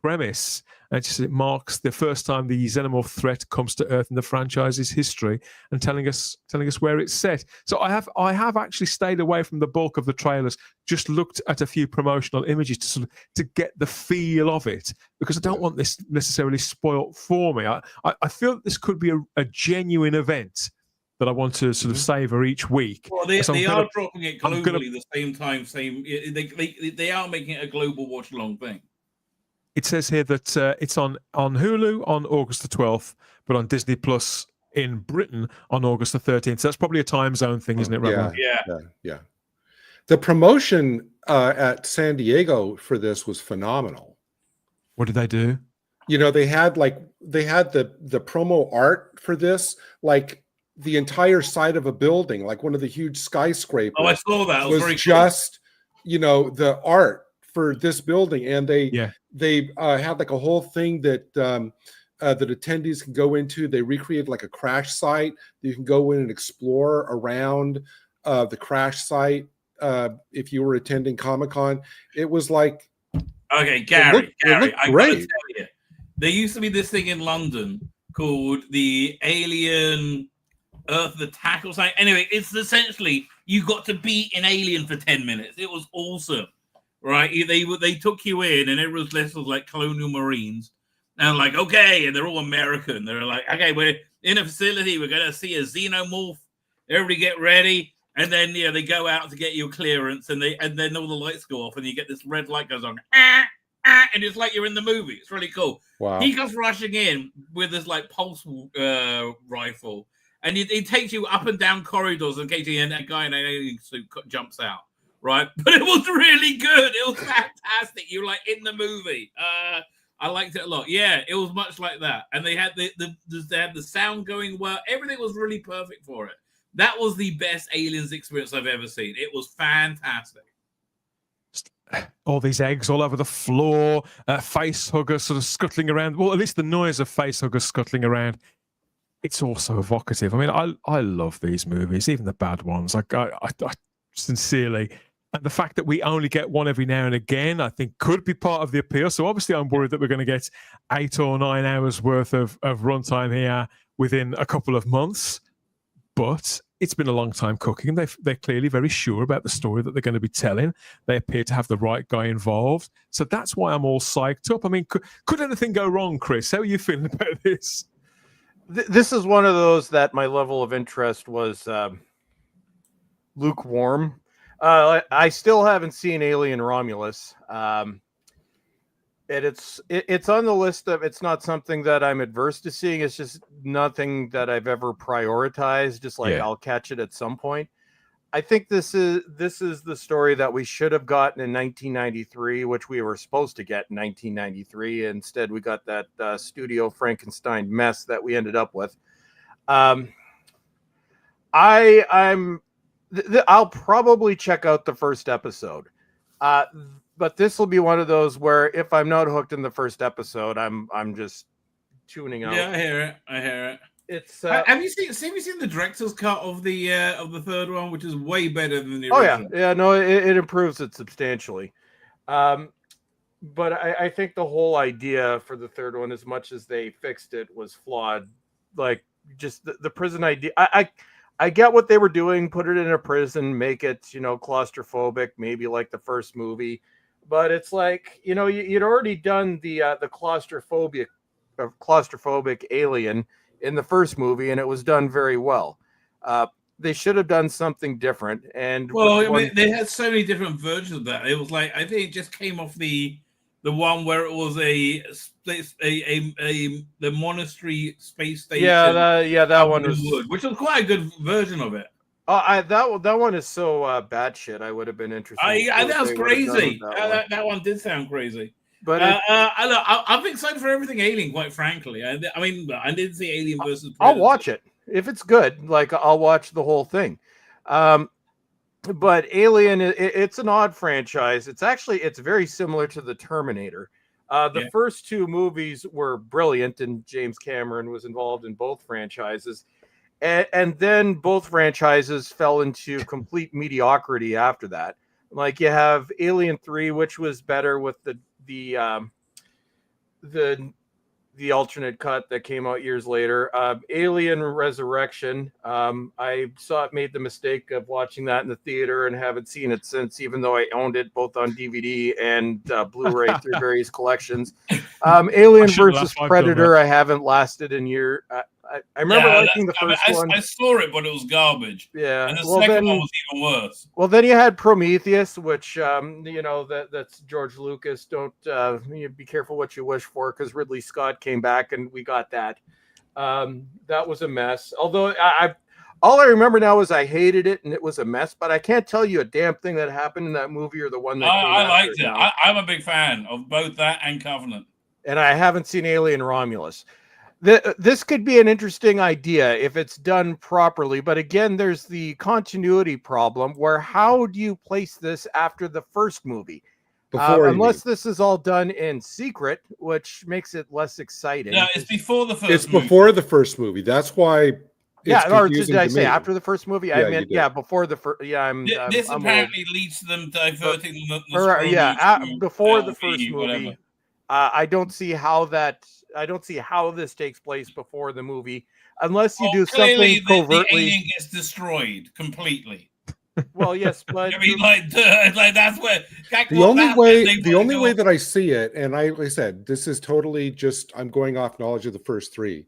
[SPEAKER 4] premise. It marks the first time the xenomorph threat comes to Earth in the franchise's history, and telling us where it's set. So I have actually stayed away from the bulk of the trailers, just looked at a few promotional images to get the feel of it, because I don't want this necessarily spoilt for me. I feel that this could be a genuine event that I want to sort of savor each week.
[SPEAKER 1] Well, they are dropping it globally the same time. They are making it a global watch-along thing.
[SPEAKER 4] It says here that it's on Hulu on August the 12th, but on Disney Plus in Britain on August the 13th. So that's probably a time zone thing, isn't it, Rabbi?
[SPEAKER 1] Yeah.
[SPEAKER 2] The promotion at San Diego for this was phenomenal.
[SPEAKER 4] What did they do?
[SPEAKER 2] They had the promo art for this, like the entire side of a building, like one of the huge skyscrapers.
[SPEAKER 1] Oh, I saw that. It was very
[SPEAKER 2] just cool. The art for this building, and they had like a whole thing that that attendees can go into. They recreated like a crash site. You can go in and explore around the crash site if you were attending Comic-Con. It was like,
[SPEAKER 1] okay, Gary,
[SPEAKER 2] it looked
[SPEAKER 1] I gotta
[SPEAKER 2] great.
[SPEAKER 1] tell you, there used to be this thing in London called the Alien Earth Attack or something. Anyway, it's essentially you got to be in Alien for 10 minutes. It was awesome, right? They took you in, and everyone's dressed as like colonial marines, and like, okay, and they're all American. They're like, okay, we're in a facility. We're gonna see a xenomorph. Everybody get ready. And then they go out to get your clearance, and then all the lights go off, and you get this red light goes on, and it's like you're in the movie. It's really cool.
[SPEAKER 2] Wow.
[SPEAKER 1] He comes rushing in with this like pulse rifle, and it takes you up and down corridors in case a guy in an alien suit jumps out, right? But it was really good. It was fantastic. You're like in the movie. I liked it a lot. Yeah, it was much like that, and they had they had the sound going well. Everything was really perfect for it. That was the best Aliens experience I've ever seen. It was fantastic.
[SPEAKER 4] All these eggs all over the floor, face huggers sort of scuttling around. Well, at least the noise of face huggers scuttling around. It's also evocative. I mean, I love these movies, even the bad ones. I sincerely, and the fact that we only get one every now and again, I think could be part of the appeal. So obviously, I'm worried that we're going to get 8 or 9 hours worth of runtime here within a couple of months. But it's been a long time cooking. They're clearly very sure about the story that they're going to be telling. They appear to have the right guy involved. So that's why I'm all psyched up. I mean, could anything go wrong, Chris? How are you feeling about this?
[SPEAKER 3] This is one of those that my level of interest was lukewarm. I still haven't seen Alien Romulus. It's on the list of, it's not something that I'm adverse to seeing. It's just nothing that I've ever prioritized. Just like I'll catch it at some point. I think this is the story that we should have gotten in 1993, which we were supposed to get in 1993. Instead, we got that Studio Frankenstein mess that we ended up with. I'll probably check out the first episode. But this will be one of those where if I'm not hooked in the first episode, I'm just tuning out.
[SPEAKER 1] Yeah, I hear it.
[SPEAKER 3] It's
[SPEAKER 1] have you seen the director's cut of the third one, which is way better than the original?
[SPEAKER 3] No, it improves it substantially. But I think the whole idea for the third one, as much as they fixed it, was flawed. Like just the prison idea. I get what they were doing, put it in a prison, make it, claustrophobic, maybe like the first movie. But it's like, you'd already done the claustrophobic alien in the first movie, and it was done very well. They should have done something different. And
[SPEAKER 1] they had so many different versions of that. It was like, I think it just came off the one where it was the monastery space station.
[SPEAKER 3] That one was,
[SPEAKER 1] which was quite a good version of it.
[SPEAKER 3] That one is so batshit. I would have been interested.
[SPEAKER 1] That was crazy. That one did sound crazy.
[SPEAKER 3] But
[SPEAKER 1] I'm excited for everything Alien. Quite frankly, I mean, I didn't see Alien versus Predator.
[SPEAKER 3] I'll watch it if it's good. Like I'll watch the whole thing. But Alien, it's an odd franchise. It's very similar to the Terminator. The first two movies were brilliant, and James Cameron was involved in both franchises. And then both franchises fell into complete mediocrity after that. Like you have Alien 3, which was better with the alternate cut that came out years later. Alien Resurrection. I made the mistake of watching that in the theater and haven't seen it since, even though I owned it both on DVD and Blu-ray through various collections. Alien versus Predator. I haven't lasted in years. I remember liking the first one.
[SPEAKER 1] I saw it, but it was garbage.
[SPEAKER 3] Yeah.
[SPEAKER 1] And the second one was even worse.
[SPEAKER 3] Well, then you had Prometheus, which, that's George Lucas. Don't be careful what you wish for, because Ridley Scott came back and we got that. That was a mess. Although all I remember now is I hated it and it was a mess, but I can't tell you a damn thing that happened in that movie or the one that came
[SPEAKER 1] I liked it. I'm a big fan of both that and Covenant.
[SPEAKER 3] And I haven't seen Alien Romulus. This could be an interesting idea if it's done properly, but again, there's the continuity problem where how do you place this after the first movie?
[SPEAKER 2] Before,
[SPEAKER 3] unless this is all done in secret, which makes it less exciting.
[SPEAKER 1] No, it's before the first.
[SPEAKER 2] It's
[SPEAKER 1] movie.
[SPEAKER 2] before the first movie. That's why.
[SPEAKER 3] Yeah, or
[SPEAKER 2] did
[SPEAKER 3] I say after the first movie?
[SPEAKER 2] Yeah,
[SPEAKER 3] I meant before the first. Yeah,
[SPEAKER 1] This
[SPEAKER 3] I'm
[SPEAKER 1] apparently leads to them diverting
[SPEAKER 3] before the first movie.
[SPEAKER 1] Whatever.
[SPEAKER 3] I don't see how this takes place before the movie, unless you do something covertly.
[SPEAKER 1] The alien gets destroyed completely.
[SPEAKER 3] Well, yes, but
[SPEAKER 1] I mean, like that's where
[SPEAKER 2] the only way that I see it, and like I said, this is totally just I'm going off knowledge of the first three,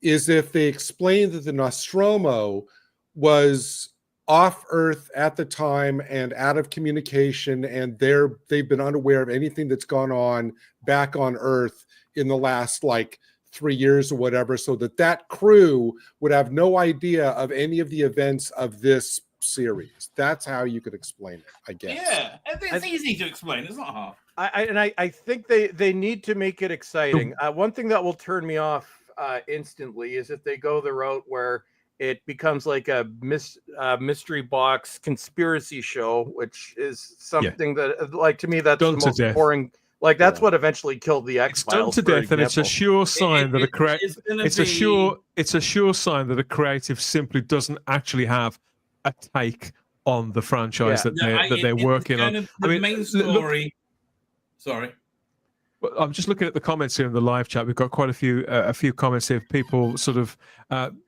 [SPEAKER 2] is if they explain that the Nostromo was off Earth at the time and out of communication, and they've been unaware of anything that's gone on back on Earth in the last like 3 years or whatever, so that crew would have no idea of any of the events of this series. That's how you could explain it, I guess.
[SPEAKER 1] Yeah, it's easy to explain. It's not hard.
[SPEAKER 3] I think they need to make it exciting. One thing that will turn me off instantly is if they go the route where it becomes like a mystery box conspiracy show, which is something that, like, to me, that's
[SPEAKER 4] done
[SPEAKER 3] the most boring. Like, that's what eventually killed the X-Files.
[SPEAKER 4] It's done to death, and it's a sure sign that it's a sure sign that a creative simply doesn't actually have a take on the franchise that they're working on.
[SPEAKER 1] The main story. Sorry.
[SPEAKER 4] I'm just looking at the comments here in the live chat. We've got quite a few comments here of people sort of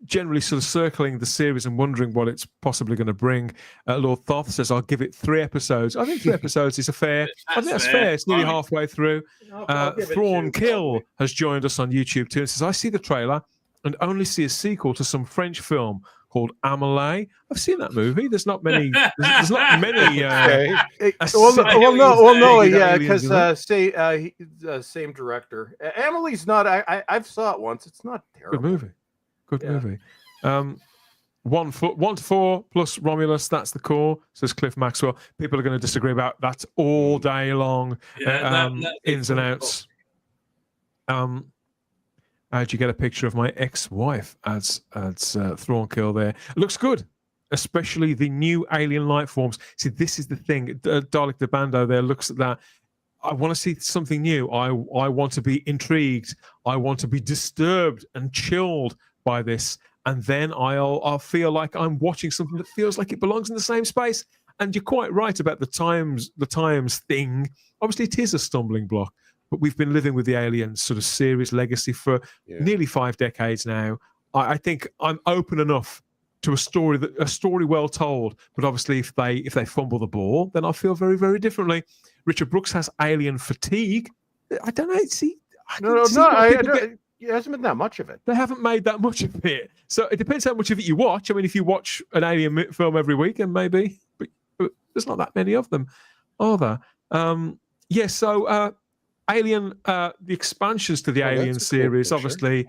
[SPEAKER 4] generally sort of circling the series and wondering what it's possibly going to bring. Lord Thoth says, I'll give it 3 episodes. I think 3 episodes is fair. I think that's fair. It's nearly halfway through. Thrawn Kill has joined us on YouTube too and says, I see the trailer and only see a sequel to some French film called Amelie. I've seen that movie. There's not many. There's not many.
[SPEAKER 3] Because same director. Amelie's not. I've saw it once. It's not terrible.
[SPEAKER 4] Good movie. 1 to 4 plus Romulus. That's the core. Says Cliff Maxwell. People are going to disagree about that all day long. Ins and outs. How'd you get a picture of my ex-wife? Adds Thrawn Kill there. It looks good, especially the new alien life forms. See, this is the thing. Dalek de Bando there looks at that. I want to see something new. I want to be intrigued. I want to be disturbed and chilled by this, and then I'll feel like I'm watching something that feels like it belongs in the same space. And you're quite right about the times thing. Obviously, it is a stumbling block. But we've been living with the Alien sort of series legacy for nearly 5 decades now. I think I'm open enough to a story well told. But obviously, if they fumble the ball, then I feel very, very differently. Richard Brooks has alien fatigue. I don't know.
[SPEAKER 3] It hasn't been that much of it.
[SPEAKER 4] They haven't made that much of it. So it depends how much of it you watch. I mean, if you watch an alien film every week, and maybe, but there's not that many of them, are there? So. Alien, the expansions to the Alien series, obviously,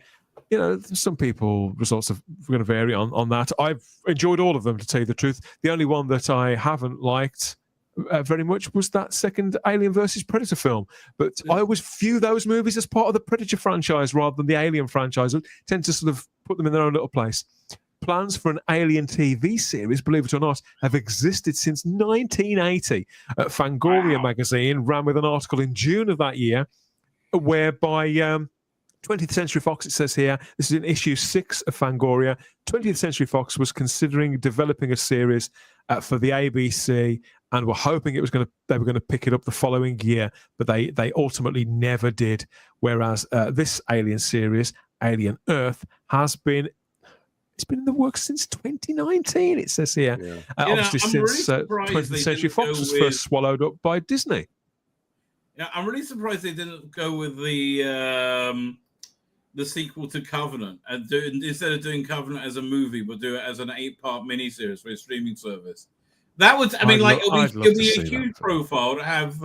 [SPEAKER 4] some people results are going to vary on that. I've enjoyed all of them, to tell you the truth. The only one that I haven't liked very much was that second Alien versus Predator film. But I always view those movies as part of the Predator franchise rather than the Alien franchise. I tend to sort of put them in their own little place. Plans for an Alien TV series, believe it or not, have existed since 1980. Fangoria magazine ran with an article in June of that year, whereby 20th Century Fox, it says here, this is in issue 6 of Fangoria, 20th Century Fox was considering developing a series for the ABC and were hoping they were going to pick it up the following year, but they ultimately never did. Whereas this Alien series, Alien Earth, it's been in the works since 2019, it says here. Obviously, since 20th Century Fox was first swallowed up by Disney.
[SPEAKER 1] Yeah, I'm really surprised they didn't go with the sequel to Covenant and instead of doing Covenant as a movie, we'll do it as an 8-part miniseries for a streaming service. That would, it'll be a huge profile to have.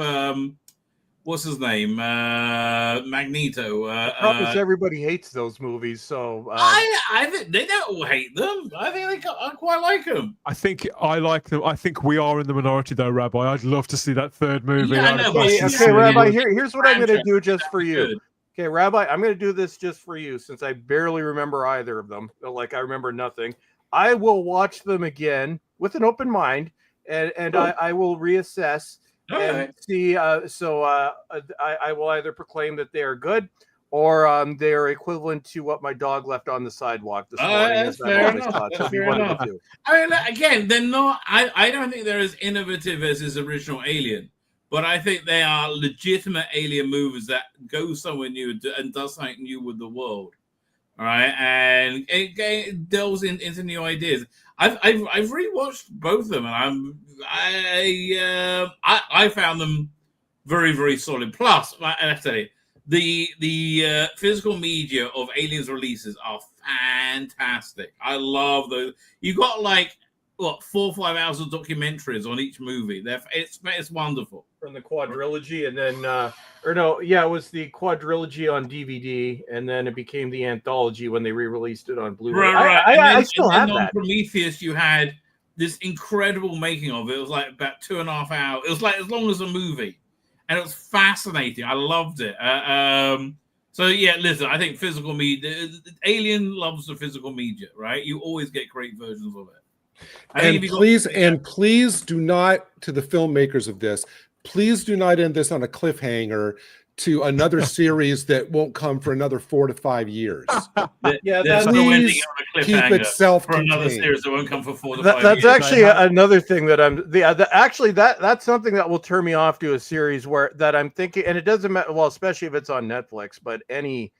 [SPEAKER 1] What's his name? Magneto.
[SPEAKER 3] Problem is everybody hates those movies, so
[SPEAKER 1] I think they don't all hate them. I think I quite like them.
[SPEAKER 4] I think I like them. I think we are in the minority, though, Rabbi. I'd love to see that third movie.
[SPEAKER 3] Okay, Rabbi. Here's what I'm going to do just for you. Okay, Rabbi, I'm going to do this just for you, since I barely remember either of them. Like, I remember nothing. I will watch them again with an open mind, and I will reassess. and see. I will either proclaim that they are good, or they are equivalent to what my dog left on the sidewalk this morning.
[SPEAKER 1] That's fair enough. That's fair enough. I mean, again, they're not. I don't think they're as innovative as his original Alien, but I think they are legitimate Alien movies that go somewhere new and does something new with the world. All right, and it delves into new ideas. I've rewatched both of them, and I found them very, very solid. Plus, I have to say, the physical media of Aliens releases are fantastic. I love those. You got like 4 or 5 hours of documentaries on each movie. It's wonderful.
[SPEAKER 3] From the quadrilogy, and then it was the quadrilogy on DVD, and then it became the anthology when they re-released it on Blu-ray.
[SPEAKER 1] Right.
[SPEAKER 3] I still have
[SPEAKER 1] on
[SPEAKER 3] that.
[SPEAKER 1] Prometheus, you had this incredible making of it. It was like about 2.5 hours. It was like as long as a movie, and it was fascinating. I loved it. So yeah, listen, I think physical media. Alien loves the physical media, right? You always get great versions of it.
[SPEAKER 2] And please do not, to the filmmakers of this, please do not end this on a cliffhanger to another series that won't come for another 4 to 5ve years.
[SPEAKER 1] There's no ending on a
[SPEAKER 2] keep
[SPEAKER 1] cliffhanger
[SPEAKER 2] it self-contained.
[SPEAKER 1] for another series that won't come for 4 to 5 years.
[SPEAKER 3] That's actually another thing that that's something that will turn me off to a series that I'm thinking, and it doesn't matter. Well, especially if it's on Netflix, but any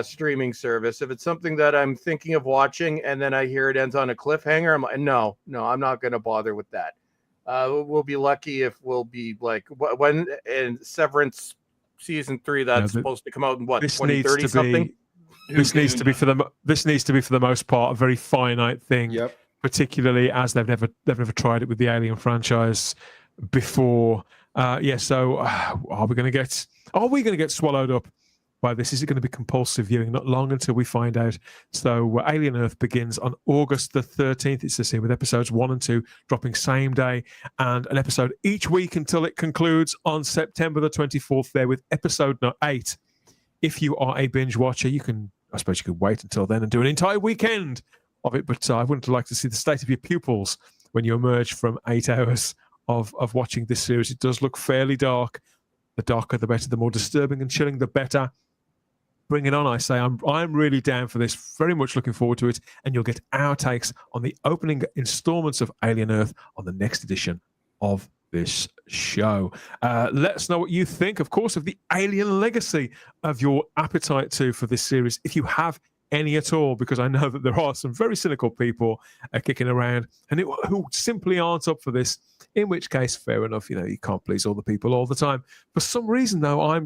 [SPEAKER 3] streaming service, if it's something that I'm thinking of watching and then I hear it ends on a cliffhanger, I'm like, no, I'm not going to bother with that. We'll be lucky if we'll be like when in Severance season 3 that's supposed to come out in what 2030 something.
[SPEAKER 4] This needs to be for the most part a very finite thing.
[SPEAKER 2] Yep.
[SPEAKER 4] Particularly as they've never tried it with the Alien franchise before. So are we going to get swallowed up by this? Is it going to be compulsive viewing? Not long until we find out. So Alien Earth begins on August the 13th. It's the same with episodes 1 and 2 dropping same day, and an episode each week until it concludes on September the 24th there with episode 8. If you are a binge watcher, I suppose you could wait until then and do an entire weekend of it, but I wouldn't like to see the state of your pupils when you emerge from 8 hours of watching this series. It does look fairly dark. The darker the better, the more disturbing and chilling the better. Bring it on, I say. I'm really down for this. Very much looking forward to it. And you'll get our takes on the opening installments of Alien Earth on the next edition of this show. Let us know what you think, of course, of the Alien legacy, of your appetite for this series, if you have any at all, because I know that there are some very cynical people kicking around and who simply aren't up for this, in which case, fair enough, you can't please all the people all the time. For some reason, though,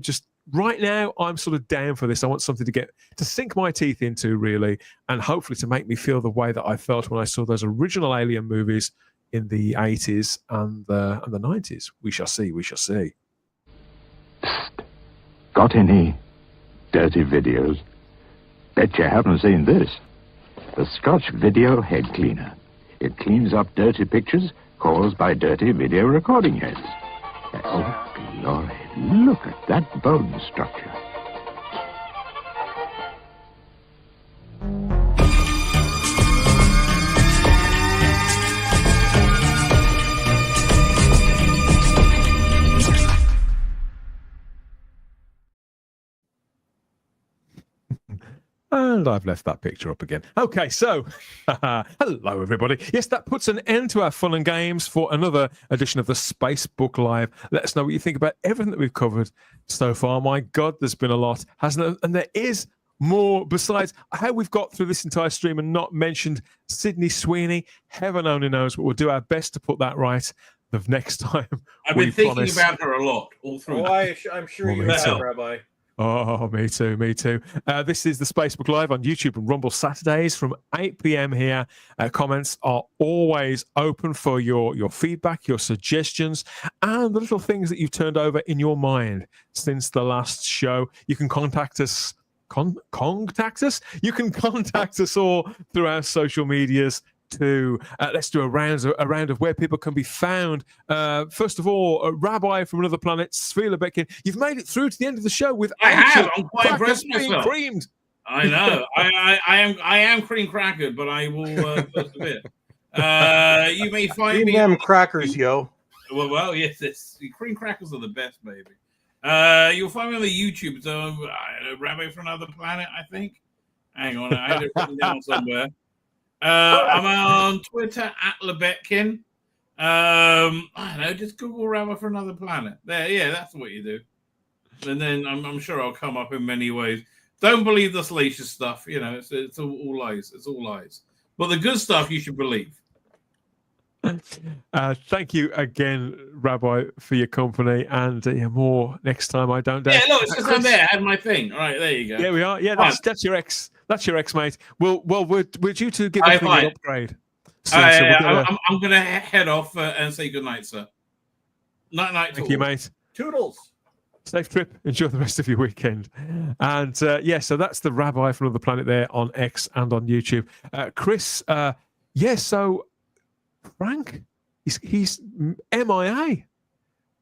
[SPEAKER 4] right now, I'm sort of down for this. I want something to sink my teeth into, really, and hopefully to make me feel the way that I felt when I saw those original Alien movies in the 80s and the 90s. We shall see. Psst.
[SPEAKER 7] Got any dirty videos? Bet you haven't seen this. The Scotch Video Head Cleaner. It cleans up dirty pictures caused by dirty video recording heads. Oh, glory. Look at that bone structure.
[SPEAKER 4] And I've left that picture up again. Okay, so hello, everybody. Yes, that puts an end to our fun and games for another edition of the Spacebook Live. Let us know what you think about everything that we've covered so far. My God, there's been a lot, hasn't there? And there is more besides how we've got through this entire stream and not mentioned Sydney Sweeney. Heaven only knows, but we'll do our best to put that right the next time.
[SPEAKER 1] I've been thinking about her a lot all through.
[SPEAKER 3] I'm sure you have, Rabbi.
[SPEAKER 4] Oh, me too. This is the Spacebook Live on YouTube and Rumble Saturdays from 8 p.m. here. Comments are always open for your feedback, your suggestions, and the little things that you've turned over in your mind since the last show. You can contact us. You can contact us all through our social medias too. Let's do a round of where people can be found. First of all, a Rabbi from another planet, Svila Bekin. You've made it through to the end of the show with
[SPEAKER 1] I have. I'm quite impressed myself.
[SPEAKER 4] Creamed.
[SPEAKER 1] I know. I am cream crackered, but I will persevere. You may find me
[SPEAKER 3] them crackers, yo.
[SPEAKER 1] Well, yes, cream crackers are the best, baby. You'll find me on the YouTube. So, Rabbi from Another Planet, I think. Hang on, I had it written down somewhere. I'm on Twitter at Lebetkin. I don't know, just Google Rabbi from Another Planet. There, yeah, that's what you do. And then I'm sure I'll come up in many ways. Don't believe the salacious stuff. You know, it's all lies. It's all lies. But the good stuff you should believe.
[SPEAKER 4] Thank you again, Rabbi, for your company, and more next time. I don't doubt.
[SPEAKER 1] Yeah, look, it's just on there. I had my thing. All right, there you go.
[SPEAKER 4] Yeah, we are. Yeah, that's your ex. That's your ex, mate. We're due to give the thing an upgrade.
[SPEAKER 1] I'm gonna head off and say good night, sir. Night.
[SPEAKER 4] Thank you, mate.
[SPEAKER 3] Toodles.
[SPEAKER 4] Safe trip. Enjoy the rest of your weekend. And so that's the Rabbi from Another Planet there on X and on YouTube. Chris, so Frank, he's MIA.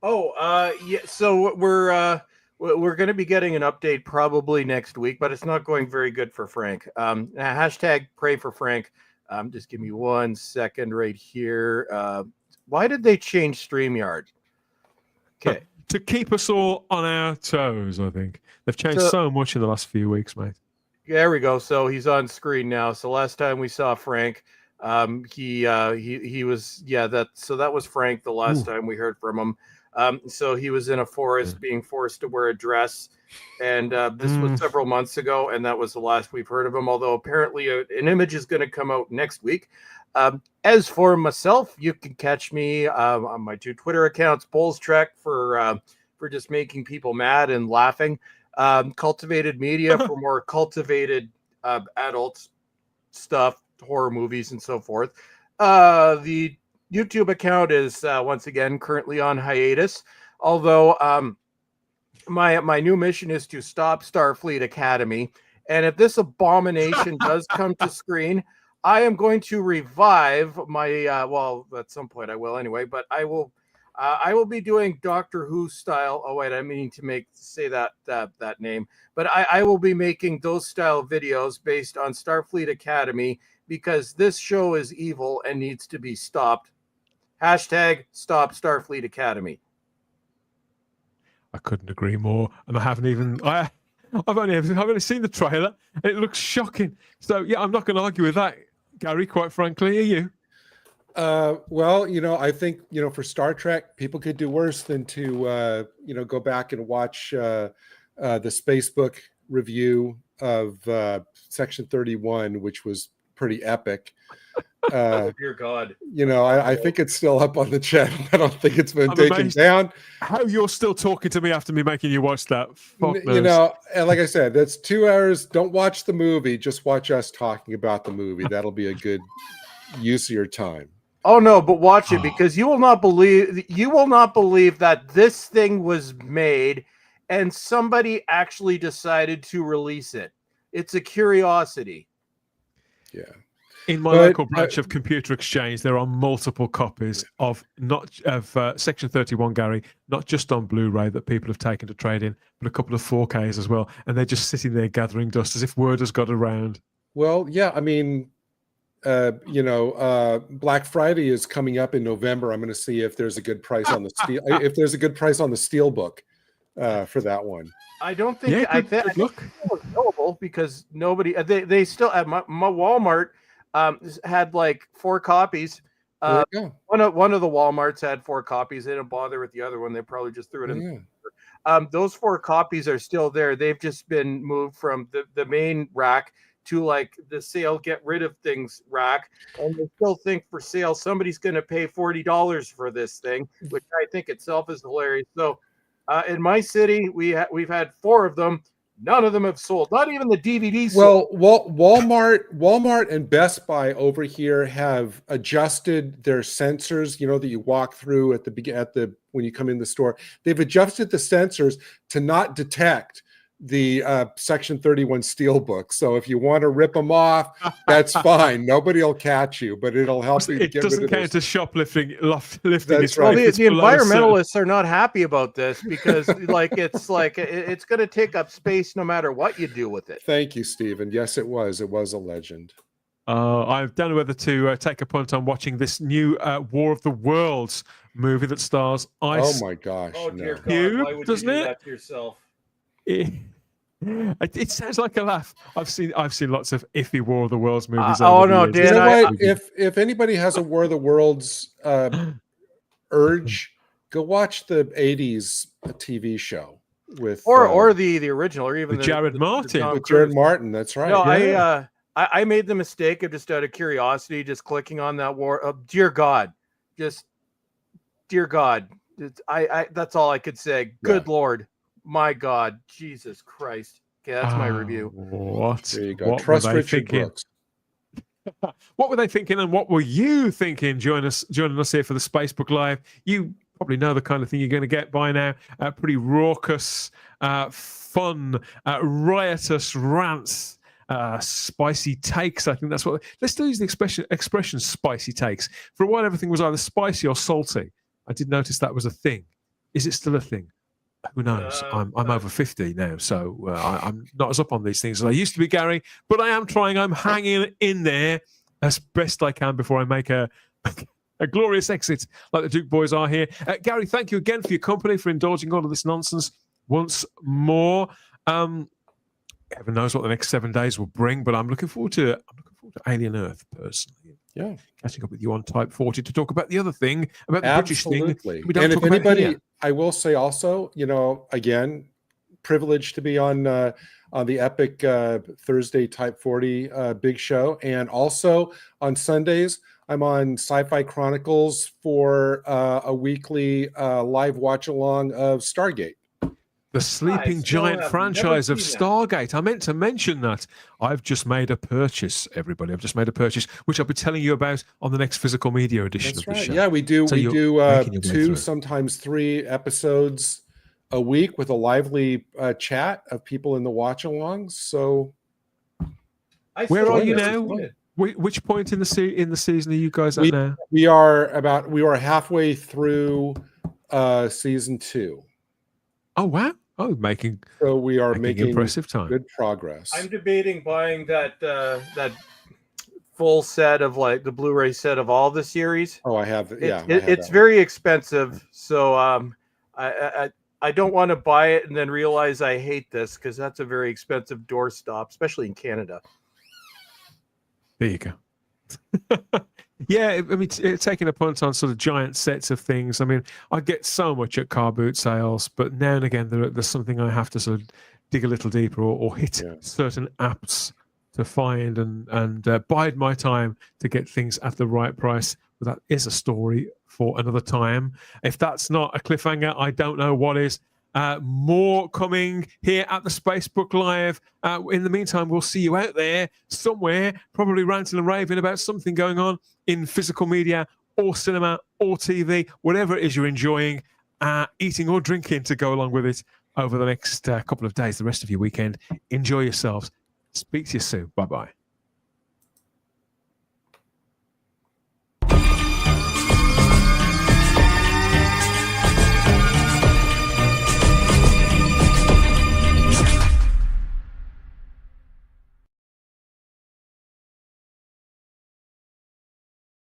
[SPEAKER 3] Oh, yeah. So we're going to be getting an update probably next week, but it's not going very good for Frank. Hashtag pray for Frank. Just give me 1 second right here. Why did they change StreamYard? Okay.
[SPEAKER 4] To keep us all on our toes, I think. They've changed so much in the last few weeks, mate.
[SPEAKER 3] There we go. So he's on screen now. So last time we saw Frank, he was, that was Frank the last time we heard from him. So he was in a forest being forced to wear a dress. And this was several months ago, and that was the last we've heard of him, although apparently an image is going to come out next week. As for myself, you can catch me on my 2 Twitter accounts, Bulls Trek for just making people mad and laughing, Cultivated Media for more cultivated adult stuff, horror movies and so forth. The YouTube account is once again currently on hiatus, although my new mission is to stop Starfleet Academy, and if this abomination does come to screen, I am going to revive my well, at some point I will anyway, but I will be doing Doctor Who style. Oh wait, I mean to say that name, but I will be making those style videos based on Starfleet Academy, because this show is evil and needs to be stopped. Hashtag stop Starfleet Academy.
[SPEAKER 4] I couldn't agree more, and I haven't even. I've only seen the trailer, and it looks shocking. So yeah, I'm not going to argue with that, Gary. Quite frankly, are you?
[SPEAKER 2] Well, I think for Star Trek, people could do worse than to go back and watch the Spacebook review of Section 31, which was pretty epic.
[SPEAKER 3] Oh, dear God.
[SPEAKER 2] I think it's still up on the channel. I don't think it's been taken down.
[SPEAKER 4] How you're still talking to me after me making you watch that?
[SPEAKER 2] And like I said, that's 2 hours. Don't watch the movie. Just watch us talking about the movie. That'll be a good use of your time.
[SPEAKER 3] Oh no, but watch it, because you will not believe that this thing was made and somebody actually decided to release it. It's a curiosity.
[SPEAKER 2] Yeah.
[SPEAKER 4] In my local branch of Computer Exchange, there are multiple copies of Section 31, Gary, not just on Blu-ray that people have taken to trade in, but a couple of 4Ks as well, and they're just sitting there gathering dust as if word has got around.
[SPEAKER 2] Well, yeah, I mean, Black Friday is coming up in November. I'm going to see if there's a good price on the steel, if there's a good price on the Steelbook for that one.
[SPEAKER 3] I don't think I think it was available, because nobody they still at my Walmart had like 4 copies. One of the Walmarts had 4 copies. They didn't bother with the other one. They probably just threw it in. Those 4 copies are still there. They've just been moved from the main rack to like the sale get rid of things rack, and they still think for sale somebody's going to pay $40 for this thing, which I think itself is hilarious. So in my city, we've had 4 of them. None of them have sold. Not even the DVD sold.
[SPEAKER 2] Well, Walmart and Best Buy over here have adjusted their sensors. That you walk through at the when you come in the store. They've adjusted the sensors to not detect the Section 31 Steelbook. So if you want to rip them off, that's fine. Nobody will catch you, but it'll help you.
[SPEAKER 4] It doesn't count as shoplifting.
[SPEAKER 2] That's right.
[SPEAKER 3] The environmentalists are not happy about this, because it's going to take up space no matter what you do with it.
[SPEAKER 2] Thank you, Stephen. Yes, it was. It was a legend.
[SPEAKER 4] I don't know whether to take a punt on watching this new War of the Worlds movie that stars Ice.
[SPEAKER 2] Oh my gosh!
[SPEAKER 3] Oh dear
[SPEAKER 2] No.
[SPEAKER 3] God! Why would you
[SPEAKER 4] doesn't
[SPEAKER 3] do
[SPEAKER 4] it?
[SPEAKER 3] that to yourself?
[SPEAKER 4] It sounds like a laugh. I've seen lots of iffy War of the Worlds movies.
[SPEAKER 3] Oh
[SPEAKER 4] over the
[SPEAKER 3] no,
[SPEAKER 4] years.
[SPEAKER 3] Dan!
[SPEAKER 2] You know what? If anybody has a War of the Worlds urge, go watch the '80s TV show with
[SPEAKER 3] or the original, or even
[SPEAKER 4] with Jared Martin.
[SPEAKER 3] Tom
[SPEAKER 2] with
[SPEAKER 3] Cruise.
[SPEAKER 2] Jared Martin. That's right.
[SPEAKER 3] No,
[SPEAKER 4] Yeah.
[SPEAKER 3] I made the mistake of just out of curiosity, just clicking on that war. Dear God, dear God, I that's all I could say. Good Lord, my God, Jesus Christ. Okay, that's my review.
[SPEAKER 4] What?
[SPEAKER 2] There you go.
[SPEAKER 4] What
[SPEAKER 2] Trust
[SPEAKER 4] were they
[SPEAKER 2] Richard
[SPEAKER 4] thinking?
[SPEAKER 2] Brooks.
[SPEAKER 4] What were they thinking, and what were you thinking? Joining us here for the Spacebook Live. You probably know the kind of thing you're going to get by now. Pretty raucous, fun, riotous rants. Spicy takes. I think that's what. Let's still use the expression spicy takes. For a while, everything was either spicy or salty. I did notice that was a thing. Is it still a thing? Who knows? I'm over 50 now, so I'm not as up on these things as I used to be, Gary. But I am trying. I'm hanging in there as best I can before I make a glorious exit, like the Duke boys are here. Gary, thank you again for your company, for indulging all of this nonsense once more. Heaven knows what the next 7 days will bring, but I'm looking forward to Alien Earth personally.
[SPEAKER 2] Yeah,
[SPEAKER 4] catching up with you on Type 40 to talk about the other thing, about the
[SPEAKER 2] absolutely.
[SPEAKER 4] British thing. We don't
[SPEAKER 2] And
[SPEAKER 4] talk
[SPEAKER 2] if anybody,
[SPEAKER 4] about here.
[SPEAKER 2] I will say also, again, privileged to be on the epic Thursday Type 40 big show, and also on Sundays I'm on Sci-Fi Chronicles for a weekly live watch along of Stargate.
[SPEAKER 4] The sleeping giant franchise of Stargate. I meant to mention that. I've just made a purchase, everybody. I've just made a purchase, which I'll be telling you about on the next physical media edition
[SPEAKER 2] That's
[SPEAKER 4] of the
[SPEAKER 2] right.
[SPEAKER 4] show.
[SPEAKER 2] Yeah, we do.
[SPEAKER 4] So
[SPEAKER 2] We
[SPEAKER 4] you're
[SPEAKER 2] do
[SPEAKER 4] making your way
[SPEAKER 2] 2,
[SPEAKER 4] through.
[SPEAKER 2] sometimes 3 episodes a week with a lively chat of people in the watch alongs. So,
[SPEAKER 4] where are you
[SPEAKER 2] us.
[SPEAKER 4] now? Which point in the season are you guys at now?
[SPEAKER 2] We are halfway through season 2.
[SPEAKER 4] Oh wow! Oh, making
[SPEAKER 2] impressive
[SPEAKER 4] time.
[SPEAKER 2] Good progress.
[SPEAKER 3] I'm debating buying that full set of like the Blu-ray set of all the series.
[SPEAKER 2] Oh, I have. Yeah,
[SPEAKER 3] it's very expensive, so I don't want to buy it and then realize I hate this, because that's a very expensive doorstop, especially in Canada.
[SPEAKER 4] There you go. Yeah, I mean, taking a punt on sort of giant sets of things. I mean, I get so much at car boot sales, but now and again there's something I have to sort of dig a little deeper or hit certain apps to find and bide my time to get things at the right price. But that is a story for another time. If that's not a cliffhanger, I don't know what is. More coming here at the Spacebook Live. In the meantime, we'll see you out there somewhere, probably ranting and raving about something going on in physical media or cinema or TV, whatever it is you're enjoying, eating or drinking to go along with it over the next couple of days, the rest of your weekend. Enjoy yourselves. Speak to you soon. Bye-bye.